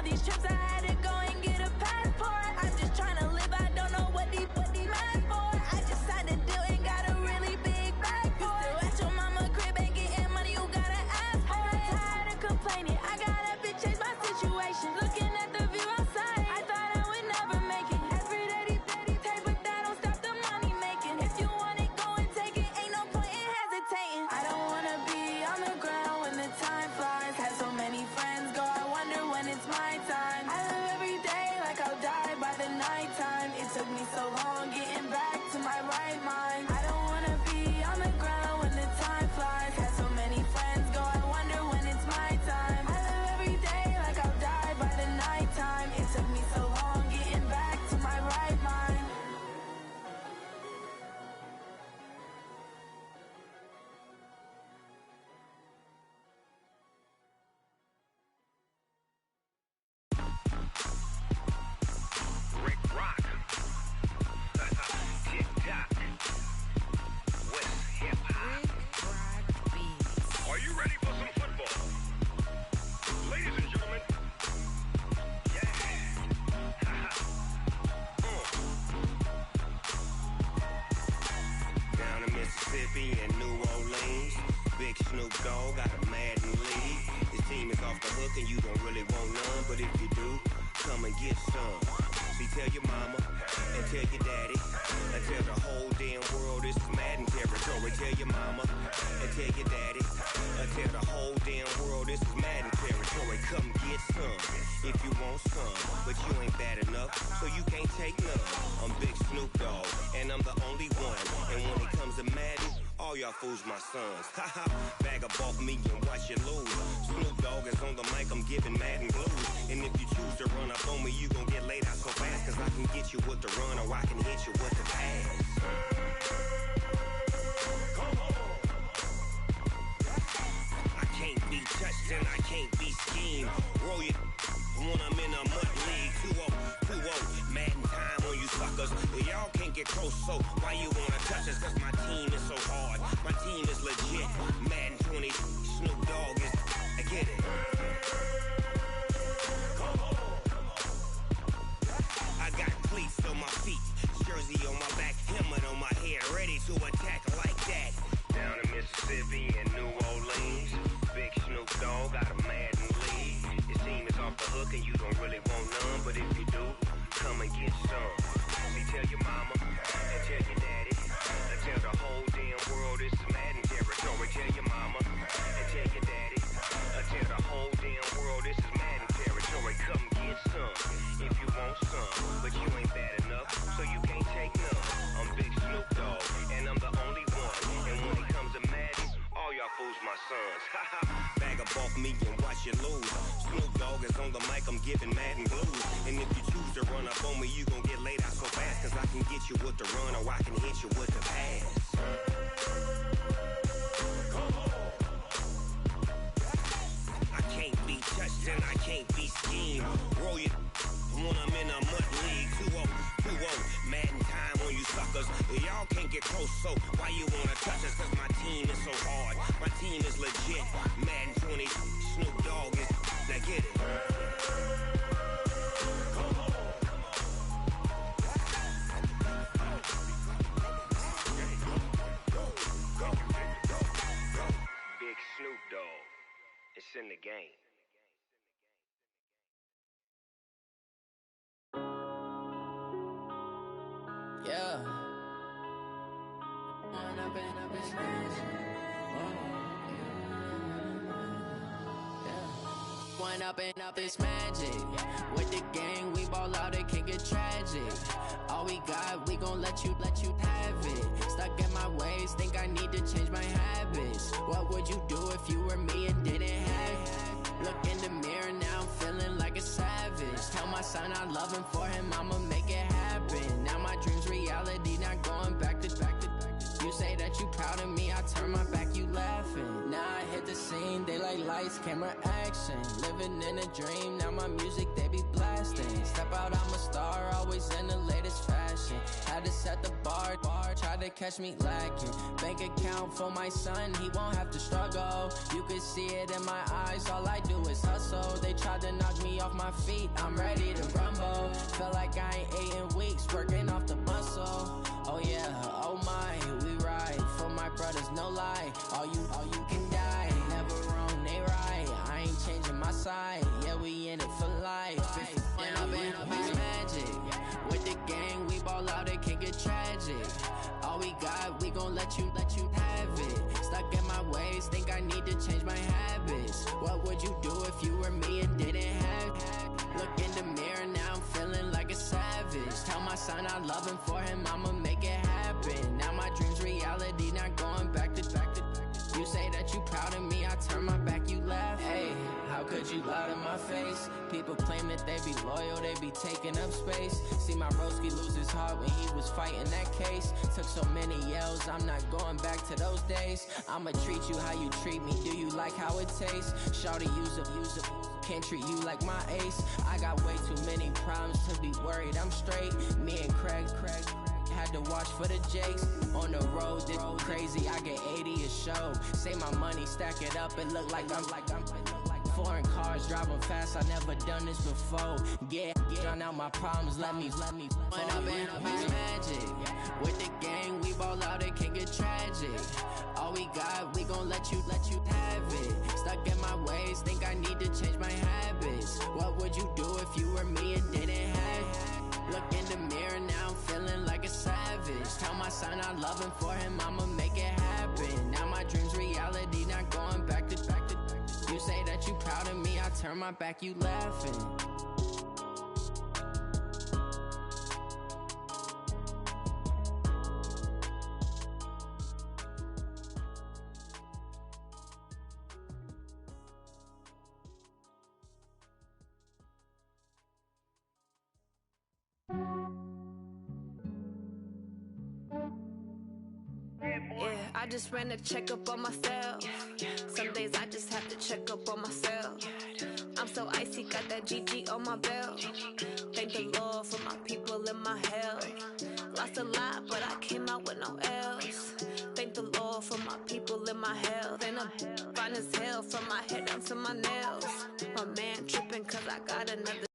[SPEAKER 2] these trips, I had to go and get a passport. I'm just trying to live, I don't know what these mad for. I just signed a deal and got a really big bag for it. Still at your mama crib, ain't getting money, you gotta ask for it. I'm tired of complaining, I gotta bitch change my situation. Looking at the view outside, I thought I would never make it. Every day these take, but that don't stop the money making. If you want it, go and take it, ain't no point in hesitating. I don't wanna be on the ground when the time flies. Had so many friends go, I wonder when it's my time. I live every day like I'll die by the nighttime. It took me so long getting back to my right mind. I don't wanna be on the ground when the time flies. Had so many friends go, I wonder when it's my time. I live every day like I'll die by the nighttime. It took me so long getting back to my right mind.
[SPEAKER 8] Rick Rock. TikTok. West Hip Hop. Are you ready for some football? Ladies and gentlemen. Yeah.
[SPEAKER 10] Down in Mississippi and New Orleans, Big Snoop Dogg got a Madden lead. His team is off the hook and you don't really want none, but if you do, come and get some. See, tell your mama and tell your daddy and tell the whole damn world this is Madden territory. Tell your mama and tell your daddy and tell the whole damn world this is Madden territory. Come get some if you want some, but you ain't bad enough, so you can't take none. I'm Big Snoop Dogg and I'm the only one, and when it comes to Madden, all y'all fools my sons. Haha, bag up off me and watch you lose. Snoop Dogg is on the mic, I'm giving Madden blues. And if you choose to run up on me, you gon' get laid out so fast, cause I can get you with the run or I can hit you with the pass. I can't be touched and I can't be schemed. Roll you when I'm in a mud league. 2-0, Madden time on you suckers. Y'all can't get close, so why you wanna touch us? Cause my team is so hard, my team is legit. Madden 20, Snoop Dogg is, I get it. I got cleats on my feet, jersey on my back, helmet on my head, ready to attack like that. Down in Mississippi and New Orleans, Big Snoop Dogg got a Madden lead. His team is off the hook and you don't really want none, but if you do, come and get some. See, tell your mama and tell your daddy and tell the whole damn world this is Madden territory. Tell your mama and tell your daddy and tell the whole damn world this is Madden territory. Come get some if you want some, but you ain't bad enough, so you can't take none. I'm Big Snoop Dogg and I'm the only one, and when it comes to Madden, all y'all fools my sons. Haha, bag up off me and watch you lose. Snoop Dogg is on the mic, I'm giving Madden blues. And if you choose to run up on me, you gon' get laid out so fast, cause I can get you with the run or I can hit you with the pass. I can't be touched and I can't be schemed. Roll you when I'm in a mud league. 2-0, Madden time on you suckers. Y'all can't get close, so why you wanna touch us? Cause my team is so hard, my team is legit. Madden 20, Snoop Dogg is, now get it. Big Snoop Dogg, it's in the game.
[SPEAKER 24] Yeah. One up and up this magic. With the gang, we ball out, it can get tragic. All we got, we gon' let you have it. Stuck in my ways, think I need to change my habits. What would you do if you were me and didn't have it? Look in the mirror, now I'm feeling like a savage. Tell my son I love him, for him I'ma make it happen. Now my dream's reality, not going back to. You say that you proud of me, I turn my back, you laughing. Now I hit the scene, they like lights, camera, action. Living in a dream, now my music, they be blasting. Step out, I'm a star, always in the latest fashion. Had to set the bar, tried to catch me lacking. Bank account for my son, he won't have to struggle. You can see it in my eyes, all I do is hustle. They tried to knock me off my feet, I'm ready to rumble. Feel like I ain't ate in weeks, working off the muscle. Oh yeah, oh my, we ride for my brothers, no lie. All you can die, never wrong, they right. I ain't changing my side, yeah, we in it for life. And I've been magic. With the gang, we ball out, it can get tragic. All we got, we gon' let you have it. Stuck in my ways, think I need to change my habits. What would you do if you were me and didn't have it? Look in the mirror, now I'm feeling like a savage. Tell my son I love him, for him I'ma make it happen. Now my dream's reality, not going back to. You say that you proud of me, I turn my back, you laugh. Hey, how could you lie to my face? People claim that they be loyal, they be taking up space. See my broski lose his heart when he was fighting that case. Took so many yells, I'm not going back to those days. I'ma treat you how you treat me, do you like how it tastes? Shawty, use up, can't treat you like my ace. I got way too many problems to be worried, I'm straight. Me and Craig had to watch for the Jakes. On the road, this crazy, I get 80 a show. Say my money, stack it up, it look like I'm foreign cars, driving fast, I never done this before. Get drown out my problems, let me When I've been magic. With the gang, we ball out, it can get tragic. All we got, we gon' let you have it. Stuck in my ways, think I need to change my habits. What would you do if you were me and didn't have it? Look in the mirror, now I'm feeling like a savage. Tell my son I love him, for him I'ma make it happen. Now my dream's reality, not going back to. You say that you proud of me, I turn my back, you laughing.
[SPEAKER 2] Yeah, I just ran a checkup on myself. Some days I just have to check up on myself. I'm so icy, got that GG on my belt. Thank the Lord for my people in my health. Lost a lot, but I came out with no else. Thank the Lord for my people in my health. And I'm fine as hell from my head down to my nails. My man tripping cause I got another